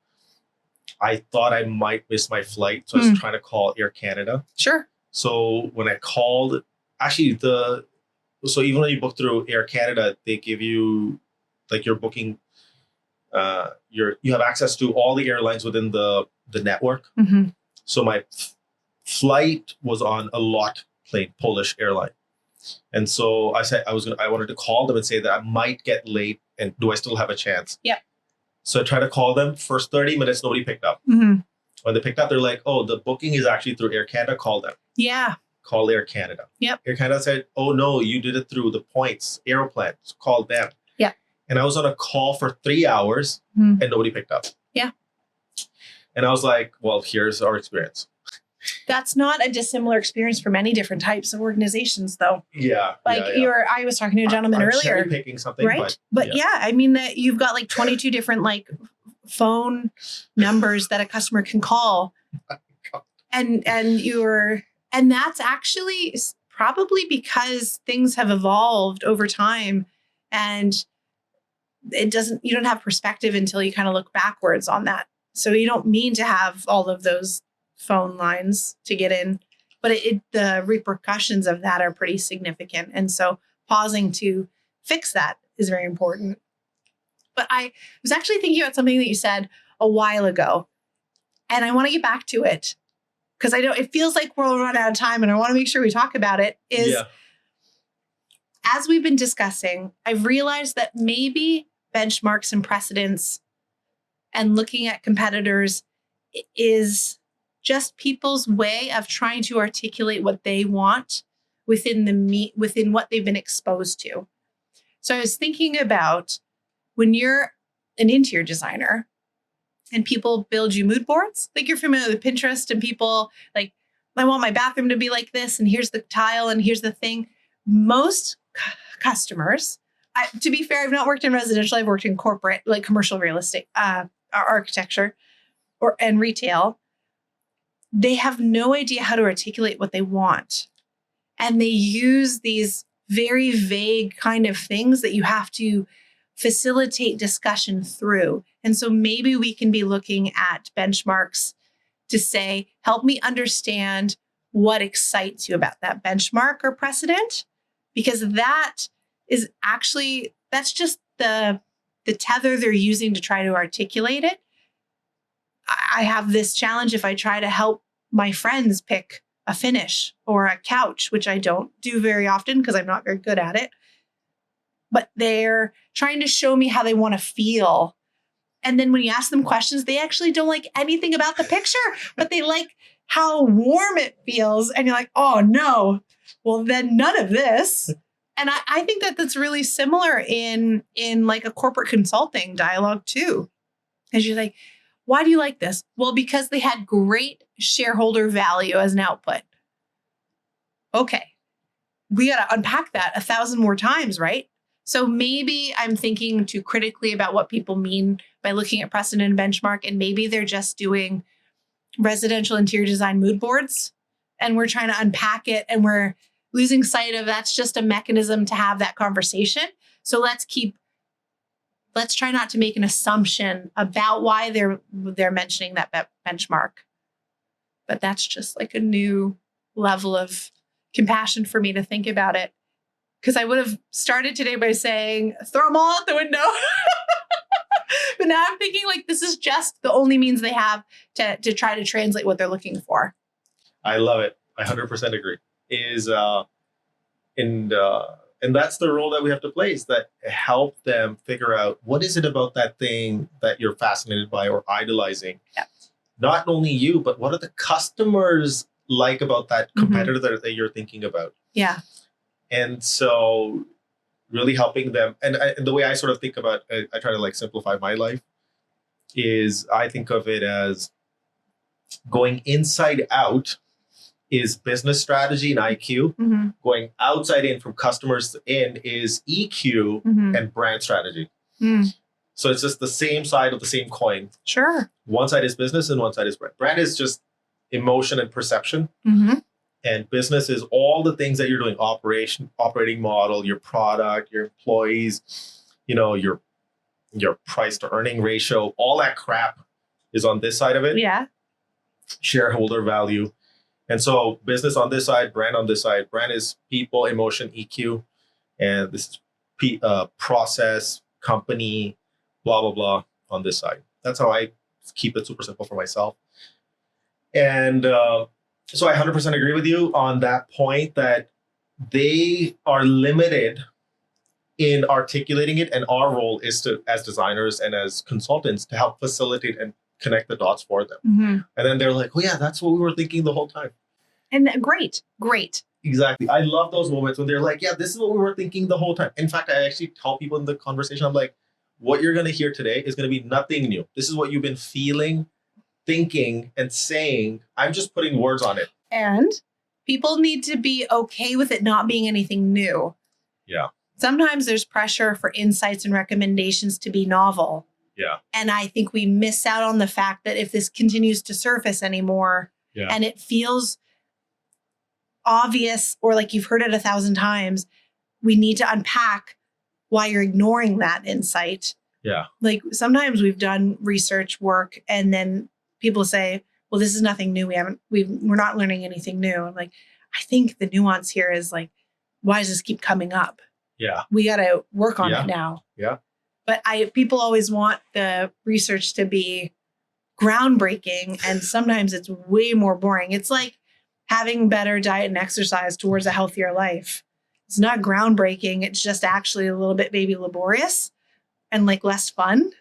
I thought I might miss my flight. So I was trying to call Air Canada. Sure. So when I called, actually so even when you book through Air Canada, they give you like your booking, you have access to all the airlines within the network. Mm-hmm. So my flight was on a LOT plane, Polish airline. And so I said I wanted to call them and say that I might get late, and do I still have a chance? Yeah. So I tried to call them. First 30 minutes, nobody picked up. Mm-hmm. When they picked up, they're like, "Oh, the booking is actually through Air Canada. Call them." Yeah. Call Air Canada. Yep. Air Canada said, "Oh no, you did it through the points Aeroplan. So call them." Yeah. And I was on a call for 3 hours and nobody picked up. Yeah. And I was like, "Well, here's our experience." That's not a dissimilar experience for many different types of organizations, though. Yeah. I was talking to a gentleman earlier. Cherry picking something, right? But yeah, I mean that you've got like 22 different like phone numbers that a customer can call, and that's actually probably because things have evolved over time, and you don't have perspective until you kind of look backwards on that. So you don't mean to have all of those phone lines to get in, but the repercussions of that are pretty significant. And so pausing to fix that is very important. But I was actually thinking about something that you said a while ago, and I want to get back to it because I know it feels like we'll run out of time, and I want to make sure we talk about it. as we've been discussing, I've realized that maybe benchmarks and precedents and looking at competitors is just people's way of trying to articulate what they want within what they've been exposed to. So I was thinking about when you're an interior designer and people build you mood boards, like you're familiar with Pinterest and people like, I want my bathroom to be like this, and here's the tile, and here's the thing. Most customers, to be fair, I've not worked in residential. I've worked in corporate, like commercial real estate, architecture, and retail. They have no idea how to articulate what they want. And they use these very vague kind of things that you have to facilitate discussion through. And so maybe we can be looking at benchmarks to say, help me understand what excites you about that benchmark or precedent, because that's just the tether they're using to try to articulate it. I have this challenge if I try to help my friends pick a finish or a couch, which I don't do very often because I'm not very good at it. But they're trying to show me how they want to feel. And then when you ask them questions, they actually don't like anything about the picture, but they like how warm it feels. And you're like, oh no, well then none of this. And I think that that's really similar in like a corporate consulting dialogue too. Because you're like, why do you like this? Well, because they had great shareholder value as an output. Okay, we got to unpack that 1,000 more times, right? So maybe I'm thinking too critically about what people mean by looking at precedent and benchmark, and maybe they're just doing residential interior design mood boards, and we're trying to unpack it, and we're losing sight of that's just a mechanism to have that conversation. So let's try not to make an assumption about why they're mentioning that benchmark. But that's just like a new level of compassion for me to think about it. Because I would have started today by saying, throw them all out the window. But now I'm thinking like this is just the only means they have to try to translate what they're looking for. I love it. I 100% agree. And that's the role that we have to play, is that help them figure out what is it about that thing that you're fascinated by or idolizing. Yeah. Not only you, but what are the customers like about that competitor that you're thinking about? Yeah. And so really helping them. And the way I sort of think about it, I try to like simplify my life, is I think of it as going inside out is business strategy and IQ. Mm-hmm. Going outside in from customers in is EQ and brand strategy. Mm. So it's just the same side of the same coin. Sure. One side is business and one side is brand. Brand is just emotion and perception. Mm-hmm. And business is all the things that you're doing: operating model, your product, your employees, your price to earning ratio, all that crap is on this side of it. Yeah. Shareholder value. And so business on this side, brand on this side. Brand is people, emotion, EQ. And this is process, company, blah, blah, blah on this side. That's how I keep it super simple for myself. And so I 100% agree with you on that point, that they are limited in articulating it. And our role is to, as designers and as consultants, to help facilitate and connect the dots for them. Mm-hmm. And then they're like, oh yeah, that's what we were thinking the whole time. And great. Exactly. I love those moments when they're like, yeah, this is what we were thinking the whole time. In fact, I actually tell people in the conversation, I'm like, what you're going to hear today is going to be nothing new. This is what you've been feeling, thinking, and saying. I'm just putting words on it. And people need to be okay with it not being anything new. Yeah. Sometimes there's pressure for insights and recommendations to be novel. Yeah. And I think we miss out on the fact that if this continues to surface anymore and it feels obvious or like you've heard it 1,000 times, we need to unpack why you're ignoring that insight. Yeah. Like sometimes we've done research work and then people say, well, this is nothing new. We're not learning anything new. I'm like, I think the nuance here is like, why does this keep coming up? Yeah. We got to work on it now. Yeah. But people always want the research to be groundbreaking. And sometimes it's way more boring. It's like having better diet and exercise towards a healthier life. It's not groundbreaking. It's just actually a little bit maybe laborious and like less fun.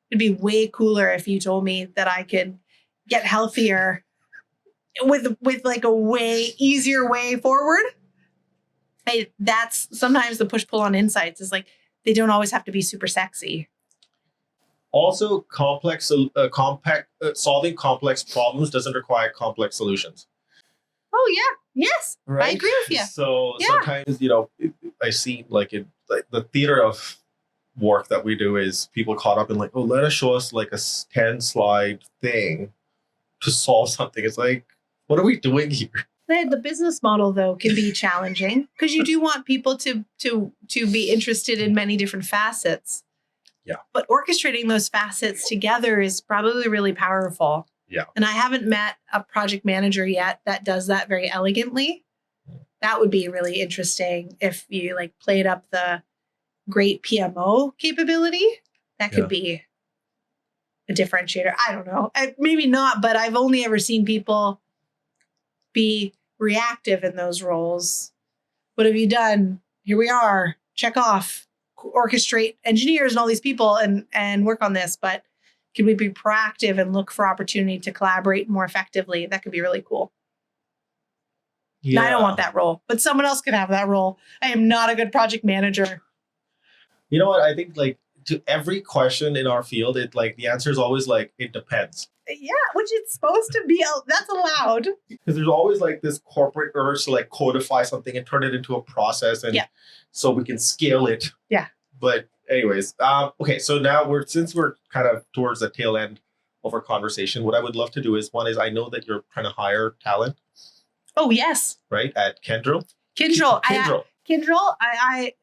It'd be way cooler if you told me that I could get healthier with like a way easier way forward. That's sometimes the push pull on insights is like they don't always have to be super sexy. Also, solving complex problems doesn't require complex solutions. Oh yeah, yes, Right? I agree with you. So Yeah. sometimes, I see like the theater of work that we do is people caught up in like, oh, let us show us like a 10-slide thing to solve something. It's like, what are we doing here? The business model though can be challenging because you do want people to be interested in many different facets. Yeah. But orchestrating those facets together is probably really powerful. Yeah. And I haven't met a project manager yet that does that very elegantly. That would be really interesting if you like played up the great PMO capability. That could be a differentiator. I don't know. Maybe not, but I've only ever seen people be reactive in those roles. What have you done? Here we are. Check off. Orchestrate engineers and all these people and work on this. But can we be proactive and look for opportunity to collaborate more effectively? That could be really cool. Yeah. Now, I don't want that role, but someone else could have that role. I am not a good project manager. You know what? I think like to every question in our field, it like the answer is always like, it depends. Yeah, which it's supposed to be. That's allowed. Because there's always like this corporate urge to like codify something and turn it into a process, and so we can scale it. Yeah. But anyways, okay. So now since we're kind of towards the tail end of our conversation, what I would love to do is I know that you're trying to hire talent. Oh yes. Right at Kyndryl. Kyndryl. Kyndryl.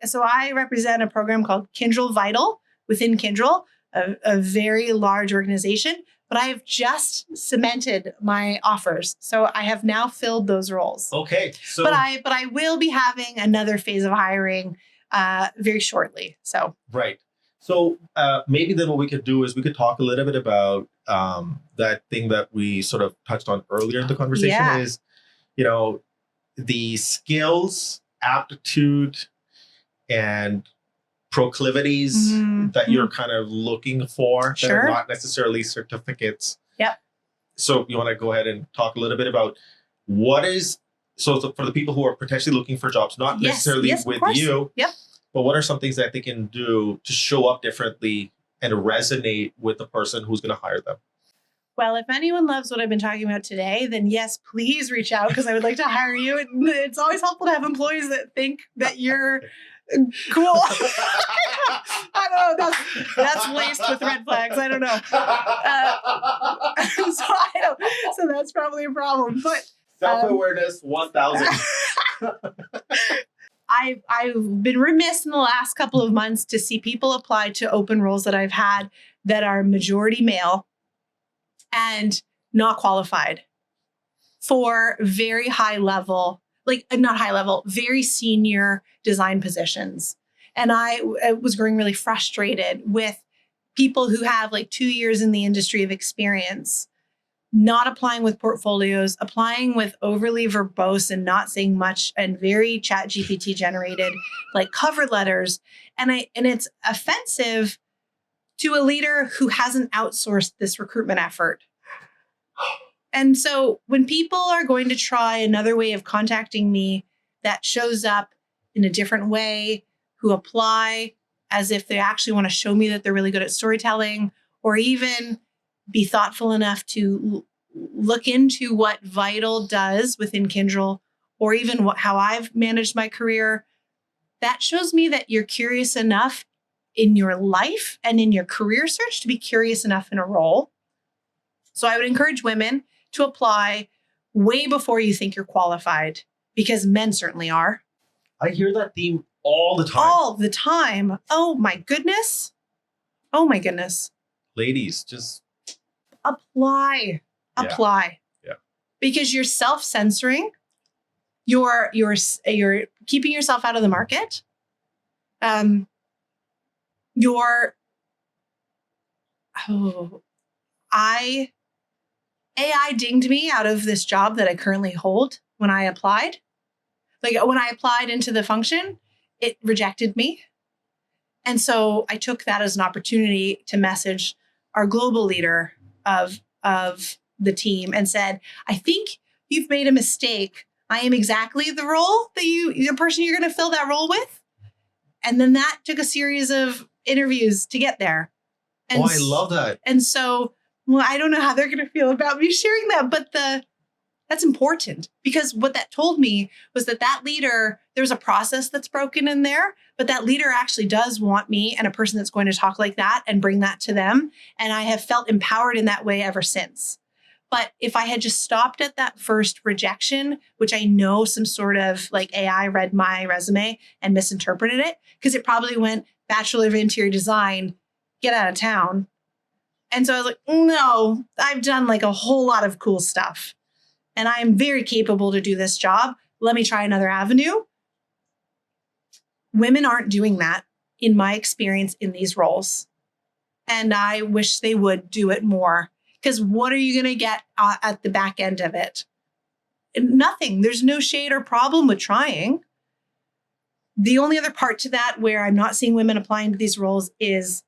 So I represent a program called Kyndryl Vital within Kyndryl, a very large organization. But I have just cemented my offers, so I have now filled those roles. Okay. So, but I will be having another phase of hiring very shortly. So right. So maybe then what we could do is we could talk a little bit about that thing that we sort of touched on earlier in the conversation is, the skills, aptitude, and proclivities that you're kind of looking for that are not necessarily certificates. Yep. So you want to go ahead and talk a little bit about what is, so for the people who are potentially looking for jobs, not necessarily with you, but what are some things that they can do to show up differently and resonate with the person who's going to hire them? Well, if anyone loves what I've been talking about today, then yes, please reach out because I would like to hire you. It's always helpful to have employees that think that you're cool. I don't know. That's laced with red flags. I don't know. So that's probably a problem. But self-awareness 1000. I've been remiss in the last couple of months to see people apply to open roles that I've had that are majority male and not qualified for very high level, not high level, very senior design positions. And I was growing really frustrated with people who have 2 years in the industry of experience, not applying with portfolios, applying with overly verbose and not saying much and very chat GPT generated cover letters. And it's offensive to a leader who hasn't outsourced this recruitment effort. And so when people are going to try another way of contacting me that shows up in a different way, who apply as if they actually want to show me that they're really good at storytelling, or even be thoughtful enough to look into what Vital does within Kyndryl, or even how I've managed my career, that shows me that you're curious enough in your life and in your career search to be curious enough in a role. So I would encourage women to apply way before you think you're qualified, because men certainly are. I hear that theme all the time. All the time. Oh my goodness. Oh my goodness. Ladies, just apply. Apply. Yeah. Because you're self-censoring. You're keeping yourself out of the market. AI dinged me out of this job that I currently hold when I applied. Like when I applied into the function, it rejected me. And so I took that as an opportunity to message our global leader of the team and said, I think you've made a mistake. I am exactly the role that the person you're going to fill that role with. And then that took a series of interviews to get there. And I love that. And so, well, I don't know how they're going to feel about me sharing that, but that's important, because what that told me was that leader, there's a process that's broken in there, but that leader actually does want me and a person that's going to talk like that and bring that to them. And I have felt empowered in that way ever since. But if I had just stopped at that first rejection, which I know some sort of like AI read my resume and misinterpreted it, because it probably went Bachelor of Interior Design, get out of town. And so I was like, no, I've done like a whole lot of cool stuff. And I am very capable to do this job. Let me try another avenue. Women aren't doing that, in my experience, in these roles. And I wish they would do it more. Because what are you going to get at the back end of it? Nothing. There's no shade or problem with trying. The only other part to that where I'm not seeing women applying to these roles is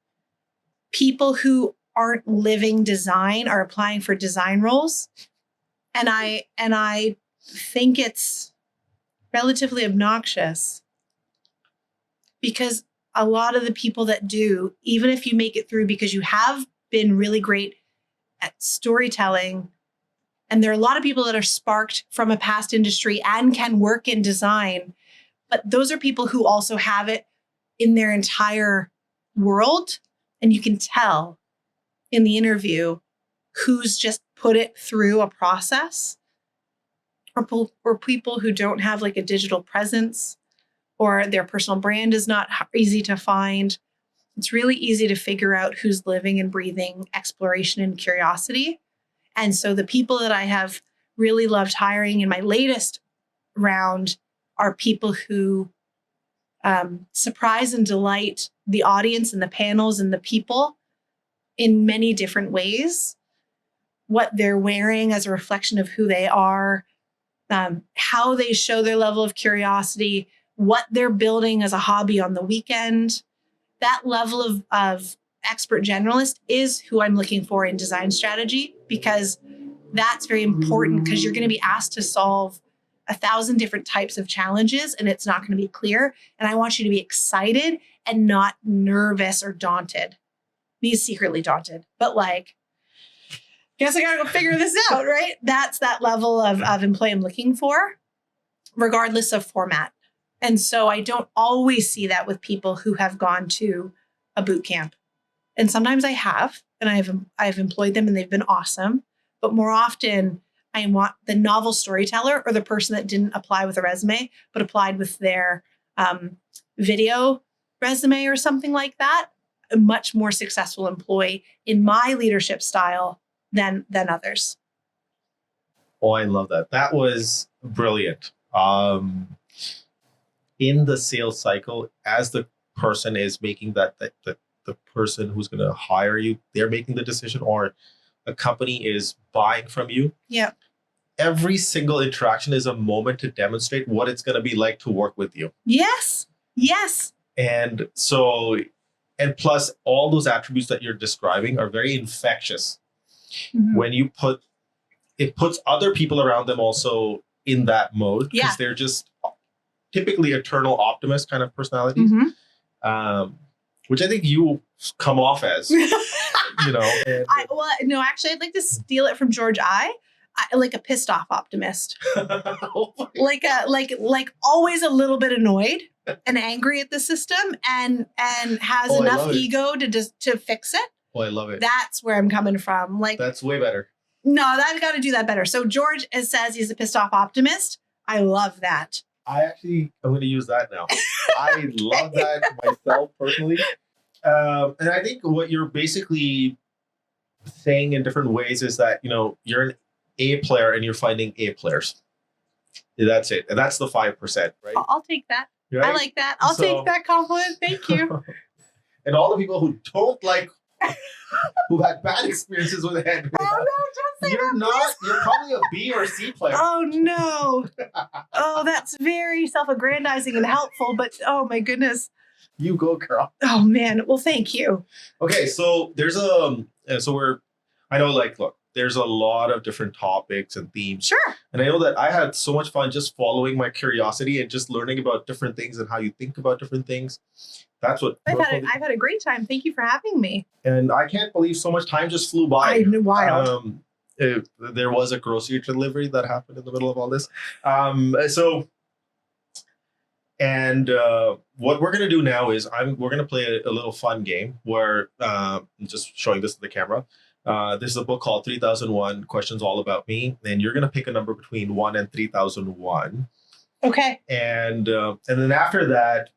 people who aren't living design are applying for design roles. And I think it's relatively obnoxious, because a lot of the people that do, even if you make it through because you have been really great at storytelling, and there are a lot of people that are sparked from a past industry and can work in design, but those are people who also have it in their entire world. And you can tell in the interview who's just put it through a process, or people who don't have like a digital presence, or their personal brand is not easy to find. It's really easy to figure out who's living and breathing exploration and curiosity. And so the people that I have really loved hiring in my latest round are people who surprise and delight the audience and the panels and the people in many different ways. What they're wearing as a reflection of who they are, how they show their level of curiosity, what they're building as a hobby on the weekend. That level of expert generalist is who I'm looking for in design strategy, because that's very important, because you're going to be asked to solve 1,000 different types of challenges and it's not going to be clear. And I want you to be excited and not nervous or daunted. Me secretly daunted, but like, guess I got to go figure this out, right? That's that level of employee I'm looking for, regardless of format. And so I don't always see that with people who have gone to a boot camp. And sometimes I have, and I've employed them and they've been awesome. But more often, I want the novel storyteller or the person that didn't apply with a resume, but applied with their video resume or something like that. A much more successful employee in my leadership style than others. Oh, I love that. That was brilliant. In the sales cycle, as the person is making the person who's going to hire you, they're making the decision, or a company is buying from you. Yeah. Every single interaction is a moment to demonstrate what it's going to be like to work with you. Yes. Yes. And so, and plus all those attributes that you're describing are very infectious. Mm-hmm. When you it puts other people around them also in that mode, because they're just typically eternal optimist kind of personalities, which I think you come off as, you know. And, I'd like to steal it from George I like a pissed off optimist, like always a little bit annoyed and angry at the system, and has enough ego to fix it. Oh, I love it. That's where I'm coming from. Like, that's way better. No, I've got to do that better. So George says he's a pissed off optimist. I love that. I'm going to use that now. I love that myself personally. And I think what you're basically saying in different ways is that, you know, you're an A player and you're finding A players. That's it. And that's the 5%, right? I'll take that. Right? I like that. I'll take that compliment. Thank you. And all the people who don't like who've had bad experiences with Andrea. Oh no, don't say You're that. not. You're probably a B or C player. Oh no. Oh, that's very self-aggrandizing and helpful, but oh my goodness. You go, girl. Oh man. Well, thank you. Okay, so there's I know, like, look, there's a lot of different topics and themes. Sure. And I know that I had so much fun just following my curiosity and just learning about different things and how you think about different things. That's what I've had a great time. Thank you for having me. And I can't believe so much time just flew by. Wild. There was a grocery delivery that happened in the middle of all this. What we're going to do now is we're going to play a little fun game where I'm just showing this to the camera. This is a book called 3001 Questions All About Me. And you're going to pick a number between 1 and 3001. Okay. And then after that,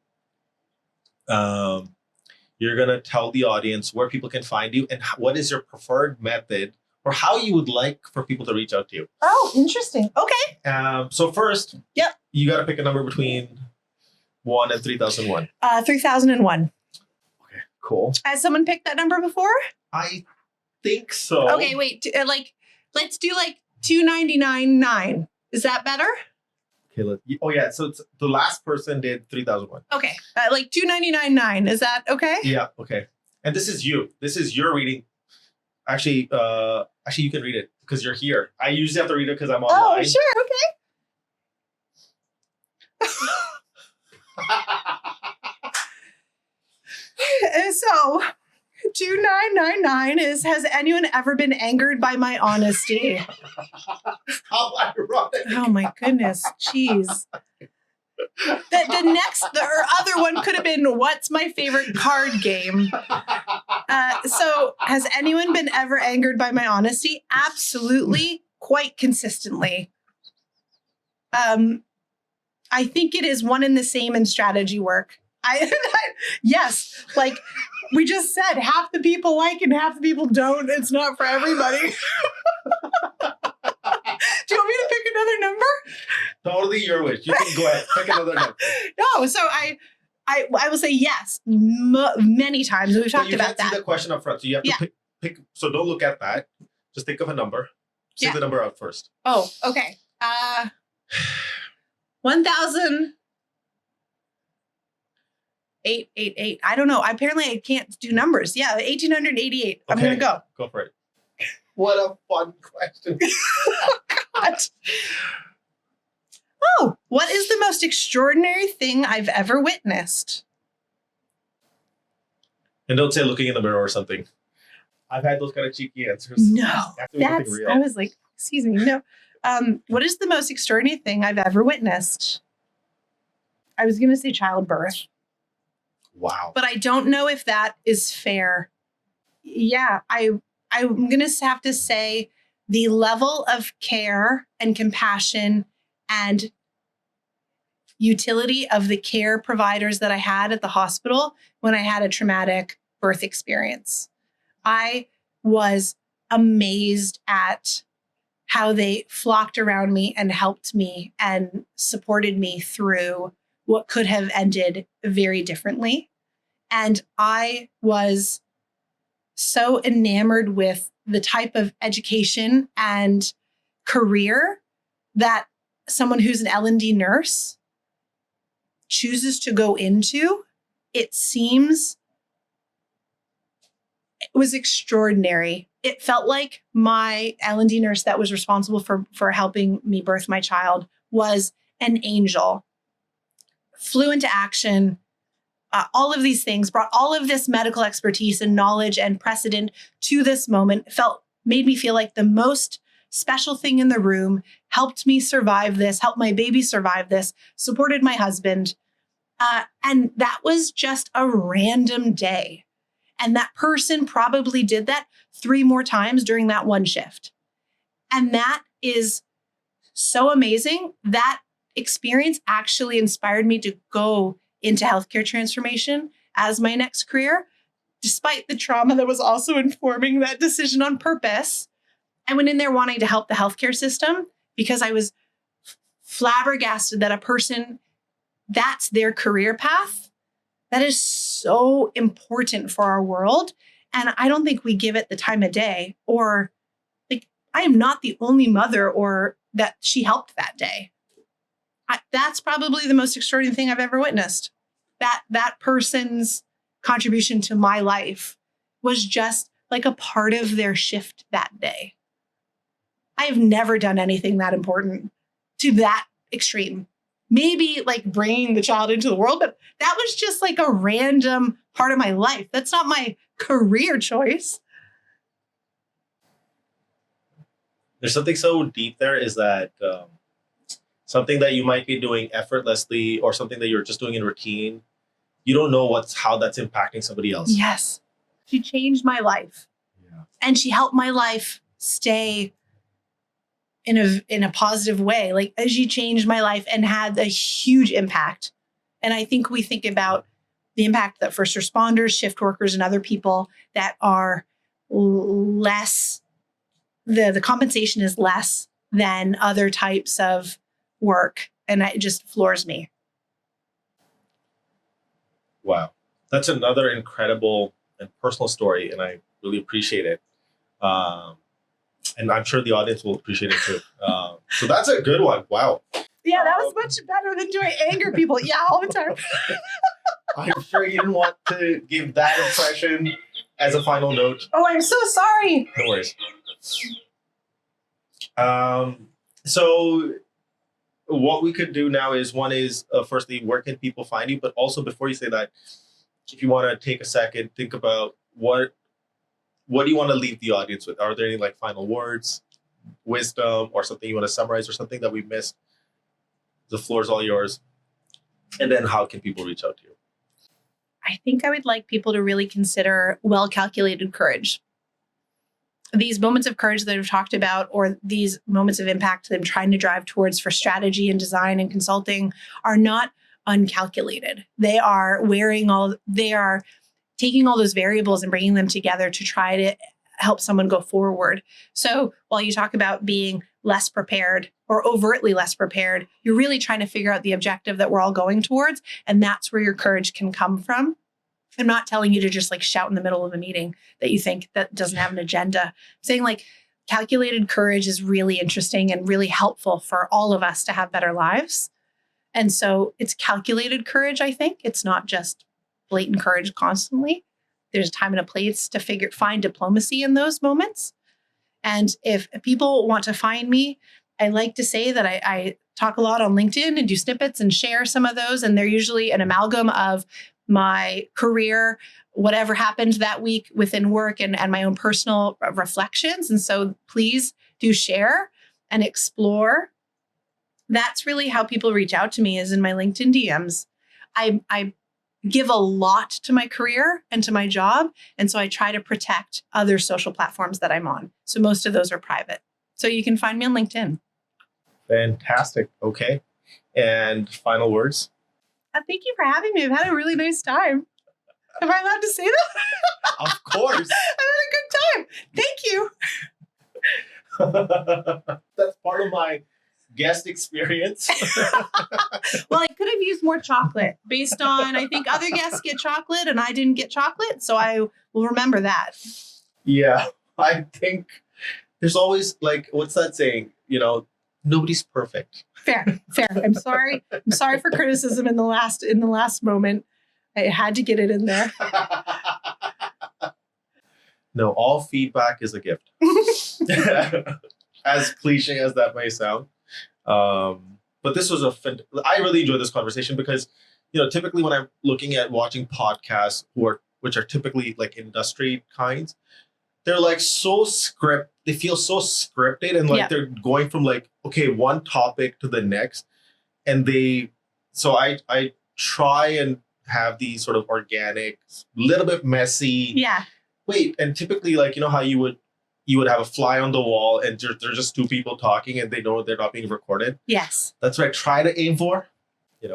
you're going to tell the audience where people can find you and what is your preferred method or how you would like for people to reach out to you. Oh, interesting. Okay. So first, yep, you got to pick a number between 1 and 3001. 3001. Okay, cool. Has someone picked that number before? I think so. Okay, wait. Let's do like 299.9. Is that better? Okay. So it's, the last person did 3001. Okay. Like 299.9. Is that okay? Yeah. Okay. And this is you. This is your reading. Actually, you can read it because you're here. I usually have to read it because I'm online. Oh, sure. Okay. So 2999 is, has anyone ever been angered by my honesty? How ironic. Oh my goodness. Jeez. The other one could have been, what's my favorite card game? So has anyone been ever angered by my honesty? Absolutely. Quite consistently. I think it is one and the same in strategy work. Yes, like we just said, half the people like and half the people don't. It's not for everybody. Do you want me to pick another number? Totally your wish. You can go ahead, pick another number. No, so I will say yes many times. We've talked about that. You can't see the question up front, so you have to pick. So don't look at that. Just think of a number. Say the number out first. Oh, okay. 1,888. I don't know. Apparently, I can't do numbers. Yeah, 1,888. I'm gonna go. Go for it. What a fun question. God. Oh, what is the most extraordinary thing I've ever witnessed? And don't say looking in the mirror or something. I've had those kind of cheeky answers. No, I was like, excuse me, no. What is the most extraordinary thing I've ever witnessed? I was going to say childbirth. Wow. But I don't know if that is fair. Yeah, I'm going to have to say the level of care and compassion and utility of the care providers that I had at the hospital when I had a traumatic birth experience. I was amazed at how they flocked around me and helped me and supported me through what could have ended very differently. And I was so enamored with the type of education and career that someone who's an L&D nurse chooses to go into. It was extraordinary. It felt like my L&D nurse that was responsible for helping me birth my child was an angel. Flew into action. All of these things, brought all of this medical expertise and knowledge and precedent to this moment, made me feel like the most special thing in the room, helped me survive this, helped my baby survive this, supported my husband. And that was just a random day. And that person probably did that 3 more times during that one shift. And that is so amazing. That experience actually inspired me to go into healthcare transformation as my next career, despite the trauma that was also informing that decision on purpose. I went in there wanting to help the healthcare system because I was flabbergasted that a person, that's their career path. That is so important for our world. And I don't think we give it the time of day, or like, I am not the only mother or that she helped that day. That's probably the most extraordinary thing I've ever witnessed. That person's contribution to my life was just like a part of their shift that day. I have never done anything that important to that extreme. Maybe like bringing the child into the world, but that was just like a random part of my life. That's not my career choice. There's something so deep there, is that something that you might be doing effortlessly or something that you're just doing in routine, you don't know how that's impacting somebody else. Yes. She changed my life. Yeah. And she helped my life stay in a positive way. Like, she changed my life and had a huge impact. And I think we think about the impact that first responders, shift workers, and other people that are less, the compensation is less than other types of work. And it just floors me. Wow. That's another incredible and personal story, and I really appreciate it. And I'm sure the audience will appreciate it too. So that's a good one. Wow. Yeah, that was much better than doing anger people. Yeah, all the time. I'm sure you didn't want to give that impression as a final note. Oh, I'm so sorry. No worries. So what we could do now is, one is, firstly, where can people find you? But also, before you say that, if you want to take a second, think about what do you want to leave the audience with? Are there any like final words, wisdom, or something you want to summarize, or something that we missed? The floor is all yours. And then how can people reach out to you? I think I would like people to really consider well-calculated courage. These moments of courage that I've talked about, or these moments of impact that I'm trying to drive towards for strategy and design and consulting, are not uncalculated. They are taking all those variables and bringing them together to try to help someone go forward. So while you talk about being less prepared or overtly less prepared, you're really trying to figure out the objective that we're all going towards. And that's where your courage can come from. I'm not telling you to just like shout in the middle of a meeting that you think that doesn't have an agenda. I'm saying like calculated courage is really interesting and really helpful for all of us to have better lives. And so it's calculated courage, I think. It's not just blatant courage constantly. There's a time and a place to find diplomacy in those moments. And if people want to find me, I like to say that I talk a lot on LinkedIn and do snippets and share some of those. And they're usually an amalgam of my career, whatever happened that week within work, and my own personal reflections. And so please do share and explore. That's really how people reach out to me, is in my LinkedIn DMs. I give a lot to my career and to my job. And so I try to protect other social platforms that I'm on. So most of those are private. So you can find me on LinkedIn. Fantastic. Okay. And final words? Thank you for having me. I've had a really nice time. Am I allowed to say that? Of course. I've had a good time. Thank you. That's part of my guest experience. Well, I could have used more chocolate based on, I think other guests get chocolate and I didn't get chocolate. So I will remember that. Yeah, I think there's always like, what's that saying? Nobody's perfect. Fair. I'm sorry. I'm sorry for criticism in the last moment. I had to get it in there. No, all feedback is a gift. As cliche as that may sound. But this was I really enjoyed this conversation because, typically when I'm looking at watching podcasts which are typically like industry kinds, they're like they feel so scripted, and like they're going from like, okay, one topic to the next. And so I try and have these sort of organic, little bit messy. Yeah. Wait, and typically like, how you would have a fly on the wall and there's just two people talking and they know they're not being recorded. Yes. That's what I try to aim for.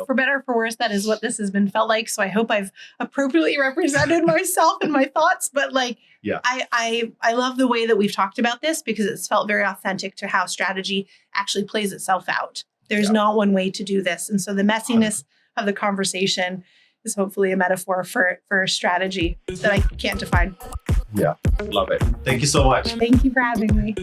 For better or for worse, that is what this has been felt like. So I hope I've appropriately represented myself and my thoughts. But yeah, I love the way that we've talked about this because it's felt very authentic to how strategy actually plays itself out. There's not one way to do this. And so the messiness of the conversation is hopefully a metaphor for strategy that I can't define. Yeah, love it. Thank you so much. Thank you for having me.